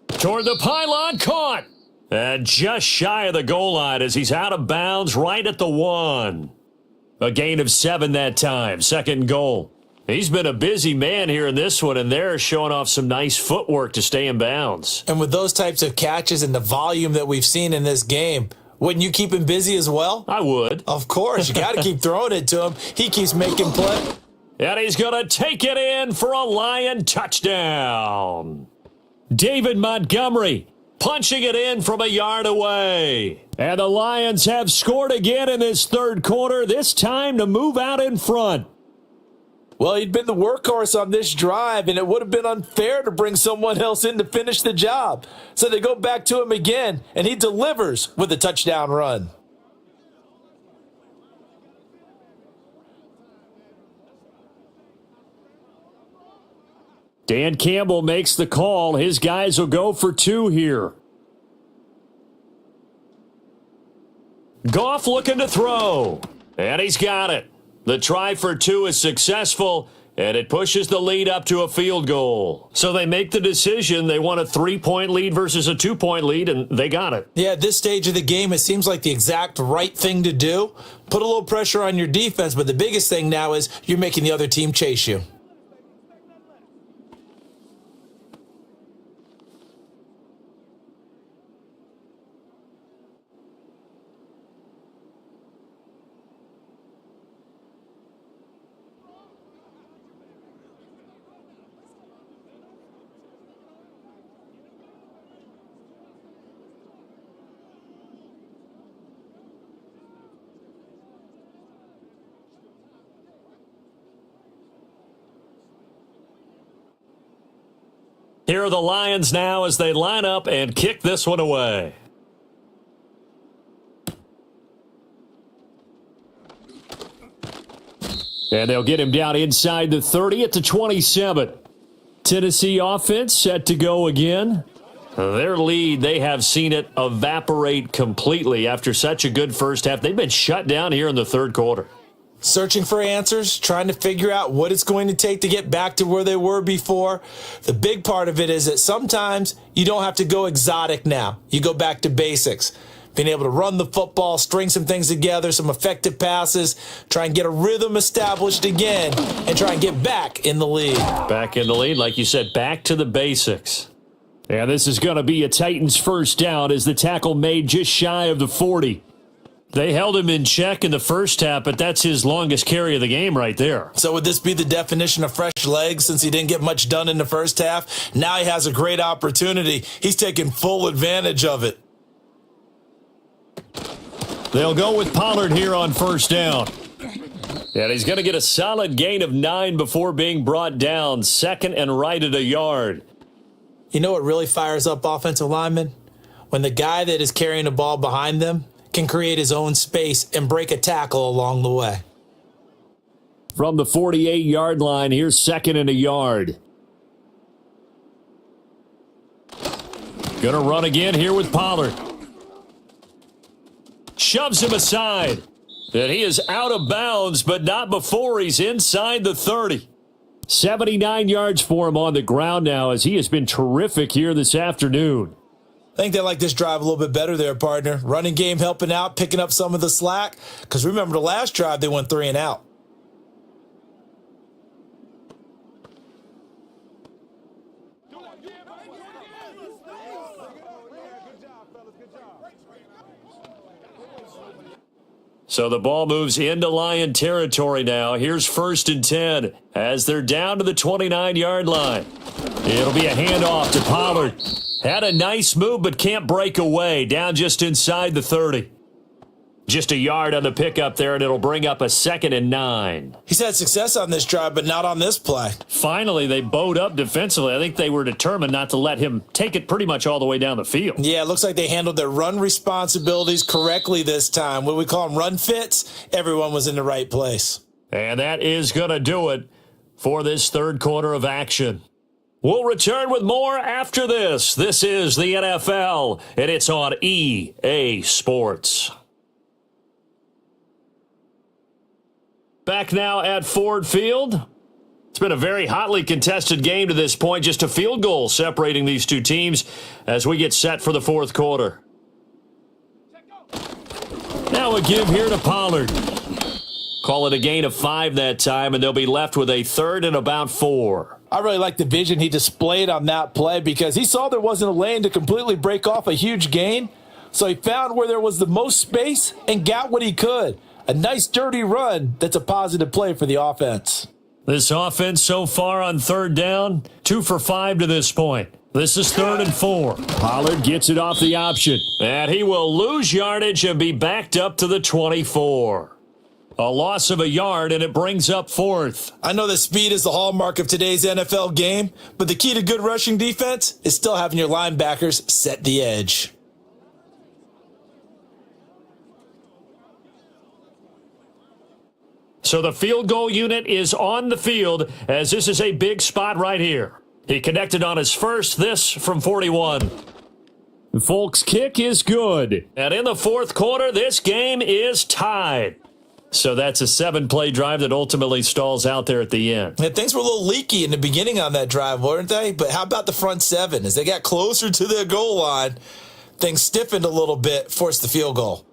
Toward the pylon, caught. And just shy of the goal line as he's out of bounds right at the 1. A gain of 7 that time, 2nd goal. He's been a busy man here in this one, and they're showing off some nice footwork to stay in bounds. And with those types of catches and the volume that we've seen in this game, wouldn't you keep him busy as well? I would. Of course. You got to keep throwing it to him. He keeps making play. And he's going to take it in for a Lion touchdown. David Montgomery punching it in from a yard away. And the Lions have scored again in this 3rd quarter, this time to move out in front. Well, he'd been the workhorse on this drive, and it would have been unfair to bring someone else in to finish the job. So they go back to him again, and he delivers with a touchdown run. Dan Campbell makes the call. His guys will go for 2 here. Goff looking to throw. And he's got it. The try for 2 is successful, and it pushes the lead up to a field goal. So they make the decision. They want a 3-point lead versus a 2-point lead, and they got it. Yeah, at this stage of the game, it seems like the exact right thing to do. Put a little pressure on your defense, but the biggest thing now is you're making the other team chase you. Here are the Lions now as they line up and kick this one away. And they'll get him down inside the 30 at the 27. Tennessee offense set to go again. Their lead, they have seen it evaporate completely after such a good first half. They've been shut down here in the third quarter. Searching for answers, trying to figure out what it's going to take to get back to where they were before. The big part of it is that sometimes you don't have to go exotic now. You go back to basics. Being able to run the football, string some things together, some effective passes, try and get a rhythm established again, and try and get back in the lead. Back in the lead, like you said, back to the basics. And this is going to be a Titans first down as the tackle made just shy of the 40. They held him in check in the first half, but that's his longest carry of the game right there. So would this be the definition of fresh legs since he didn't get much done in the first half? Now he has a great opportunity. He's taking full advantage of it. They'll go with Pollard here on first down. And he's going to get a solid gain of 9 before being brought down. Second and right at a yard. You know what really fires up offensive linemen? When the guy that is carrying the ball behind them can create his own space and break a tackle along the way. From the 48-yard line, here's second and a yard. Gonna run again here with Pollard. Shoves him aside. And he is out of bounds, but not before he's inside the 30. 79 yards for him on the ground now as he has been terrific here this afternoon. I think they like this drive a little bit better there, partner. Running game helping out, picking up some of the slack. Because remember the last drive, they went 3 and out. So the ball moves into Lion territory now. Here's first and 10 as they're down to the 29-yard line. It'll be a handoff to Pollard. Had a nice move, but can't break away. Down just inside the 30. Just a yard on the pickup there, and it'll bring up a 2nd and 9. He's had success on this drive, but not on this play. Finally, they bowed up defensively. I think they were determined not to let him take it pretty much all the way down the field. Yeah, it looks like they handled their run responsibilities correctly this time. What we call them run fits, everyone was in the right place. And that is going to do it for this third quarter of action. We'll return with more after this. This is the NFL, and it's on EA Sports. Back now at Ford Field. It's been a very hotly contested game to this point. Just a field goal separating these two teams as we get set for the fourth quarter. Now a give here to Pollard. Call it a gain of 5 that time, and they'll be left with a 3rd and about 4. I really like the vision he displayed on that play because he saw there wasn't a lane to completely break off a huge gain. So he found where there was the most space and got what he could. A nice dirty run that's a positive play for the offense. This offense so far on third down, 2 for 5 to this point. This is 3rd and 4. Pollard gets it off the option. And he will lose yardage and be backed up to the 24. A loss of a yard, and it brings up fourth. I know that speed is the hallmark of today's NFL game, but the key to good rushing defense is still having your linebackers set the edge. So the field goal unit is on the field, as this is a big spot right here. He connected on his first, this from 41. Folk's kick is good. And in the fourth quarter, this game is tied. So that's a 7-play drive that ultimately stalls out there at the end. Yeah, things were a little leaky in the beginning on that drive, weren't they? But how about the front seven? As they got closer to their goal line, things stiffened a little bit, forced the field goal.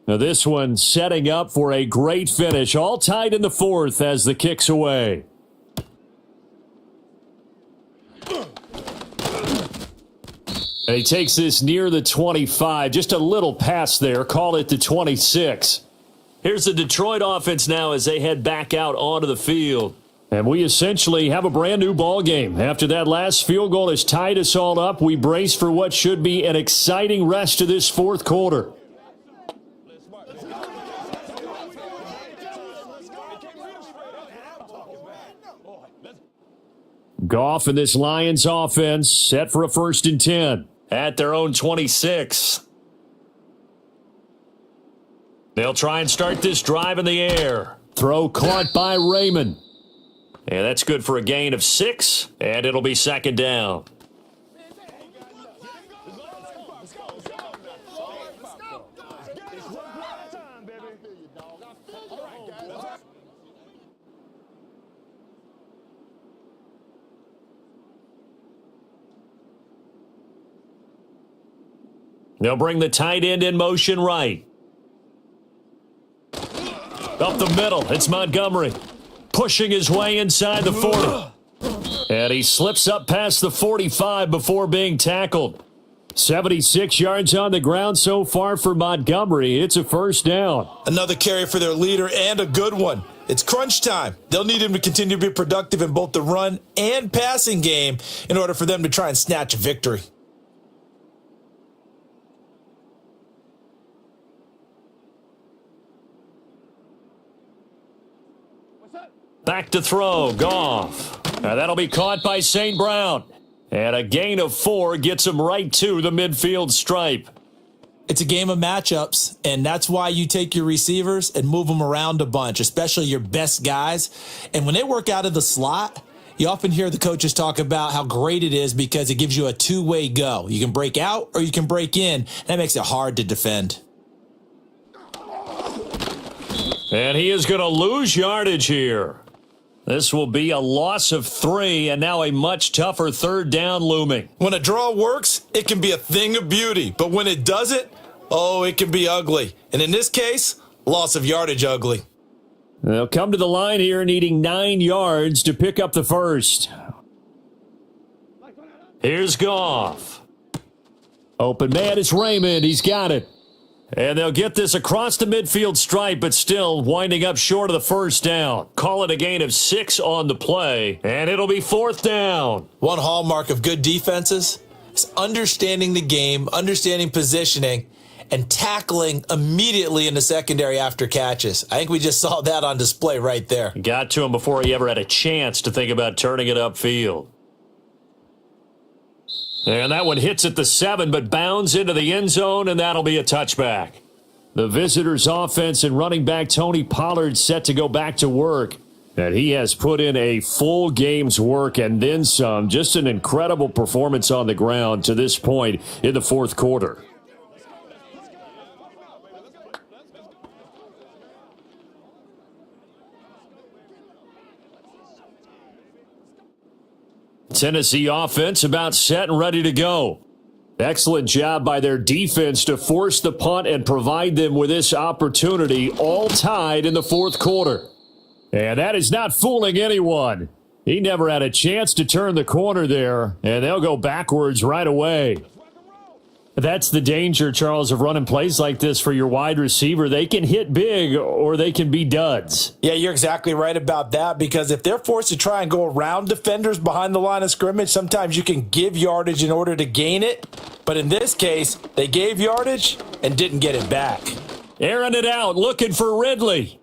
Now this one setting up for a great finish. All tied in the fourth as the kick's away. And he takes this near the 25. Just a little pass there. Call it the 26. Here's the Detroit offense now as they head back out onto the field. And we essentially have a brand new ball game. After that last field goal has tied us all up, we brace for what should be an exciting rest of this fourth quarter. Goff and this Lions offense set for a 1st and 10 at their own 26. They'll try and start this drive in the air. Throw caught by Raymond. And that's good for a gain of 6, and it'll be 2nd down. They'll bring the tight end in motion right. Up the middle, it's Montgomery. Pushing his way inside the 40. And he slips up past the 45 before being tackled. 76 yards on the ground so far for Montgomery. It's a 1st down. Another carry for their leader and a good one. It's crunch time. They'll need him to continue to be productive in both the run and passing game in order for them to try and snatch a victory. Back to throw, Goff. Now that'll be caught by St. Brown. And a gain of 4 gets him right to the midfield stripe. It's a game of matchups, and that's why you take your receivers and move them around a bunch, especially your best guys. And when they work out of the slot, you often hear the coaches talk about how great it is because it gives you a two-way go. You can break out or you can break in. That makes it hard to defend. And he is going to lose yardage here. This will be a loss of 3, and now a much tougher 3rd down looming. When a draw works, it can be a thing of beauty. But when it doesn't, oh, it can be ugly. And in this case, loss of yardage ugly. They'll come to the line here needing 9 yards to pick up the 1st. Here's Goff. Open man, it's Raymond. He's got it. And they'll get this across the midfield stripe, but still winding up short of the 1st down. Call it a gain of 6 on the play, and it'll be 4th down. One hallmark of good defenses is understanding the game, understanding positioning, and tackling immediately in the secondary after catches. I think we just saw that on display right there. Got to him before he ever had a chance to think about turning it upfield. And that one hits at the 7, but bounds into the end zone, and that'll be a touchback. The visitors' offense and running back Tony Pollard set to go back to work. And he has put in a full game's work and then some. Just an incredible performance on the ground to this point in the fourth quarter. Tennessee offense about set and ready to go. Excellent job by their defense to force the punt and provide them with this opportunity, all tied in the fourth quarter. And that is not fooling anyone. He never had a chance to turn the corner there, and they'll go backwards right away. That's the danger, Charles, of running plays like this for your wide receiver. They can hit big or they can be duds. Yeah, you're exactly right about that, because if they're forced to try and go around defenders behind the line of scrimmage, sometimes you can give yardage in order to gain it. But in this case, they gave yardage and didn't get it back. Airing it out, looking for Ridley.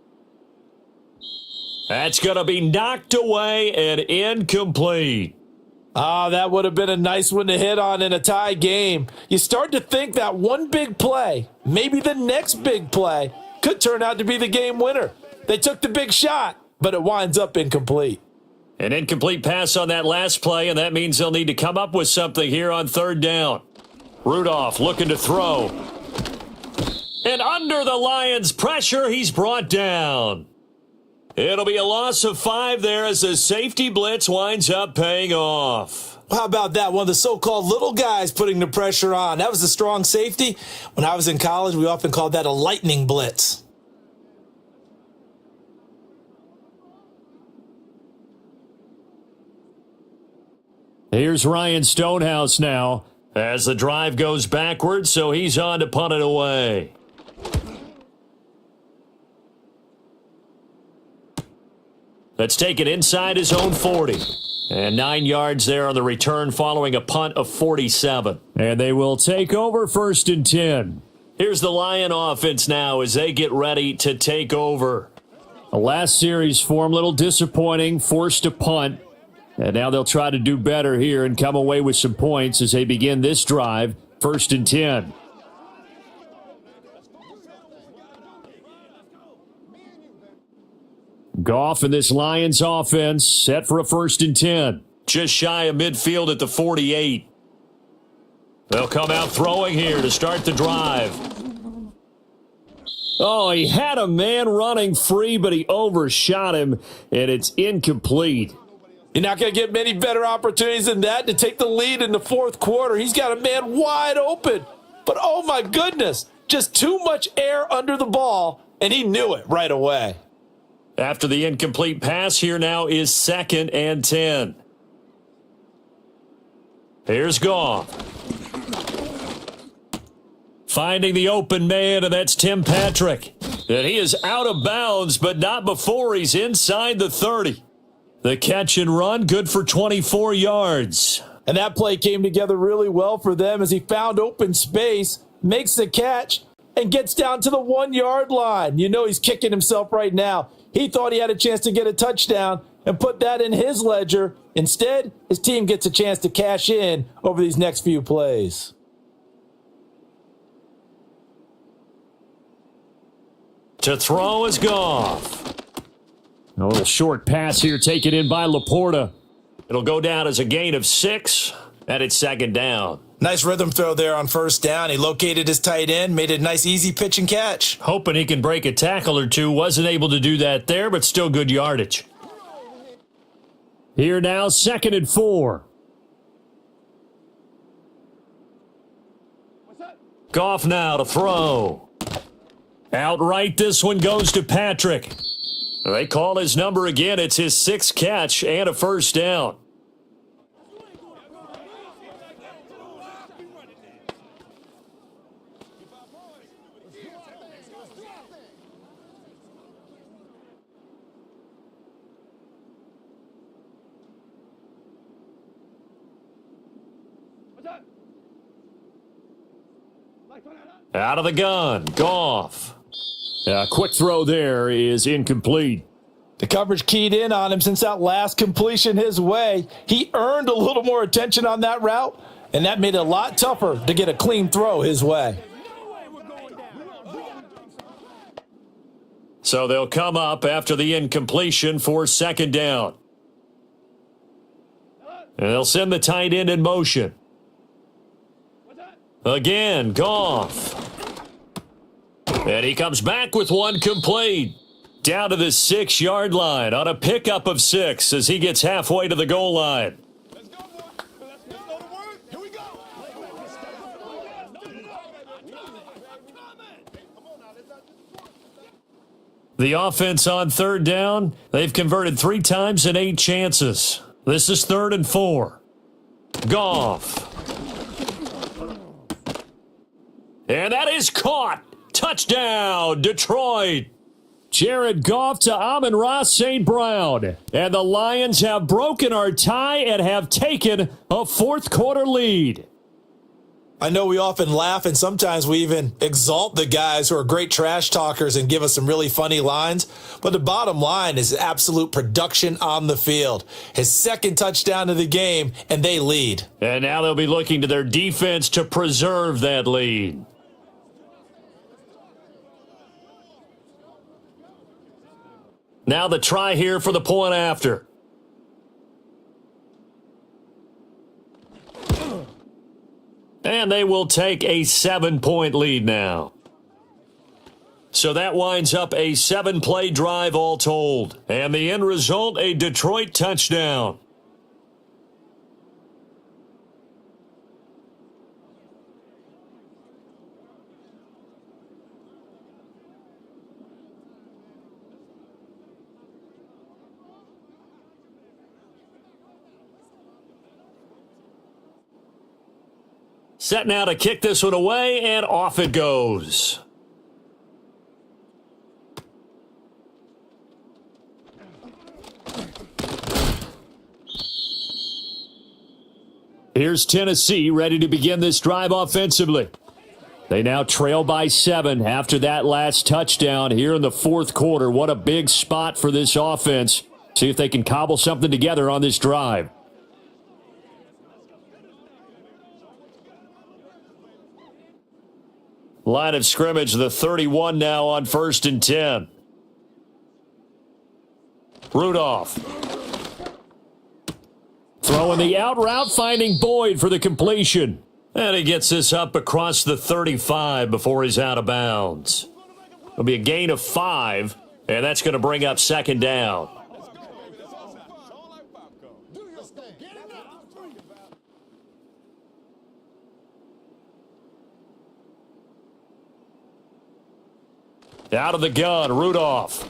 That's going to be knocked away and incomplete. That would have been a nice one to hit on in a tie game. You start to think that one big play, maybe the next big play, could turn out to be the game winner. They took the big shot, but it winds up incomplete. An incomplete pass on that last play, and that means they'll need to come up with something here on third down. Rudolph looking to throw. And under the Lions' pressure, he's brought down. It'll be a loss of 5 there as the safety blitz winds up paying off. How about that? One of the so-called little guys putting the pressure on. That was a strong safety. When I was in college, we often called that a lightning blitz. Here's Ryan Stonehouse now as the drive goes backwards, so he's on to punt it away. Let's take it inside his own 40. And 9 yards there on the return following a punt of 47. And they will take over 1st and 10. Here's the Lion offense now as they get ready to take over. The last series form, a little disappointing, forced to punt. And now they'll try to do better here and come away with some points as they begin this drive, 1st and 10. Goff and this Lions offense set for a 1st and 10. Just shy of midfield at the 48. They'll come out throwing here to start the drive. Oh, he had a man running free, but he overshot him, and it's incomplete. You're not going to get many better opportunities than that to take the lead in the 4th quarter. He's got a man wide open. But, oh, my goodness, just too much air under the ball, and he knew it right away. After the incomplete pass, here now is 2nd and 10. Here's Goff. Finding the open man, and that's Tim Patrick. And he is out of bounds, but not before he's inside the 30. The catch and run, good for 24 yards. And that play came together really well for them as he found open space, makes the catch, and gets down to the 1-yard line. You know he's kicking himself right now. He thought he had a chance to get a touchdown and put that in his ledger. Instead, his team gets a chance to cash in over these next few plays. To throw is Goff. A little short pass here taken in by Laporta. It'll go down as a gain of 6, and it's 2nd down. Nice rhythm throw there on 1st down. He located his tight end, made it a nice easy pitch and catch. Hoping he can break a tackle or two. Wasn't able to do that there, but still good yardage. Here now, 2nd and 4. Goff now to throw. Outright, this one goes to Patrick. They call his number again. It's his 6th catch and a 1st down. Out of the gun, Goff. A quick throw there is incomplete. The coverage keyed in on him since that last completion his way. He earned a little more attention on that route, and that made it a lot tougher to get a clean throw his way. So they'll come up after the incompletion for 2nd down. And they'll send the tight end in motion. Again, Goff. And he comes back with one complete. Down to the 6-yard line on a pickup of 6 as he gets halfway to the goal line. Let's go, boy. Let's go to work. Here we go. The offense on 3rd down, they've converted 3 times in 8 chances. This is 3rd and 4. Goff. And that is caught. Touchdown, Detroit. Jared Goff to Amon-Ra St. Brown. And the Lions have broken our tie and have taken a fourth quarter lead. I know we often laugh and sometimes we even exalt the guys who are great trash talkers and give us some really funny lines. But the bottom line is absolute production on the field. His second touchdown of the game, and they lead. And now they'll be looking to their defense to preserve that lead. Now the try here for the point after. And they will take a 7-point lead now. So that winds up a 7-play drive all told. And the end result, a Detroit touchdown. Set now to kick this one away, and off it goes. Here's Tennessee ready to begin this drive offensively. They now trail by 7 after that last touchdown here in the fourth quarter. What a big spot for this offense. See if they can cobble something together on this drive. Line of scrimmage, the 31 now on 1st and 10. Rudolph. Throwing the out route, finding Boyd for the completion. And he gets this up across the 35 before he's out of bounds. It'll be a gain of 5, and that's going to bring up 2nd down. Out of the gun, Rudolph.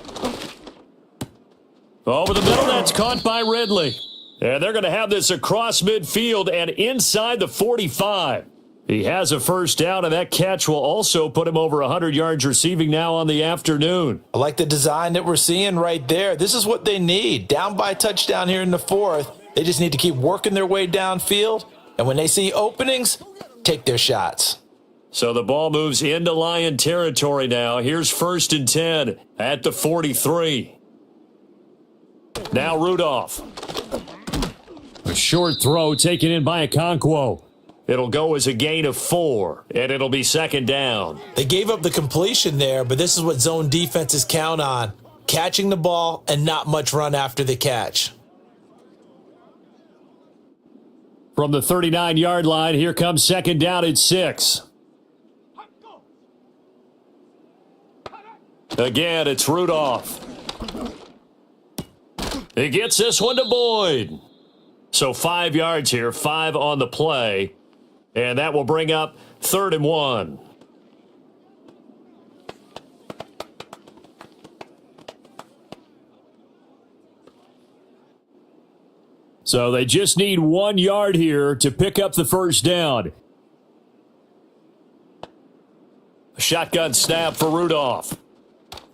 Over the middle, that's caught by Ridley. And they're going to have this across midfield and inside the 45. He has a first down, and that catch will also put him over 100 yards receiving now on the afternoon. I like the design that we're seeing right there. This is what they need. Down by a touchdown here in the fourth. They just need to keep working their way downfield. And when they see openings, take their shots. So the ball moves into Lion territory now. Here's 1st and 10 at the 43. Now Rudolph. A short throw taken in by Okonkwo. It'll go as a gain of 4, and it'll be 2nd down. They gave up the completion there, but this is what zone defenses count on. Catching the ball and not much run after the catch. From the 39-yard line, here comes 2nd down at 6. Again, it's Rudolph. He gets this one to Boyd. So 5 yards here, 5 on the play. And that will bring up 3rd and 1. So they just need 1 yard here to pick up the first down. A shotgun snap for Rudolph.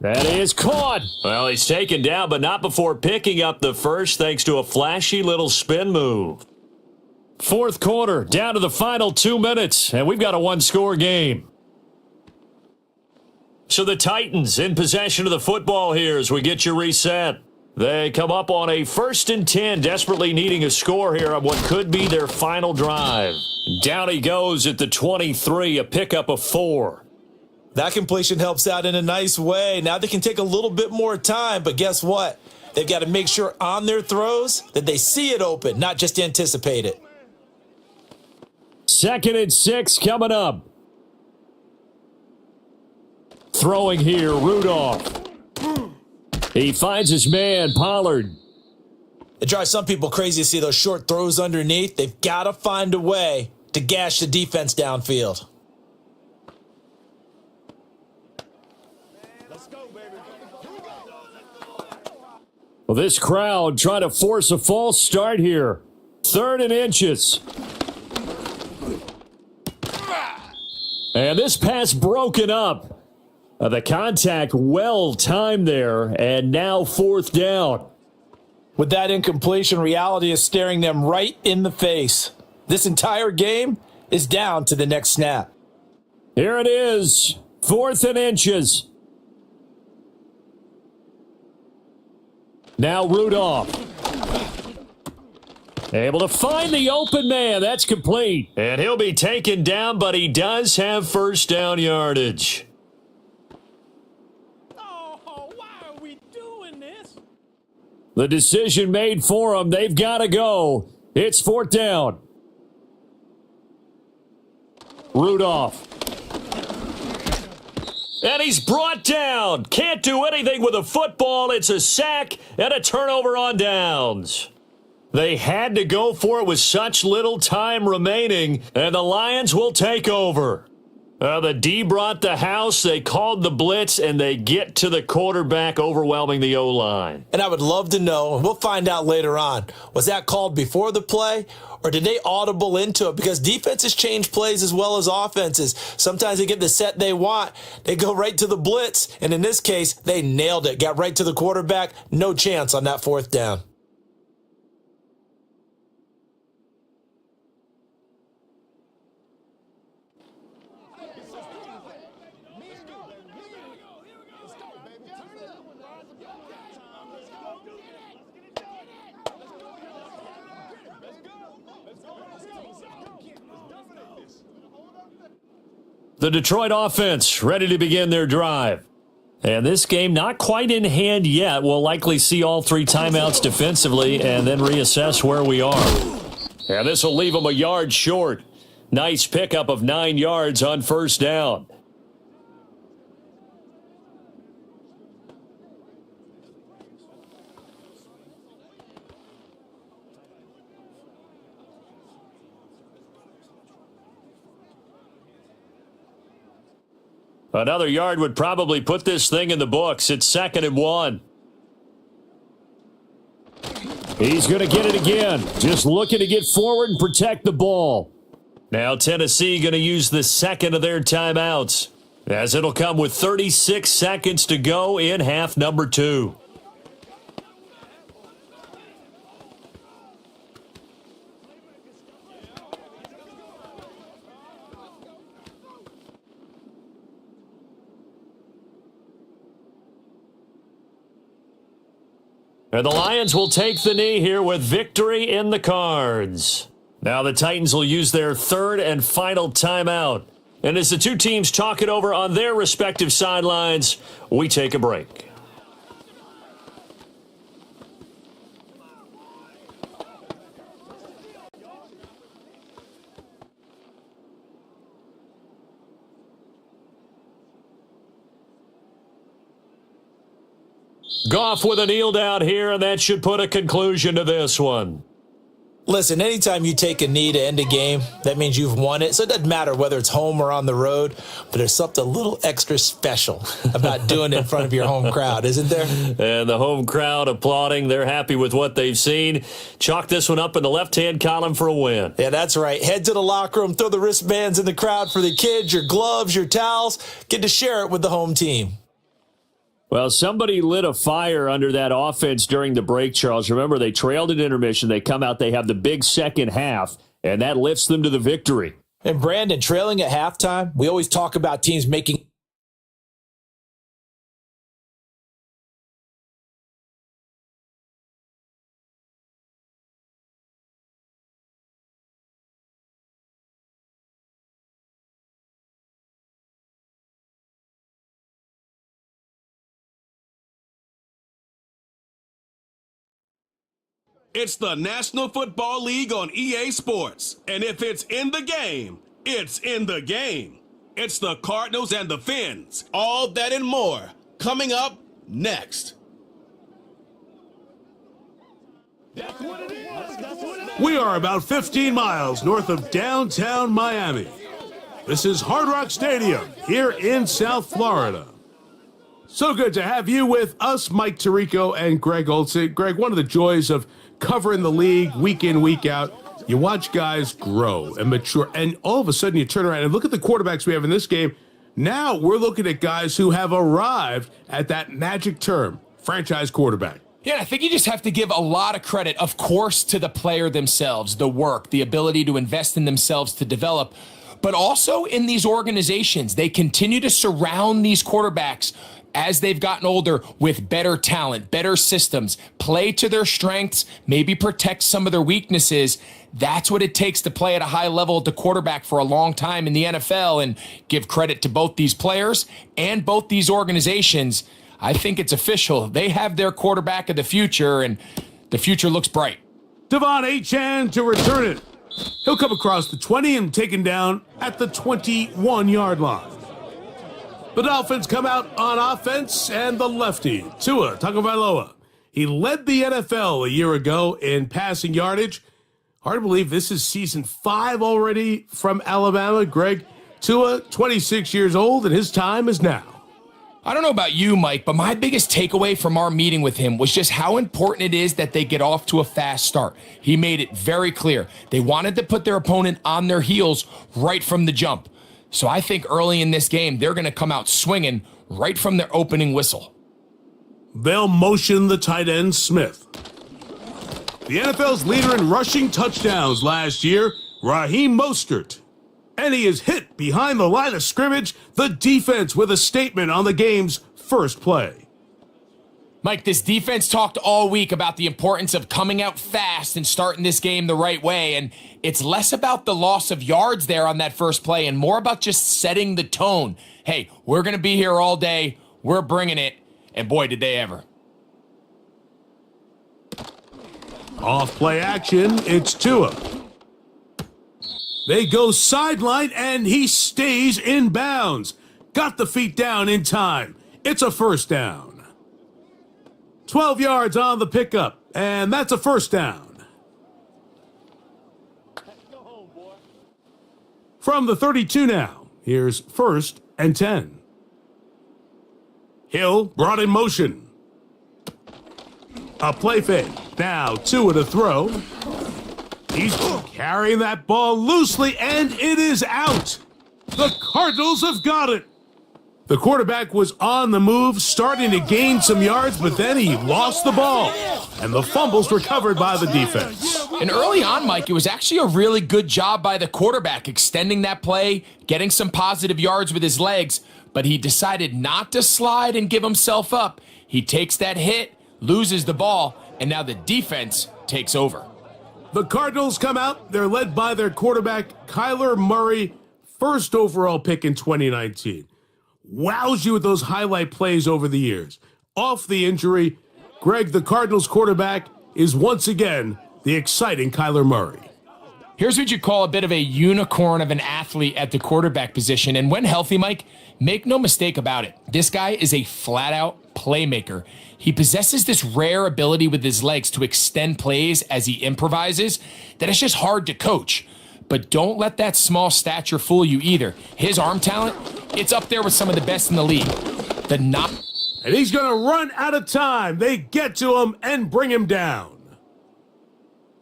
That is caught. Well, he's taken down, but not before picking up the first thanks to a flashy little spin move. Fourth quarter, down to the final 2 minutes, and we've got a one-score game. So the Titans in possession of the football here as we get you reset. They come up on a 1st and 10, desperately needing a score here on what could be their final drive. Down he goes at the 23, a pickup of 4. That completion helps out in a nice way. Now they can take a little bit more time, but guess what? They've got to make sure on their throws that they see it open, not just anticipate it. 2nd and 6 coming up. Throwing here, Rudolph. He finds his man, Pollard. It drives some people crazy to see those short throws underneath. They've got to find a way to gash the defense downfield. Well, this crowd trying to force a false start here. 3rd and inches. And this pass broken up. The contact well timed there, and now 4th down. With that incompletion, reality is staring them right in the face. This entire game is down to the next snap. Here it is, 4th and inches. Now Rudolph. Able to find the open man. That's complete. And he'll be taken down, but he does have first down yardage. Oh, why are we doing this? The decision made for him. They've got to go. It's 4th down. Rudolph. And he's brought down. Can't do anything with a football. It's a sack and a turnover on downs. They had to go for it with such little time remaining, and the Lions will take over. The D brought the house, they called the blitz, and they get to the quarterback, overwhelming the O-line. And I would love to know, and we'll find out later on, was that called before the play, or did they audible into it? Because defenses change plays as well as offenses. Sometimes they get the set they want. They go right to the blitz, and in this case, they nailed it. Got right to the quarterback. No chance on that 4th down. The Detroit offense ready to begin their drive. And this game not quite in hand yet. We'll likely see all 3 timeouts defensively and then reassess where we are. And this will leave them a yard short. Nice pickup of 9 yards on first down. Another yard would probably put this thing in the books. It's 2nd and 1. He's going to get it again. Just looking to get forward and protect the ball. Now Tennessee going to use the 2nd of their timeouts, as it'll come with 36 seconds to go in half number 2. And the Lions will take the knee here with victory in the cards. Now the Titans will use their 3rd and final timeout. And as the 2 teams talk it over on their respective sidelines, we take a break. Goff with a kneel down here, and that should put a conclusion to this one. Listen, anytime you take a knee to end a game, that means you've won it. So it doesn't matter whether it's home or on the road, but there's something a little extra special about doing it in front of your home crowd, isn't there? And the home crowd applauding. They're happy with what they've seen. Chalk this one up in the left-hand column for a win. Yeah, that's right. Head to the locker room, throw the wristbands in the crowd for the kids, your gloves, your towels. Get to share it with the home team. Well, somebody lit a fire under that offense during the break, Charles. Remember, they trailed at intermission. They come out, they have the big second half, and that lifts them to the victory. And Brandon, trailing at halftime, we always talk about teams making It's the National Football League on EA Sports. And if it's in the game, it's in the game. It's the Cardinals and the Fins. All that and more coming up next. That's what it is. That's what it is. We are about 15 miles north of downtown Miami. This is Hard Rock Stadium here in South Florida. So good to have you with us, Mike Tirico and Greg Olson. Greg, one of the joys of covering the league week in, week out You watch guys grow and mature, and all of a sudden you turn around and look at the quarterbacks we have in this game. Now we're looking at guys who have arrived at that magic term, franchise quarterback. Yeah, I think you just have to give a lot of credit, of course, to the player themselves, the work, the ability to invest in themselves to develop, but also in these organizations. They continue to surround these quarterbacks as they've gotten older with better talent, better systems, play to their strengths, maybe protect some of their weaknesses. That's what it takes to play at a high level at the quarterback for a long time in the NFL, and give credit to both these players and both these organizations. I think it's official. They have their quarterback of the future, and the future looks bright. Devon Achane to return it. He'll come across the 20 and taken down at the 21-yard line. The Dolphins come out on offense, and the lefty, Tua Tagovailoa. He led the NFL a year ago in passing yardage. Hard to believe this is season 5 already from Alabama. Greg, Tua, 26 years old, and his time is now. I don't know about you, Mike, but my biggest takeaway from our meeting with him was just how important it is that they get off to a fast start. He made it very clear. They wanted to put their opponent on their heels right from the jump. So I think early in this game, they're going to come out swinging right from their opening whistle. They'll motion the tight end, Smith. The NFL's leader in rushing touchdowns last year, Raheem Mostert. And he is hit behind the line of scrimmage, the defense with a statement on the game's first play. Mike, this defense talked all week about the importance of coming out fast and starting this game the right way, and it's less about the loss of yards there on that first play and more about just setting the tone. Hey, we're going to be here all day, we're bringing it, and boy, did they ever. Off play action, it's Tua. They go sideline, and he stays in bounds. Got the feet down in time. It's a first down. 12 yards on the pickup, and that's a first down. From the 32 now, here's 1st and 10. Hill brought in motion. A play fake. Now Tua to throw. He's carrying that ball loosely, and it is out. The Cardinals have got it. The quarterback was on the move, starting to gain some yards, but then he lost the ball, and the fumble's recovered by the defense. And early on, Mike, it was actually a really good job by the quarterback, extending that play, getting some positive yards with his legs, but he decided not to slide and give himself up. He takes that hit, loses the ball, and now the defense takes over. The Cardinals come out. They're led by their quarterback, Kyler Murray, first overall pick in 2019. Wows you with those highlight plays over the years. Off the injury, Greg, the Cardinals quarterback, is once again the exciting Kyler Murray. Here's what you call a bit of a unicorn of an athlete at the quarterback position. And when healthy, Mike, make no mistake about it. This guy is a flat-out playmaker. He possesses this rare ability with his legs to extend plays as he improvises that it's just hard to coach. But don't let that small stature fool you either. His arm talent, it's up there with some of the best in the league. And he's going to run out of time. They get to him and bring him down.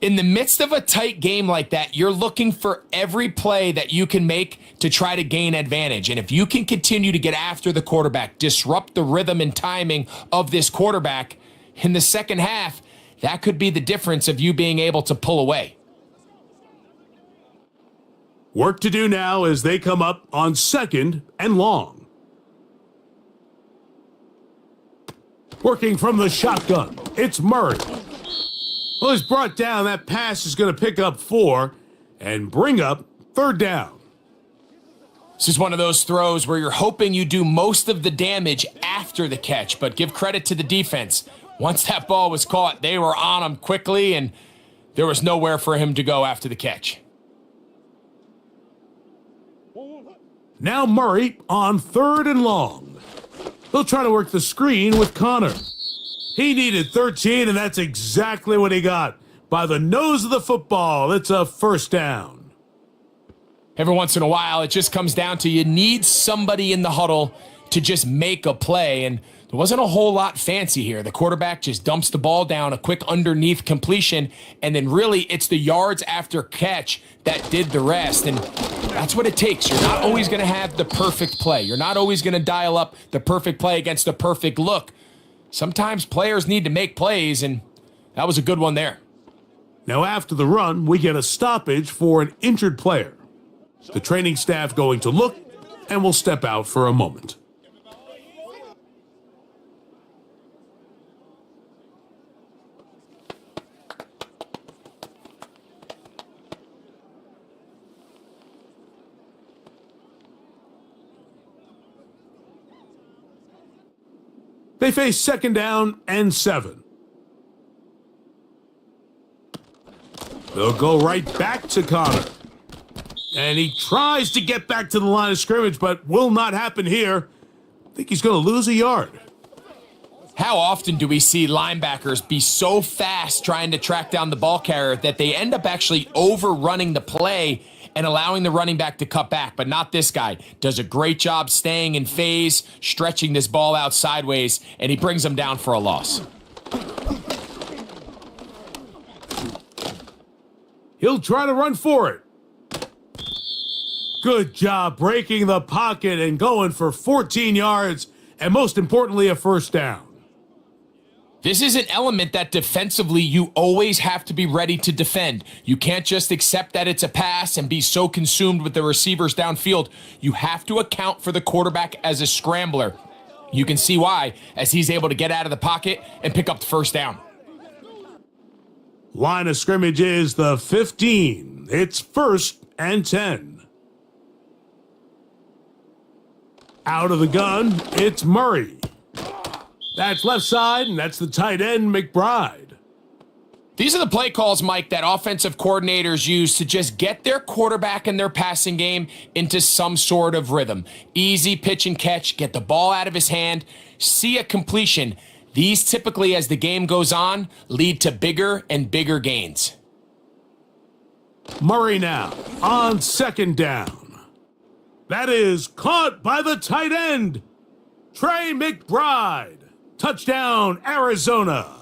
In the midst of a tight game like that, you're looking for every play that you can make to try to gain advantage. And if you can continue to get after the quarterback, disrupt the rhythm and timing of this quarterback in the second half, that could be the difference of you being able to pull away. Work to do now as they come up on 2nd and long. Working from the shotgun, it's Murray. Well, he's brought down. That pass is going to pick up 4 and bring up 3rd down. This is one of those throws where you're hoping you do most of the damage after the catch, but give credit to the defense. Once that ball was caught, they were on him quickly, and there was nowhere for him to go after the catch. Now Murray on 3rd and long. He'll try to work the screen with Connor. He needed 13, and that's exactly what he got. By the nose of the football, it's a first down. Every once in a while, it just comes down to you need somebody in the huddle to just make a play, and There wasn't a whole lot fancy here. The quarterback just dumps the ball down, a quick underneath completion, and then really it's the yards after catch that did the rest. And that's what it takes. You're not always going to have the perfect play. You're not always going to dial up the perfect play against the perfect look. Sometimes players need to make plays, and that was a good one there. Now after the run, we get a stoppage for an injured player. The training staff going to look and will step out for a moment. They face 2nd down and 7. They'll go right back to Connor. And he tries to get back to the line of scrimmage, but will not happen here. I think he's going to lose a yard. How often do we see linebackers be so fast trying to track down the ball carrier that they end up actually overrunning the play and allowing the running back to cut back? But not this guy. Does a great job staying in phase, stretching this ball out sideways, and he brings them down for a loss. He'll try to run for it. Good job breaking the pocket and going for 14 yards, and most importantly, a 1st down. This is an element that defensively you always have to be ready to defend. You can't just accept that it's a pass and be so consumed with the receivers downfield. You have to account for the quarterback as a scrambler. You can see why, as he's able to get out of the pocket and pick up the 1st down. Line of scrimmage is the 15. It's 1st and 10. Out of the gun, it's Murray. That's left side, and that's the tight end, McBride. These are the play calls, Mike, that offensive coordinators use to just get their quarterback and their passing game into some sort of rhythm. Easy pitch and catch, get the ball out of his hand, see a completion. These typically, as the game goes on, lead to bigger and bigger gains. Murray now on 2nd down. That is caught by the tight end, Trey McBride. Touchdown, Arizona.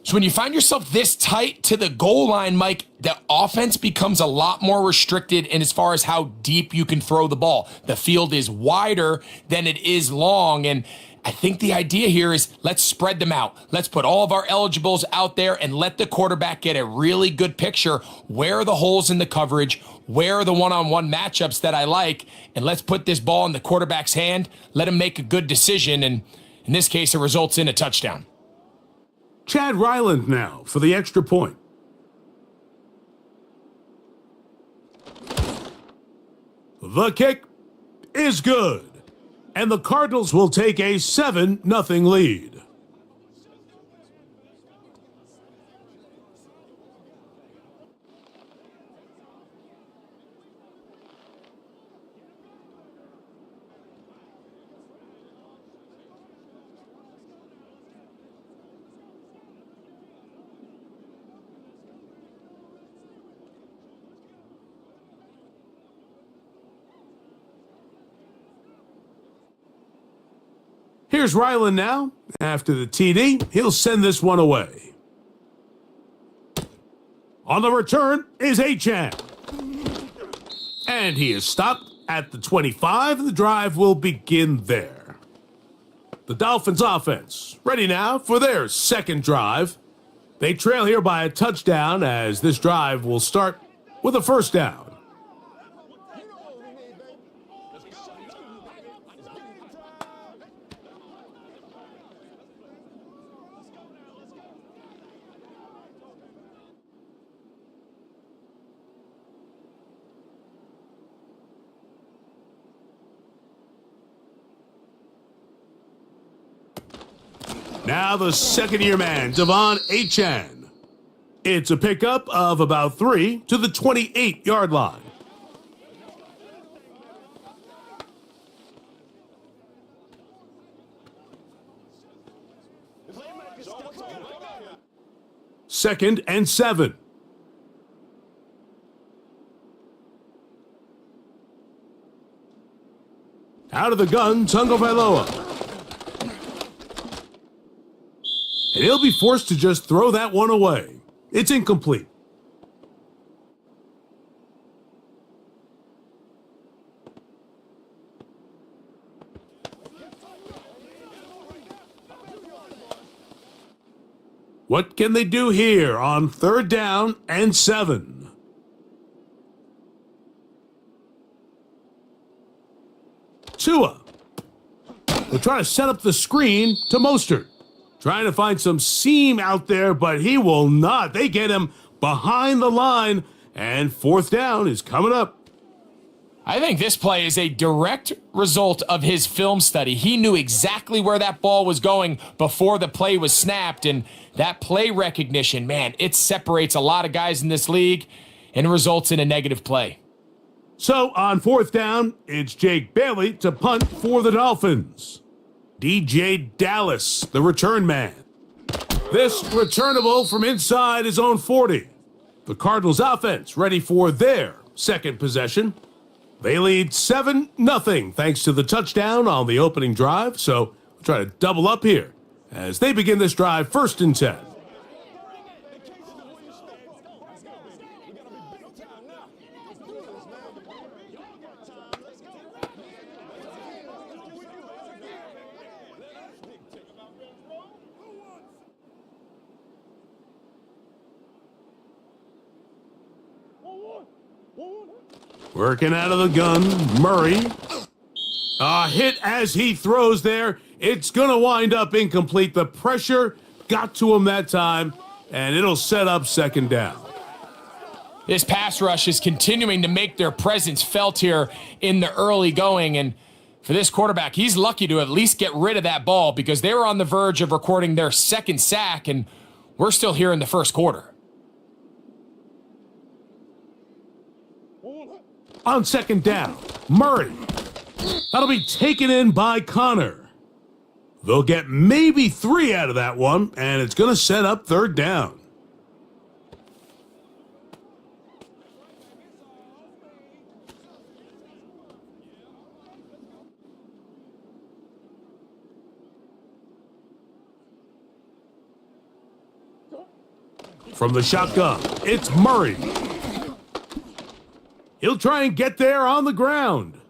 So when you find yourself this tight to the goal line, Mike, the offense becomes a lot more restricted in as far as how deep you can throw the ball. The field is wider than it is long, and I think the idea here is let's spread them out. Let's put all of our eligibles out there and let the quarterback get a really good picture. Where are the holes in the coverage? Where are the one-on-one matchups that I like? And let's put this ball in the quarterback's hand. Let him make a good decision, and in this case, it results in a touchdown. Chad Ryland now for the extra point. The kick is good, and the Cardinals will take a 7-0 lead. Here's Ryland now. After the TD, he'll send this one away. On the return is Achan. And he is stopped at the 25. The drive will begin there. The Dolphins offense ready now for their 2nd drive. They trail here by a touchdown as this drive will start with a 1st down. Now the 2nd-year man, Devon Achan. It's a pickup of about 3 to the 28-yard line. Second and 7. Out of the gun, Tungo Vailoa. and he'll be forced to just throw that one away. It's incomplete. What can they do here on 3rd down and 7? Tua. They'll try to set up the screen to Mostert. Trying to find some seam out there, but he will not. They get him behind the line, and 4th down is coming up. I think this play is a direct result of his film study. He knew exactly where that ball was going before the play was snapped, and that play recognition, man, it separates a lot of guys in this league and results in a negative play. So on 4th down, it's Jake Bailey to punt for the Dolphins. DJ Dallas, the return man. This returnable from inside his own 40. The Cardinals offense ready for their second possession. They lead 7-0 thanks to the touchdown on the opening drive, so we'll try to double up here as they begin this drive 1st and 10. Working out of the gun, Murray. A hit as he throws there. It's going to wind up incomplete. The pressure got to him that time, and it'll set up 2nd down. This pass rush is continuing to make their presence felt here in the early going, and for this quarterback, he's lucky to at least get rid of that ball because they were on the verge of recording their 2nd sack, and we're still here in the 1st quarter. On 2nd down, Murray. That'll be taken in by Connor. They'll get maybe 3 out of that one, and it's going to set up 3rd down. From the shotgun, it's Murray. He'll try and get there on the ground.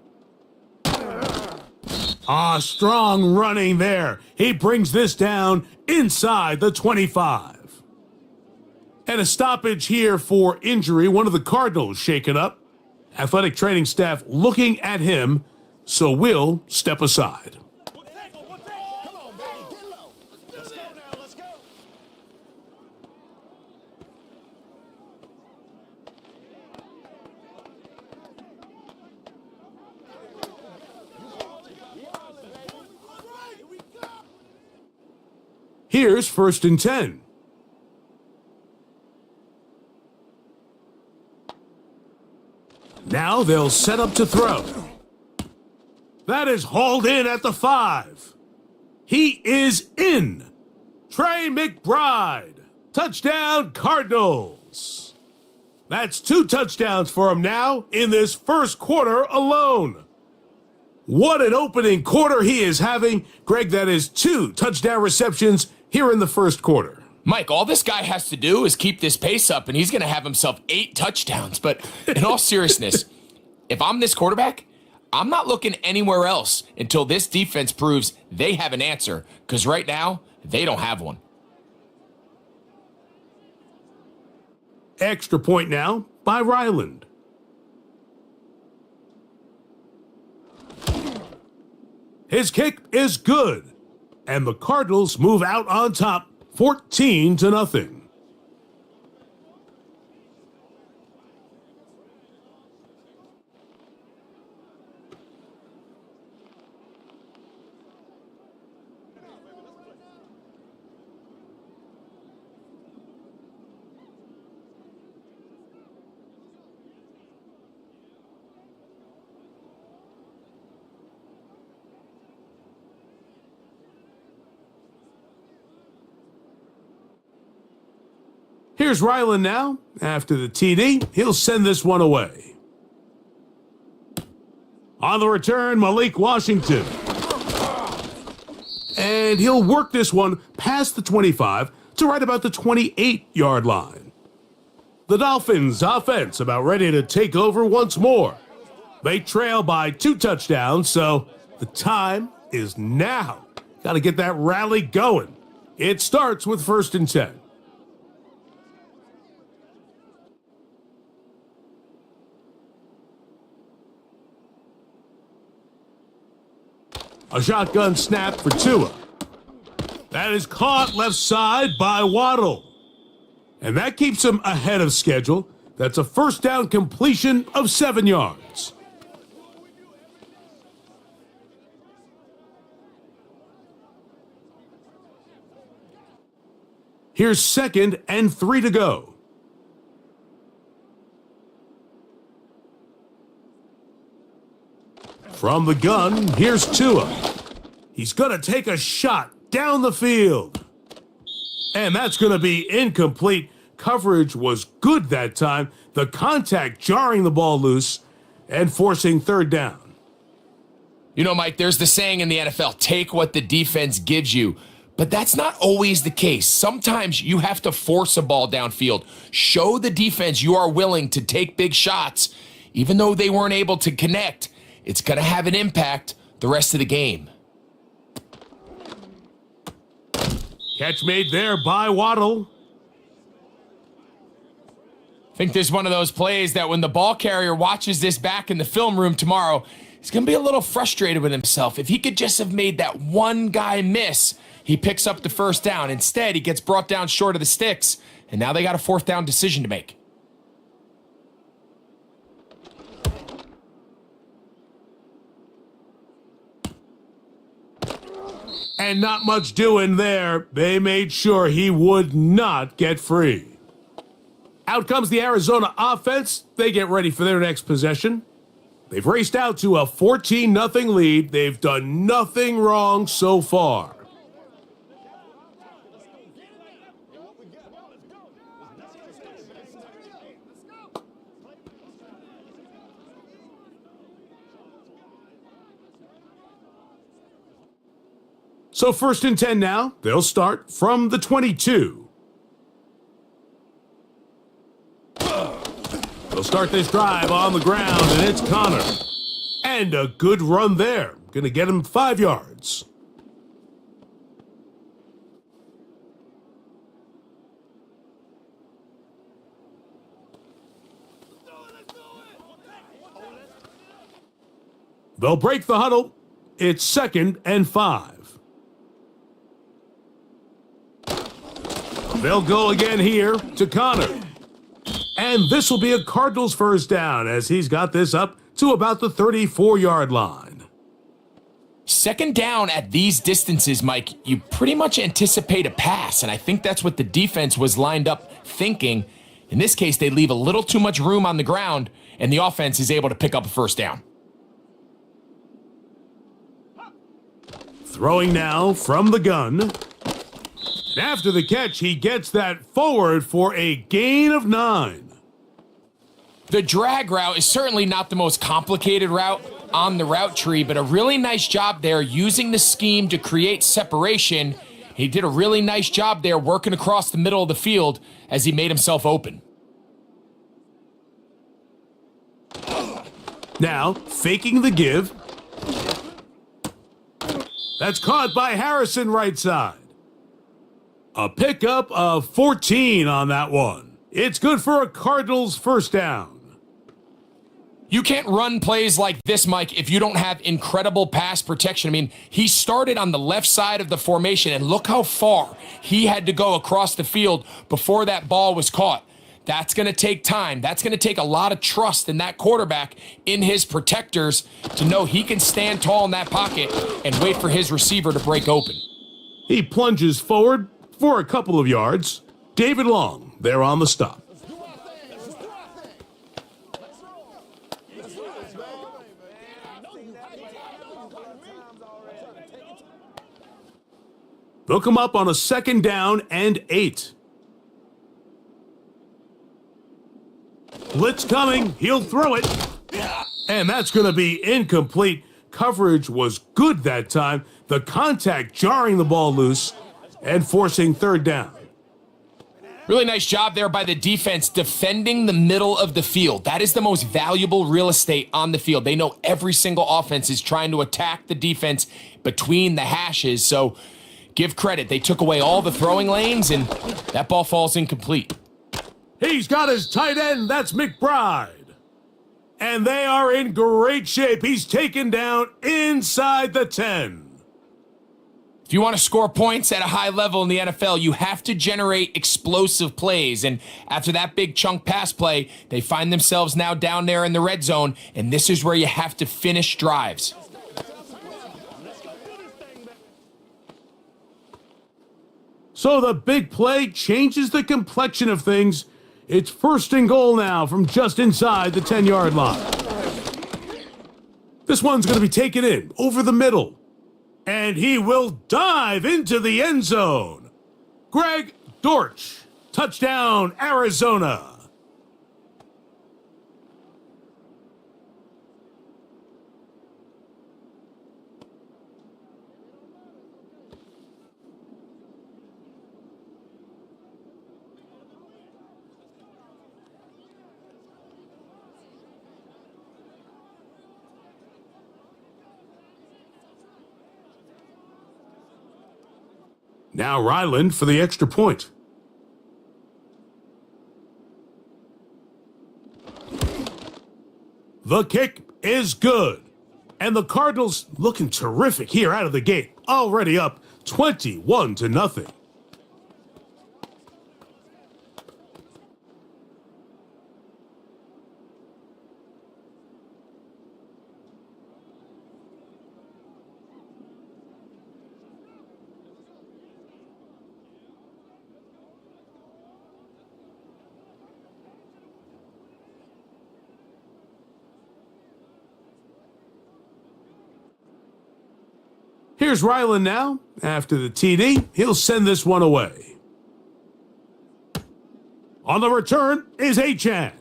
Strong running there. He brings this down inside the 25. And a stoppage here for injury. One of the Cardinals shaken up. Athletic training staff looking at him, so we'll step aside. Here's 1st and 10. Now they'll set up to throw. That is hauled in at the 5. He is in. Trey McBride. Touchdown, Cardinals. That's 2 touchdowns for him now in this 1st quarter alone. What an opening quarter he is having. Greg, that is 2 touchdown receptions here in the 1st quarter. Mike, all this guy has to do is keep this pace up, and he's going to have himself 8 touchdowns. But in all seriousness, if I'm this quarterback, I'm not looking anywhere else until this defense proves they have an answer, because right now, they don't have one. Extra point now by Ryland. His kick is good, and the Cardinals move out on top 14-0. Here's Ryland now. After the TD, he'll send this one away. On the return, Malik Washington. And And he'll work this one past the 25 to right about the 28-yard line. The Dolphins offense about ready to take over once more. They trail by 2 touchdowns, so the time is now. Got to get that rally going. It starts with 1st and 10. A shotgun snap for Tua. That is caught left side by Waddle. And that keeps him ahead of schedule. That's a 1st down completion of 7 yards. Here's 2nd and 3 to go. From the gun, here's Tua. He's going to take a shot down the field. And that's going to be incomplete. Coverage was good that time. The contact jarring the ball loose and forcing 3rd down. You know, Mike, there's the saying in the NFL, take what the defense gives you. But that's not always the case. Sometimes you have to force a ball downfield. Show the defense you are willing to take big shots. Even though they weren't able to connect, it's going to have an impact the rest of the game. Catch made there by Waddle. I think this is one of those plays that when the ball carrier watches this back in the film room tomorrow, he's going to be a little frustrated with himself. If he could just have made that one guy miss, he picks up the 1st down. Instead, he gets brought down short of the sticks, and now they got a 4th down decision to make. And not much doing there. They made sure he would not get free. Out comes the Arizona offense. They get ready for their next possession. They've raced out to a 14-0 lead. They've done nothing wrong so far. So 1st and 10 now. They'll start from the 22. They'll start this drive on the ground, and it's Connor. And a good run there. Going to get him 5 yards. They'll break the huddle. It's 2nd and 5. They'll go again here to Connor. And this will be a Cardinals 1st down as he's got this up to about the 34-yard line. 2nd down at these distances, Mike, you pretty much anticipate a pass, and I think that's what the defense was lined up thinking. In this case, they leave a little too much room on the ground, and the offense is able to pick up a 1st down. Throwing now from the gun. And after the catch, he gets that forward for a gain of 9. The drag route is certainly not the most complicated route on the route tree, but a really nice job there using the scheme to create separation. He did a really nice job there working across the middle of the field as he made himself open. Now, faking the give. That's caught by Harrison right side. A pickup of 14 on that one. It's good for a Cardinals 1st down. You can't run plays like this, Mike, if you don't have incredible pass protection. I mean, he started on the left side of the formation, and look how far he had to go across the field before that ball was caught. That's going to take time. That's going to take a lot of trust in that quarterback, in his protectors, to know he can stand tall in that pocket and wait for his receiver to break open. He plunges forward for a couple of yards. David Long there on the stop. They'll come up on a 2nd down and 8. Blitz coming. He'll throw it. And that's going to be incomplete. Coverage was good that time. The contact jarring the ball loose and forcing third down. Really nice job there by the defense defending the middle of the field. That is the most valuable real estate on the field. They know every single offense is trying to attack the defense between the hashes. So give credit. They took away all the throwing lanes, and that ball falls incomplete. He's got his tight end. That's McBride. And they are in great shape. He's taken down inside the 10. If you want to score points at a high level in the NFL, you have to generate explosive plays. And after that big chunk pass play, they find themselves now down there in the red zone. And this is where you have to finish drives. So the big play changes the complexion of things. It's first and goal now from just inside the 10-yard line. This one's going to be taken in over the middle. And he will dive into the end zone. Greg Dortch, touchdown, Arizona. Now Ryland for the extra point. The kick is good. And the Cardinals looking terrific here out of the gate. Already up 21-0. Here's Ryland now. After the TD, he'll send this one away. On the return is Achan.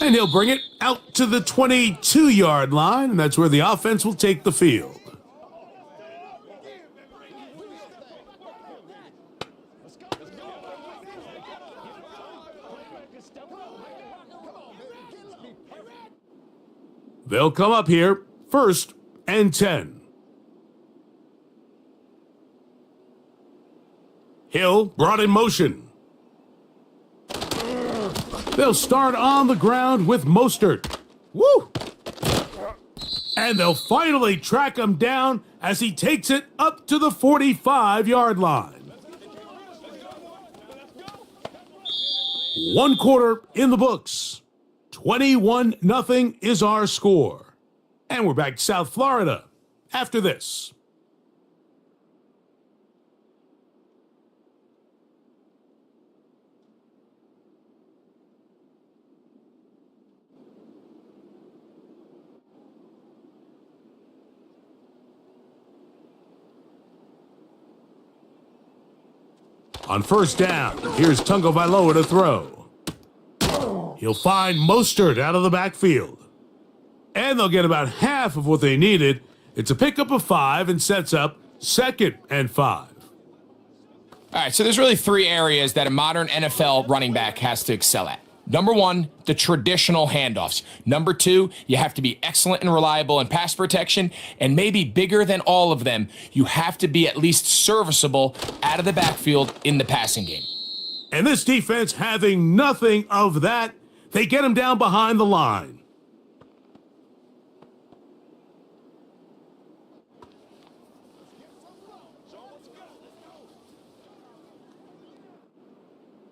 And he'll bring it out to the 22-yard line, and that's where the offense will take the field. They'll come up here, 1st and 10. Hill brought in motion. They'll start on the ground with Mostert. Woo! And they'll finally track him down as he takes it up to the 45-yard line. 1 quarter in the books. 21-0 is our score. And we're back to South Florida after this. On 1st down, here's Tungo Vailoa to throw. He'll find Mostert out of the backfield. And they'll get about half of what they needed. It's a pickup of 5 and sets up 2nd and 5. All right, so there's really 3 areas that a modern NFL running back has to excel at. Number 1, the traditional handoffs. Number 2, you have to be excellent and reliable in pass protection. And maybe bigger than all of them, you have to be at least serviceable out of the backfield in the passing game. And this defense having nothing of that, they get him down behind the line.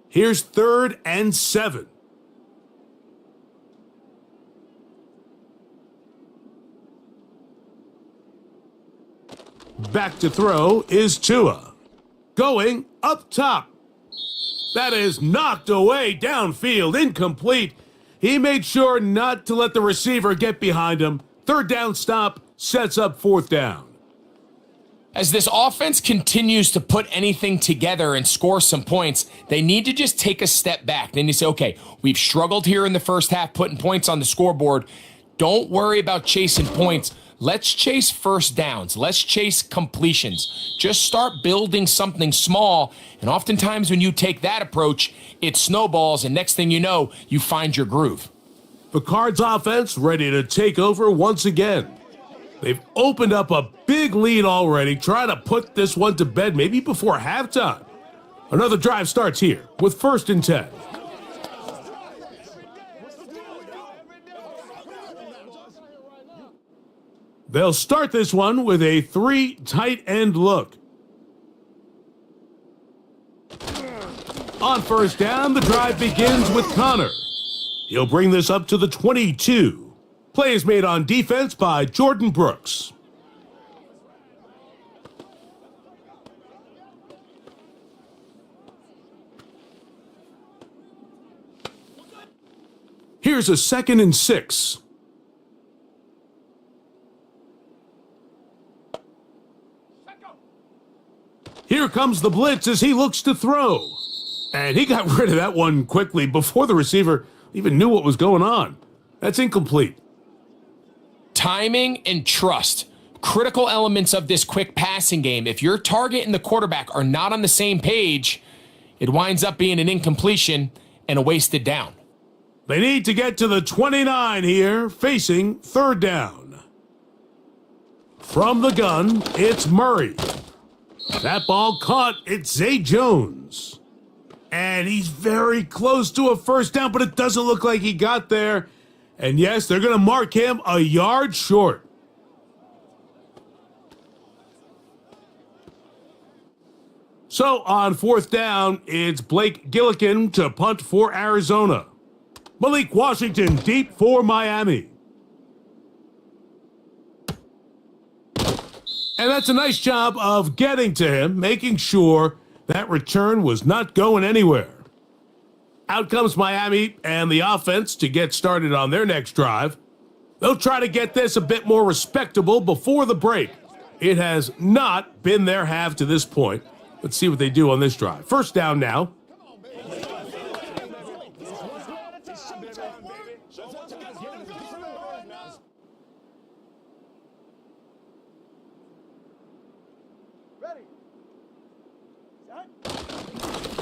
Here's 3rd and 7. Back to throw is Tua. Going up top. That is knocked away downfield, incomplete. He made sure not to let the receiver get behind him. 3rd down stop sets up 4th down. As this offense continues to put anything together and score some points, they need to just take a step back. Then you say, okay, we've struggled here in the first half putting points on the scoreboard. Don't worry about chasing points. Let's chase first downs. Let's chase completions. Just start building something small. And oftentimes when you take that approach, it snowballs, and next thing you know, you find your groove. The Cards offense ready to take over once again. They've opened up a big lead already, trying to put this one to bed maybe before halftime. Another drive starts here with 1st and 10. They'll start this one with a 3 tight end look. On 1st down, the drive begins with Connor. He'll bring this up to the 22. Play is made on defense by Jordan Brooks. Here's a 2nd and 6. Here comes the blitz as he looks to throw. And he got rid of that one quickly before the receiver even knew what was going on. That's incomplete. Timing and trust, critical elements of this quick passing game. If your target and the quarterback are not on the same page, it winds up being an incompletion and a wasted down. They need to get to the 29 here, facing 3rd down. From the gun, it's Murray. That ball caught. It's Zay Jones. And he's very close to a 1st down, but it doesn't look like he got there. And yes, they're going to mark him a yard short. So on 4th down, it's Blake Gillikin to punt for Arizona. Malik Washington deep for Miami. And that's a nice job of getting to him, making sure that return was not going anywhere. Out comes Miami and the offense to get started on their next drive. They'll try to get this a bit more respectable before the break. It has not been their half to this point. Let's see what they do on this drive. 1st down now.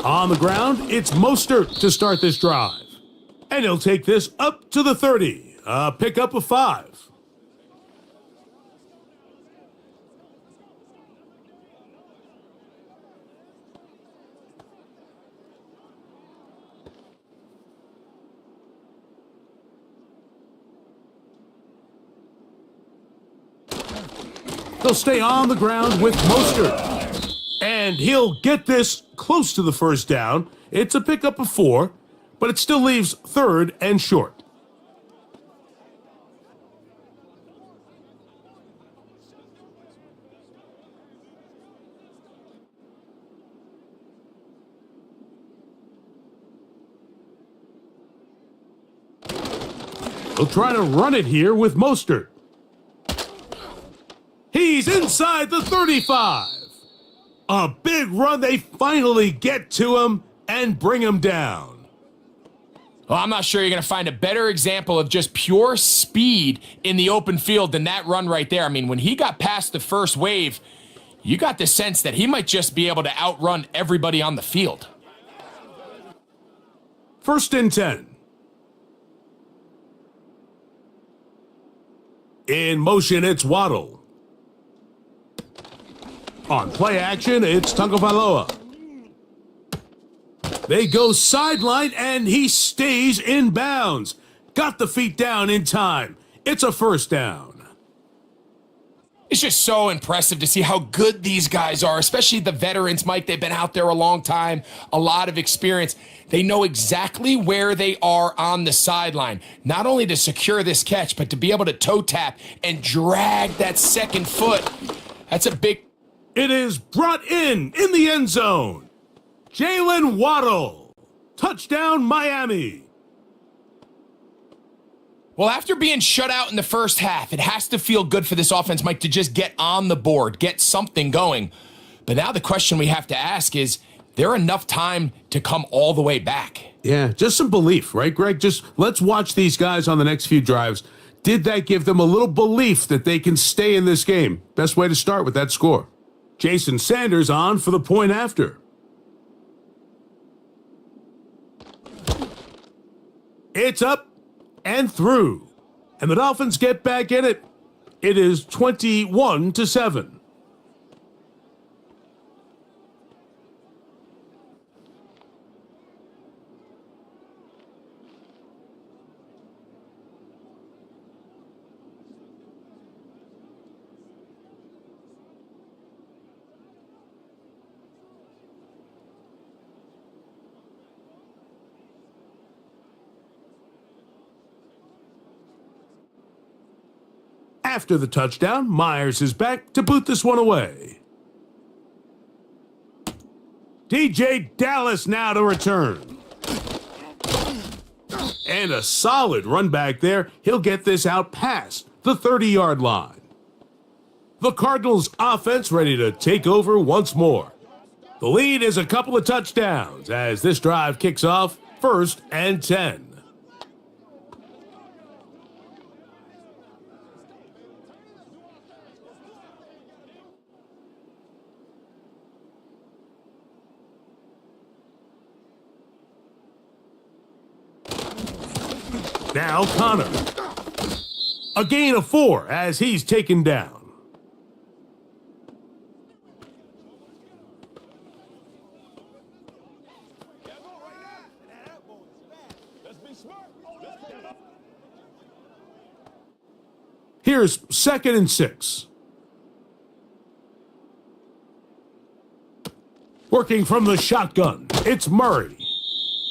On the ground, it's Mostert to start this drive. And he'll take this up to the 30. A pickup of 5. They'll stay on the ground with Mostert. And he'll get this close to the 1st down. It's a pickup of 4, but it still leaves 3rd and short. They'll try to run it here with Mostert. He's inside the 35. A big run. They finally get to him and bring him down. Well, I'm not sure you're going to find a better example of just pure speed in the open field than that run right there. I mean, when he got past the first wave, you got the sense that he might just be able to outrun everybody on the field. 1st and 10. In motion, it's Waddle. On play action, it's Tagovailoa. They go sideline, and he stays in bounds. Got the feet down in time. It's a 1st down. It's just so impressive to see how good these guys are, especially the veterans, Mike. They've been out there a long time, a lot of experience. They know exactly where they are on the sideline, not only to secure this catch, but to be able to toe tap and drag that 2nd foot. That's a big... It is brought in the end zone. Jalen Waddle. Touchdown, Miami. Well, after being shut out in the first half, it has to feel good for this offense, Mike, to just get on the board, get something going. But now the question we have to ask is there enough time to come all the way back? Yeah, just some belief, right, Greg? Just let's watch these guys on the next few drives did that give them a little belief that they can stay in this game? Best way to start with that score. Jason Sanders on for the point after. It's up and through. And the Dolphins get back in it. It is 21-7. After the touchdown, Myers is back to boot this one away. DJ Dallas now to return. And a solid run back there. He'll get this out past the 30-yard line. The Cardinals offense ready to take over once more. The lead is a couple of touchdowns as this drive kicks off 1st and 10. Now Connor. A gain of 4 as he's taken down. Here's 2nd and 6. Working from the shotgun, it's Murray.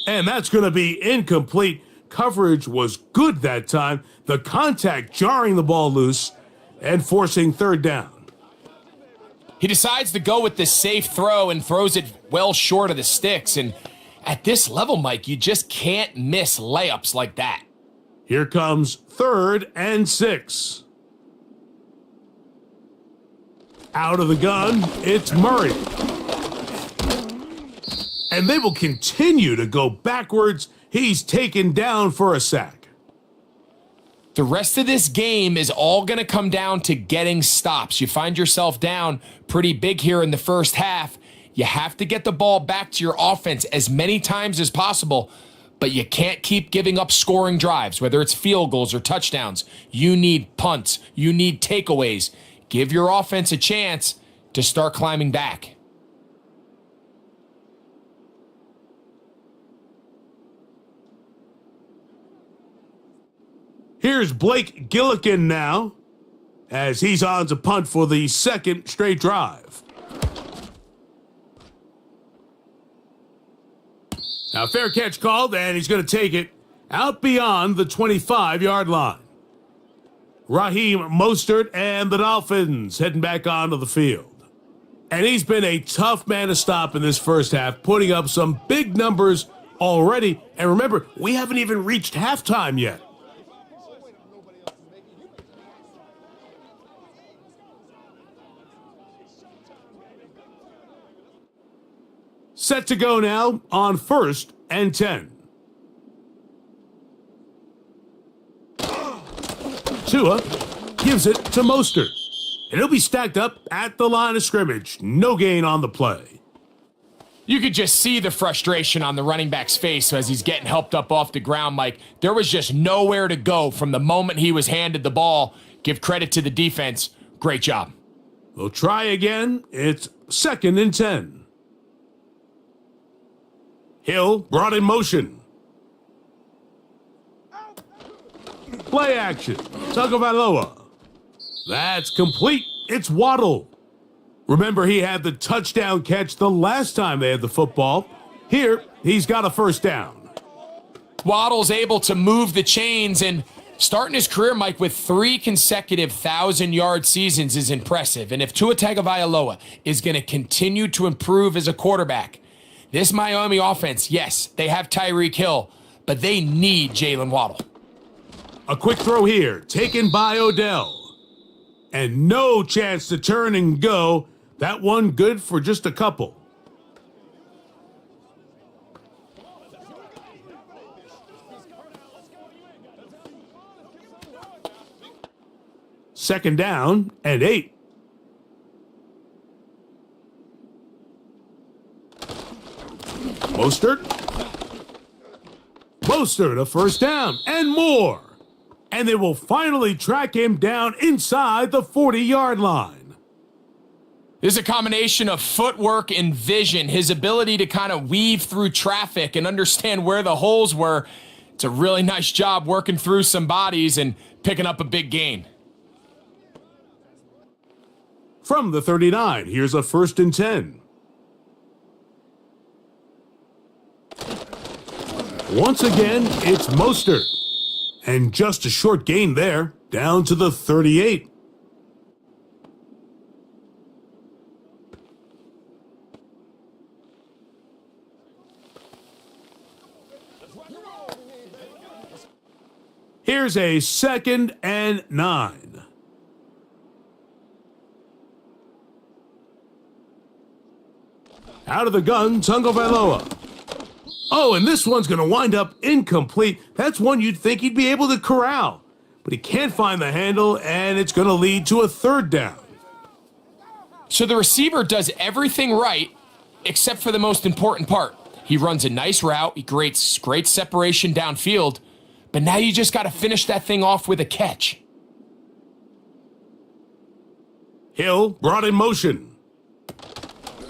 And that's going to be incomplete. Coverage was good that time. The contact jarring the ball loose and forcing 3rd down. He decides to go with the safe throw and throws it well short of the sticks. And at this level, Mike, you just can't miss layups like that. Here comes 3rd and 6. Out of the gun, it's Murray. And they will continue to go backwards. He's taken down for a sack. The rest of this game is all going to come down to getting stops. You find yourself down pretty big here in the first half. You have to get the ball back to your offense as many times as possible, but you can't keep giving up scoring drives, whether it's field goals or touchdowns. You need punts. You need takeaways. Give your offense a chance to start climbing back. Here's Blake Gillikin now, as he's on to punt for the 2nd straight drive. Now, fair catch called, and he's going to take it out beyond the 25-yard line. Raheem Mostert and the Dolphins heading back onto the field. And he's been a tough man to stop in this first half, putting up some big numbers already. And remember, we haven't even reached halftime yet. Set to go now on 1st and 10. Tua gives it to Mostert. And he'll be stacked up at the line of scrimmage. No gain on the play. You could just see the frustration on the running back's face as he's getting helped up off the ground, Mike. There was just nowhere to go from the moment he was handed the ball. Give credit to the defense. Great job. We'll try again. It's 2nd and 10. Hill brought in motion. Play action. Tagovailoa. That's complete. It's Waddle. Remember, he had the touchdown catch the last time they had the football. Here, he's got a 1st down. Waddle's able to move the chains, and starting his career, Mike, with 3 consecutive 1,000-yard seasons is impressive. And if Tua Tagovailoa is going to continue to improve as a quarterback, this Miami offense, yes, they have Tyreek Hill, but they need Jalen Waddle. A quick throw here, taken by Odell. And no chance to turn and go. That one good for just a couple. Second down and 8. Mostert, a first down and more. And they will finally track him down inside the 40-yard line. This is a combination of footwork and vision, his ability to kind of weave through traffic and understand where the holes were. It's a really nice job working through some bodies and picking up a big gain. From the 39, here's a 1st and 10. Once again, it's Mostert. And just a short gain there, down to the 38. Here's a 2nd and 9. Out of the gun, Tagovailoa. Oh, and this one's going to wind up incomplete. That's one you'd think he'd be able to corral. But he can't find the handle, and it's going to lead to a 3rd down. So the receiver does everything right, except for the most important part. He runs a nice route. He creates great separation downfield. But now you just got to finish that thing off with a catch. Hill brought in motion.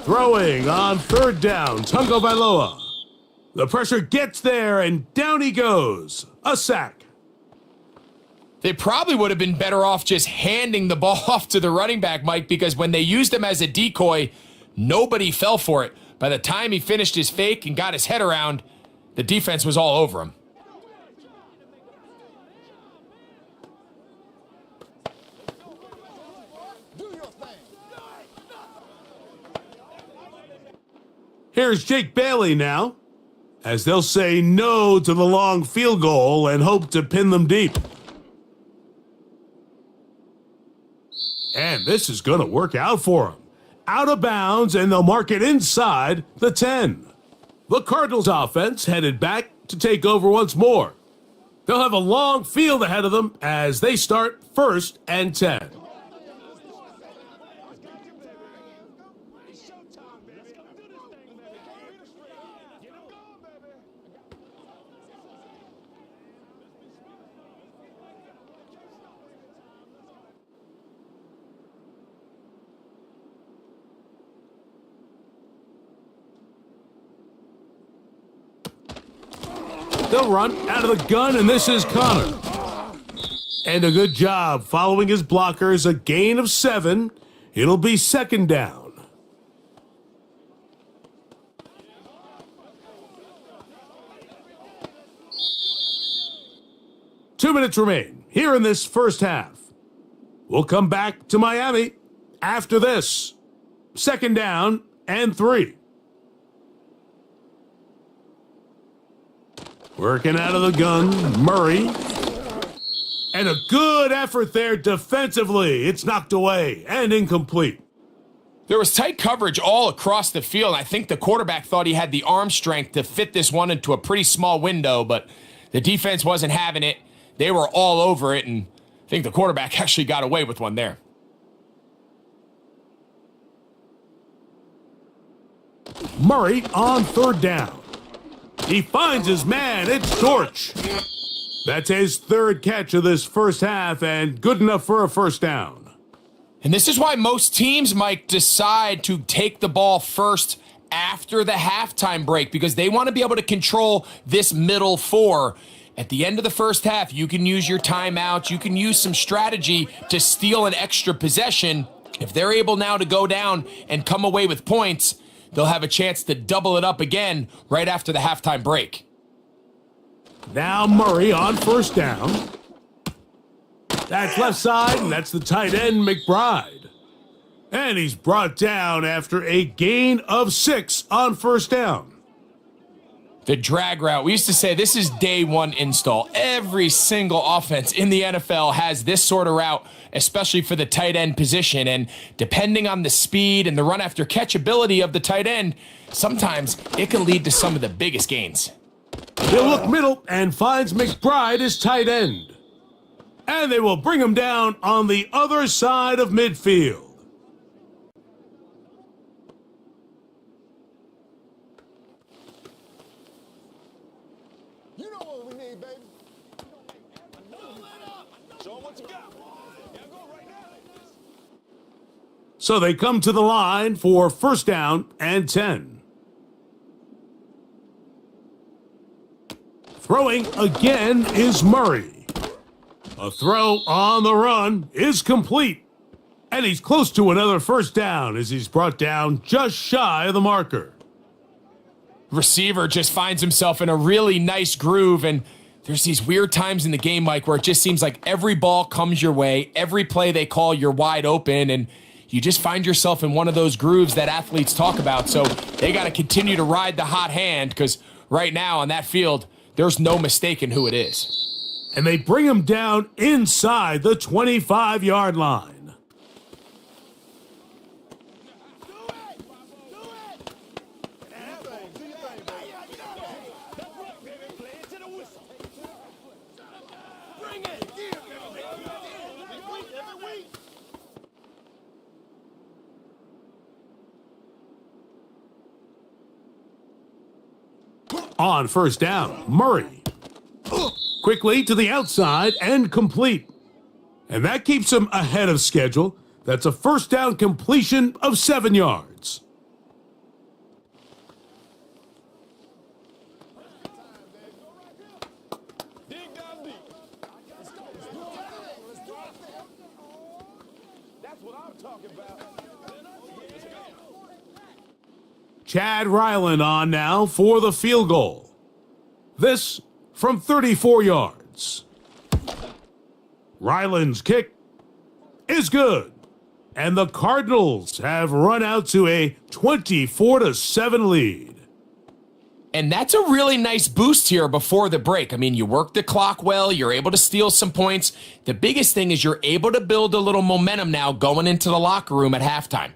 Throwing on 3rd down, Tagovailoa. The pressure gets there, and down he goes. A sack. They probably would have been better off just handing the ball off to the running back, Mike, because when they used him as a decoy, nobody fell for it. By the time he finished his fake and got his head around, the defense was all over him. Here's Jake Bailey now, as they'll say no to the long field goal and hope to pin them deep. And this is going to work out for them. Out of bounds, and they'll mark it inside the 10. The Cardinals offense headed back to take over once more. They'll have a long field ahead of them as they start 1st and 10. They'll run out of the gun, and this is Connor. And a good job following his blockers, a gain of 7. It'll be 2nd down. Two minutes remain here in this first half. We'll come back to Miami after this. 2nd down and 3. Working out of the gun, Murray. And a good effort there defensively. It's knocked away and incomplete. There was tight coverage all across the field. I think the quarterback thought he had the arm strength to fit this one into a pretty small window, but the defense wasn't having it. They were all over it, and I think the quarterback actually got away with one there. Murray on 3rd down. He finds his man. It's Dortch. That's his 3rd catch of this first half, and good enough for a 1st down. And this is why most teams, Mike, decide to take the ball first after the halftime break, because they want to be able to control this middle 4. At the end of the first half, you can use your timeouts. You can use some strategy to steal an extra possession. If they're able now to go down and come away with points, they'll have a chance to double it up again right after the halftime break. Now Murray on 1st down. That's left side, and that's the tight end, McBride. And he's brought down after a gain of 6 on 1st down. The drag route. We used to say this is day one install. Every single offense in the NFL has this sort of route, especially for the tight end position. And depending on the speed and the run after catch ability of the tight end, sometimes it can lead to some of the biggest gains. He'll look middle and finds McBride as tight end. And they will bring him down on the other side of midfield. You know what we need, baby. Show 'em what you got. Yeah, go right now. So they come to the line for first down and 10. Throwing again is Murray. A throw on the run is complete. And he's close to another first down as he's brought down just shy of the marker. Receiver just finds himself in a really nice groove, and there's these weird times in the game, Mike, where it just seems like every ball comes your way, every play they call, you're wide open, and you just find yourself in one of those grooves that athletes talk about. So they got to continue to ride the hot hand, because right now on that field, there's no mistaking who it is. And they bring him down inside the 25-yard line. On first down, Murray. Quickly to the outside and complete. And that keeps him ahead of schedule. That's a first down completion of 7 yards. Dig down deep. That's what I'm talking about. Chad Ryland on now for the field goal. This from 34 yards. Ryland's kick is good. And the Cardinals have run out to a 24-7 lead. And that's a really nice boost here before the break. I mean, you work the clock well, you're able to steal some points. The biggest thing is you're able to build a little momentum now going into the locker room at halftime.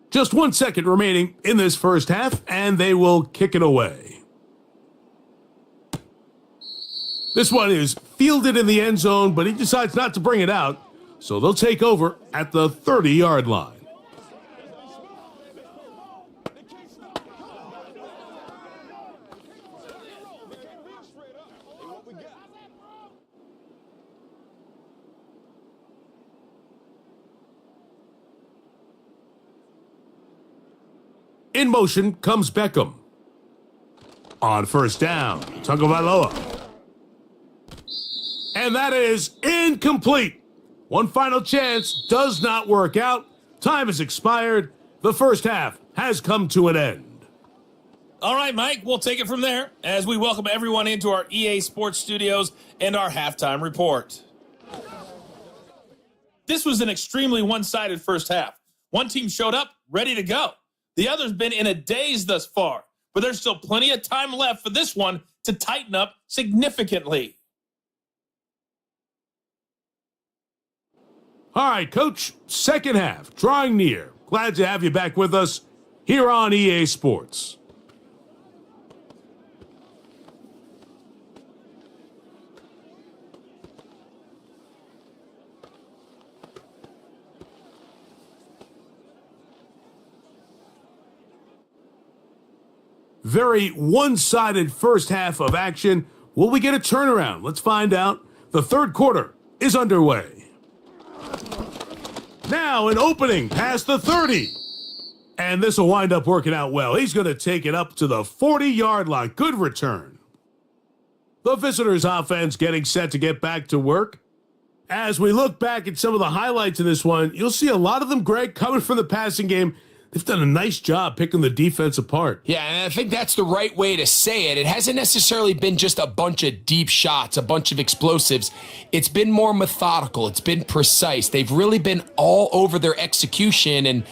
Just 1 second remaining in this first half, and they will kick it away. This one is fielded in the end zone, but he decides not to bring it out, so they'll take over at the 30-yard line. In motion comes Beckham. On first down, Tagovailoa. And that is incomplete. One final chance does not work out. Time has expired. The first half has come to an end. All right, Mike, we'll take it from there as we welcome everyone into our EA Sports studios and our halftime report. This was an extremely one-sided first half. One team showed up, ready to go. The other's been in a daze thus far, but there's still plenty of time left for this one to tighten up significantly. All right, Coach, second half, drawing near. Glad to have you back with us here on EA Sports. Very one-sided first half of action. Will we get a turnaround? Let's find out. The third quarter is underway. Now an opening past the 30. And this will wind up working out well. He's going to take it up to the 40-yard line. Good return. The visitors' offense getting set to get back to work. As we look back at some of the highlights in this one, you'll see a lot of them, Greg, coming from the passing game. They've done a nice job picking the defense apart. Yeah, and I think that's the right way to say it. It hasn't necessarily been just a bunch of deep shots, a bunch of explosives. It's been more methodical. It's been precise. They've really been all over their execution, and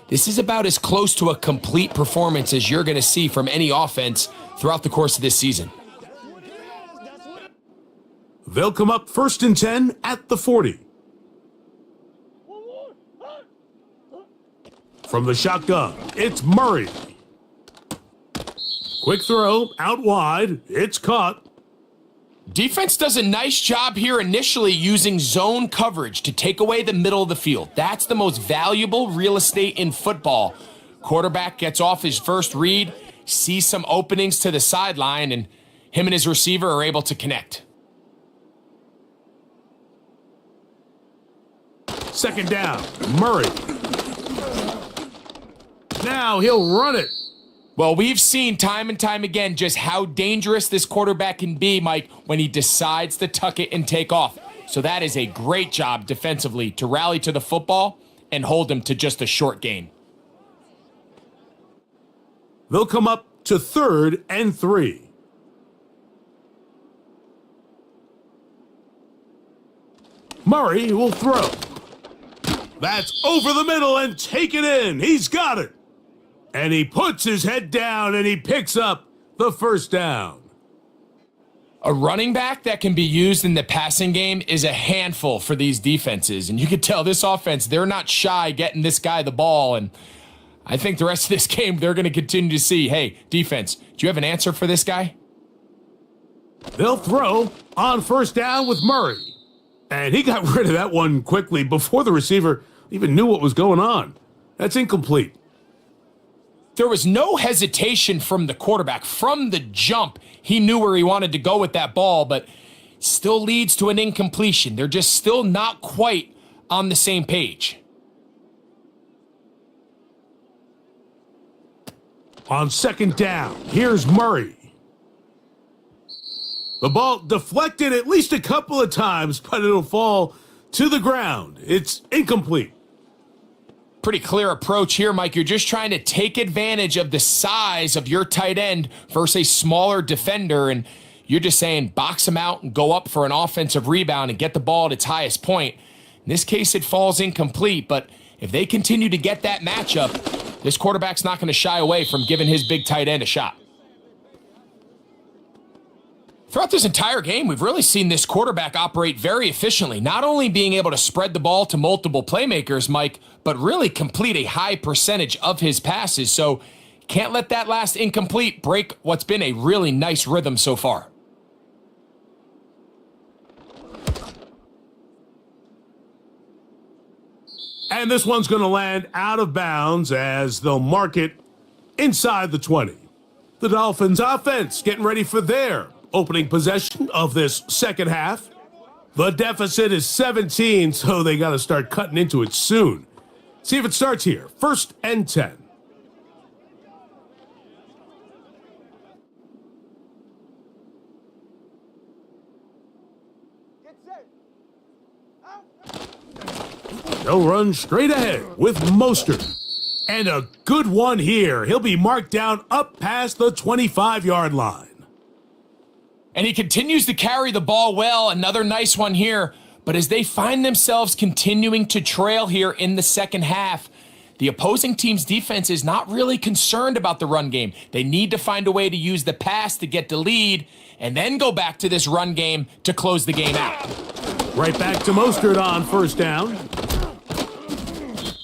this is about as close to a complete performance as you're going to see from any offense throughout the course of this season. They'll come up 1st and 10 at the 40. From the shotgun, it's Murray. Quick throw, out wide, it's caught. Defense does a nice job here initially using zone coverage to take away the middle of the field. That's the most valuable real estate in football. Quarterback gets off his first read, sees some openings to the sideline, and him and his receiver are able to connect. 2nd down, Murray. Now he'll run it. Well, we've seen time and time again just how dangerous this quarterback can be, Mike, when he decides to tuck it and take off. So that is a great job defensively to rally to the football and hold him to just a short gain. They'll come up to 3rd and 3. Murray will throw. That's over the middle and take it in. He's got it. And he puts his head down and he picks up the 1st down. A running back that can be used in the passing game is a handful for these defenses. And you can tell this offense, they're not shy getting this guy the ball. And I think the rest of this game, they're going to continue to see, hey, defense, do you have an answer for this guy? They'll throw on 1st down with Murray. And he got rid of that one quickly before the receiver even knew what was going on. That's incomplete. There was no hesitation from the quarterback. From the jump, he knew where he wanted to go with that ball, but still leads to an incompletion. They're just still not quite on the same page. On 2nd down, here's Murray. The ball deflected at least a couple of times, but it'll fall to the ground. It's incomplete. Pretty clear approach here, Mike. You're just trying to take advantage of the size of your tight end versus a smaller defender, and you're just saying box him out and go up for an offensive rebound and get the ball at its highest point. In this case, it falls incomplete, but if they continue to get that matchup, this quarterback's not going to shy away from giving his big tight end a shot. Throughout this entire game, we've really seen this quarterback operate very efficiently, not only being able to spread the ball to multiple playmakers, Mike, but really complete a high percentage of his passes. So can't let that last incomplete break what's been a really nice rhythm so far. And this one's going to land out of bounds as they'll mark it inside the 20. The Dolphins offense getting ready for their opening possession of this 2nd half. The deficit is 17, so they got to start cutting into it soon. See if it starts here. 1st and 10. They'll run straight ahead with Mostert. And a good one here. He'll be marked down up past the 25-yard line. And he continues to carry the ball well. Another nice one here. But as they find themselves continuing to trail here in the 2nd half, the opposing team's defense is not really concerned about the run game. They need to find a way to use the pass to get the lead and then go back to this run game to close the game out. Right back to Mostert on 1st down.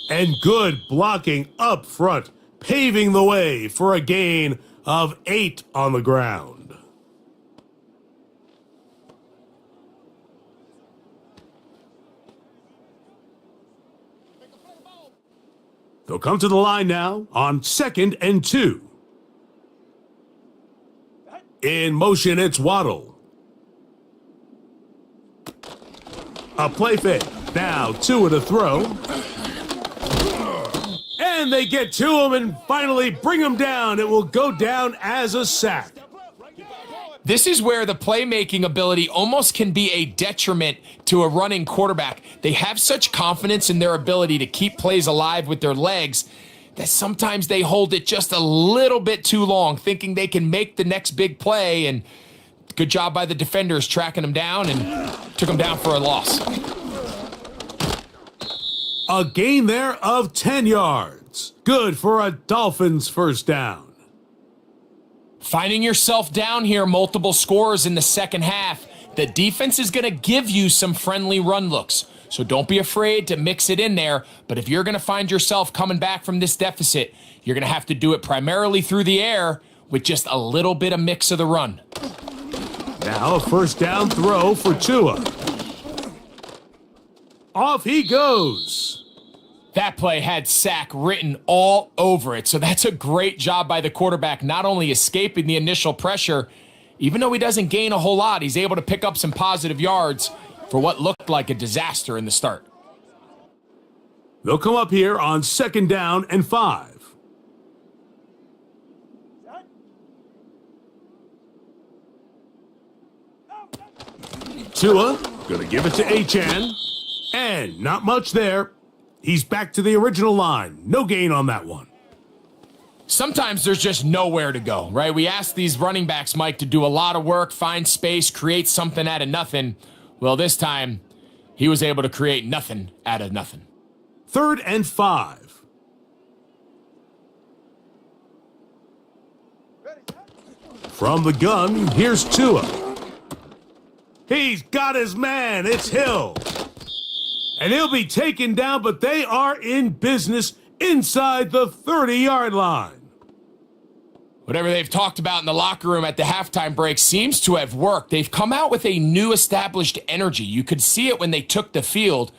And good blocking up front, paving the way for a gain of 8 on the ground. They'll come to the line now on 2nd and 2. In motion, it's Waddle. A play fake. Now 2 at a throw. And they get to him and finally bring him down. It will go down as a sack. This is where the playmaking ability almost can be a detriment to a running quarterback. They have such confidence in their ability to keep plays alive with their legs that sometimes they hold it just a little bit too long, thinking they can make the next big play. And good job by the defenders tracking him down and took him down for a loss. A gain there of 10 yards. Good for a Dolphins 1st down. Finding yourself down here, multiple scores in the 2nd half. the defense is going to give you some friendly run looks. So don't be afraid to mix it in there. But if you're going to find yourself coming back from this deficit, you're going to have to do it primarily through the air with just a little bit of mix of the run. Now a first down throw for Tua. Off he goes. That play had sack written all over it. So that's a great job by the quarterback, not only escaping the initial pressure, even though he doesn't gain a whole lot, he's able to pick up some positive yards for what looked like a disaster in the start. They'll come up here on 2nd down and 5. Tua gonna give it to Achane, and not much there. He's back to the original line. No gain on that one. Sometimes there's just nowhere to go, right? We ask these running backs, Mike, to do a lot of work, find space, create something out of nothing. Well, this time, he was able to create nothing out of nothing. 3rd and 5. From the gun, here's Tua. He's got his man. It's Hill. And he'll be taken down, but they are in business inside the 30-yard line. Whatever they've talked about in the locker room at the halftime break seems to have worked. They've come out with a new established energy. You could see it when they took the field.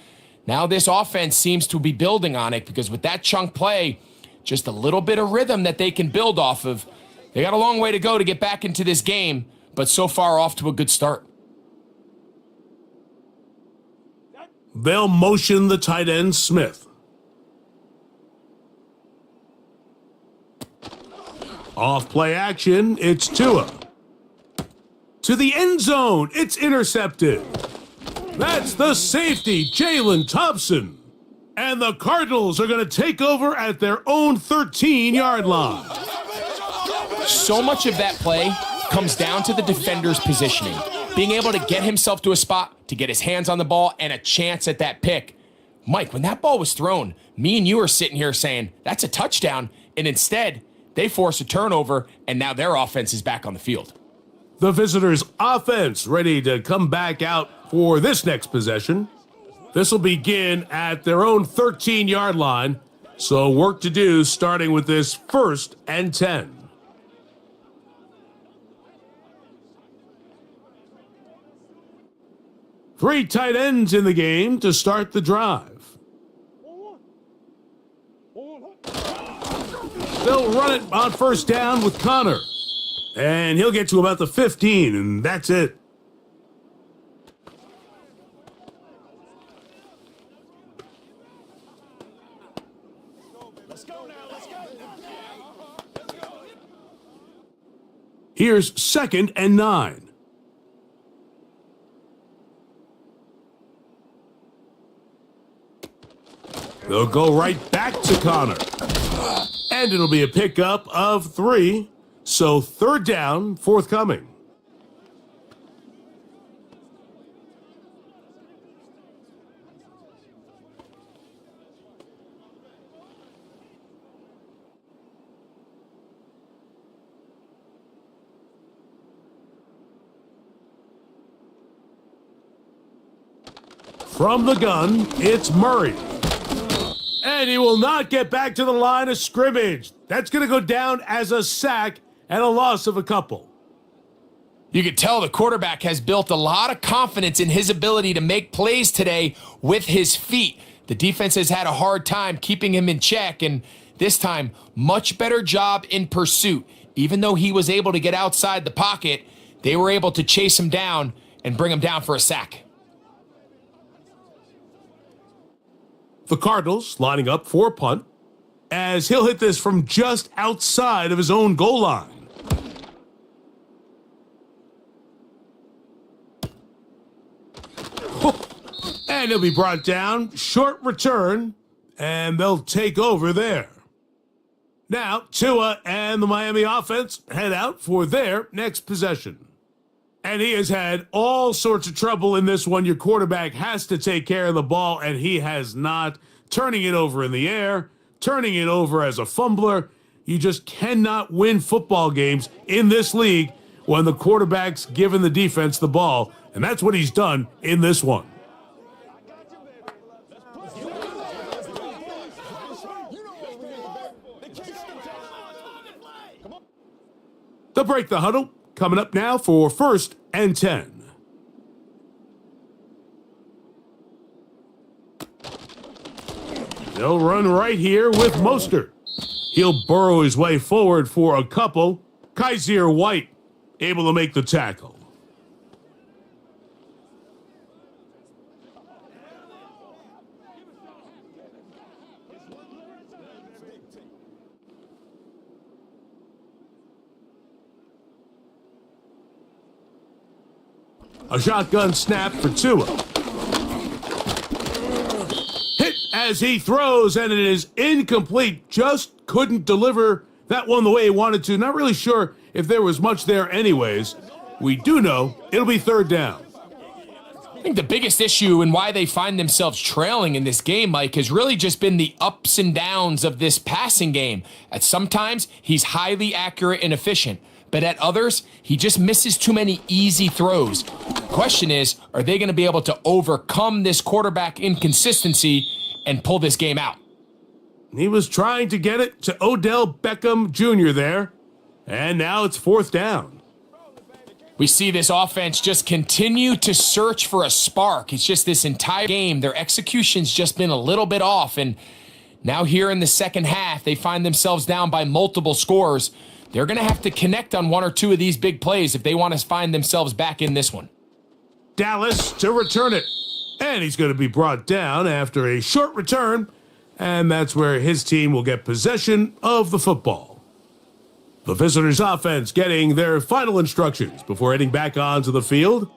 Now this offense seems to be building on it because with that chunk play, just a little bit of rhythm that they can build off of. They got a long way to go to get back into this game, but so far off to a good start. They'll motion the tight end, Smith. Off play action, it's Tua. To the end zone, it's intercepted. That's the safety, Jalen Thompson. And the Cardinals are going to take over at their own 13-yard line. So much of that play comes down to the defender's positioning. Being able to get himself to a spot, to get his hands on the ball, and a chance at that pick. Mike, when that ball was thrown, me and you are sitting here saying, that's a touchdown. And instead, they force a turnover, and now their offense is back on the field. The visitors' offense ready to come back out for this next possession. This will begin at their own 13-yard line. So work to do starting with this 1st and 10. Three tight ends in the game to start the drive. They'll run it on 1st down with Connor. And he'll get to about the 15, and that's it. Here's 2nd and 9. They'll go right back to Connor. And it'll be a pickup of 3. So 3rd down, forthcoming. From the gun, it's Murray. And he will not get back to the line of scrimmage. That's going to go down as a sack and a loss of a couple. You could tell the quarterback has built a lot of confidence in his ability to make plays today with his feet. The defense has had a hard time keeping him in check, and this time, much better job in pursuit. Even though he was able to get outside the pocket, they were able to chase him down and bring him down for a sack. The Cardinals lining up for a punt as he'll hit this from just outside of his own goal line. And he'll be brought down, short return, and they'll take over there. Now, Tua and the Miami offense head out for their next possession. And he has had all sorts of trouble in this one. Your quarterback has to take care of the ball, and he has not. Turning it over in the air, turning it over as a fumbler. You just cannot win football games in this league when the quarterback's giving the defense the ball, and that's what he's done in this one. They'll break the huddle. Coming up now for 1st and 10. They'll run right here with Mostert. He'll burrow his way forward for a couple. Kaiser White able to make the tackle. A shotgun snap for Tua. Hit as he throws, and it is incomplete. Just couldn't deliver that one the way he wanted to. Not really sure if there was much there anyways. We do know it'll be 3rd down. I think the biggest issue and why they find themselves trailing in this game, Mike, has really just been the ups and downs of this passing game. At sometimes, he's highly accurate and efficient. But at others, he just misses too many easy throws. The question is, are they going to be able to overcome this quarterback inconsistency and pull this game out? He was trying to get it to Odell Beckham Jr. there, and now it's 4th down. We see this offense just continue to search for a spark. It's just this entire game, their execution's just been a little bit off, and now here in the second half, they find themselves down by multiple scores. They're going to have to connect on 1 or 2 of these big plays if they want to find themselves back in this one. Dallas to return it. And he's going to be brought down after a short return. And that's where his team will get possession of the football. The visitors' offense getting their final instructions before heading back onto the field.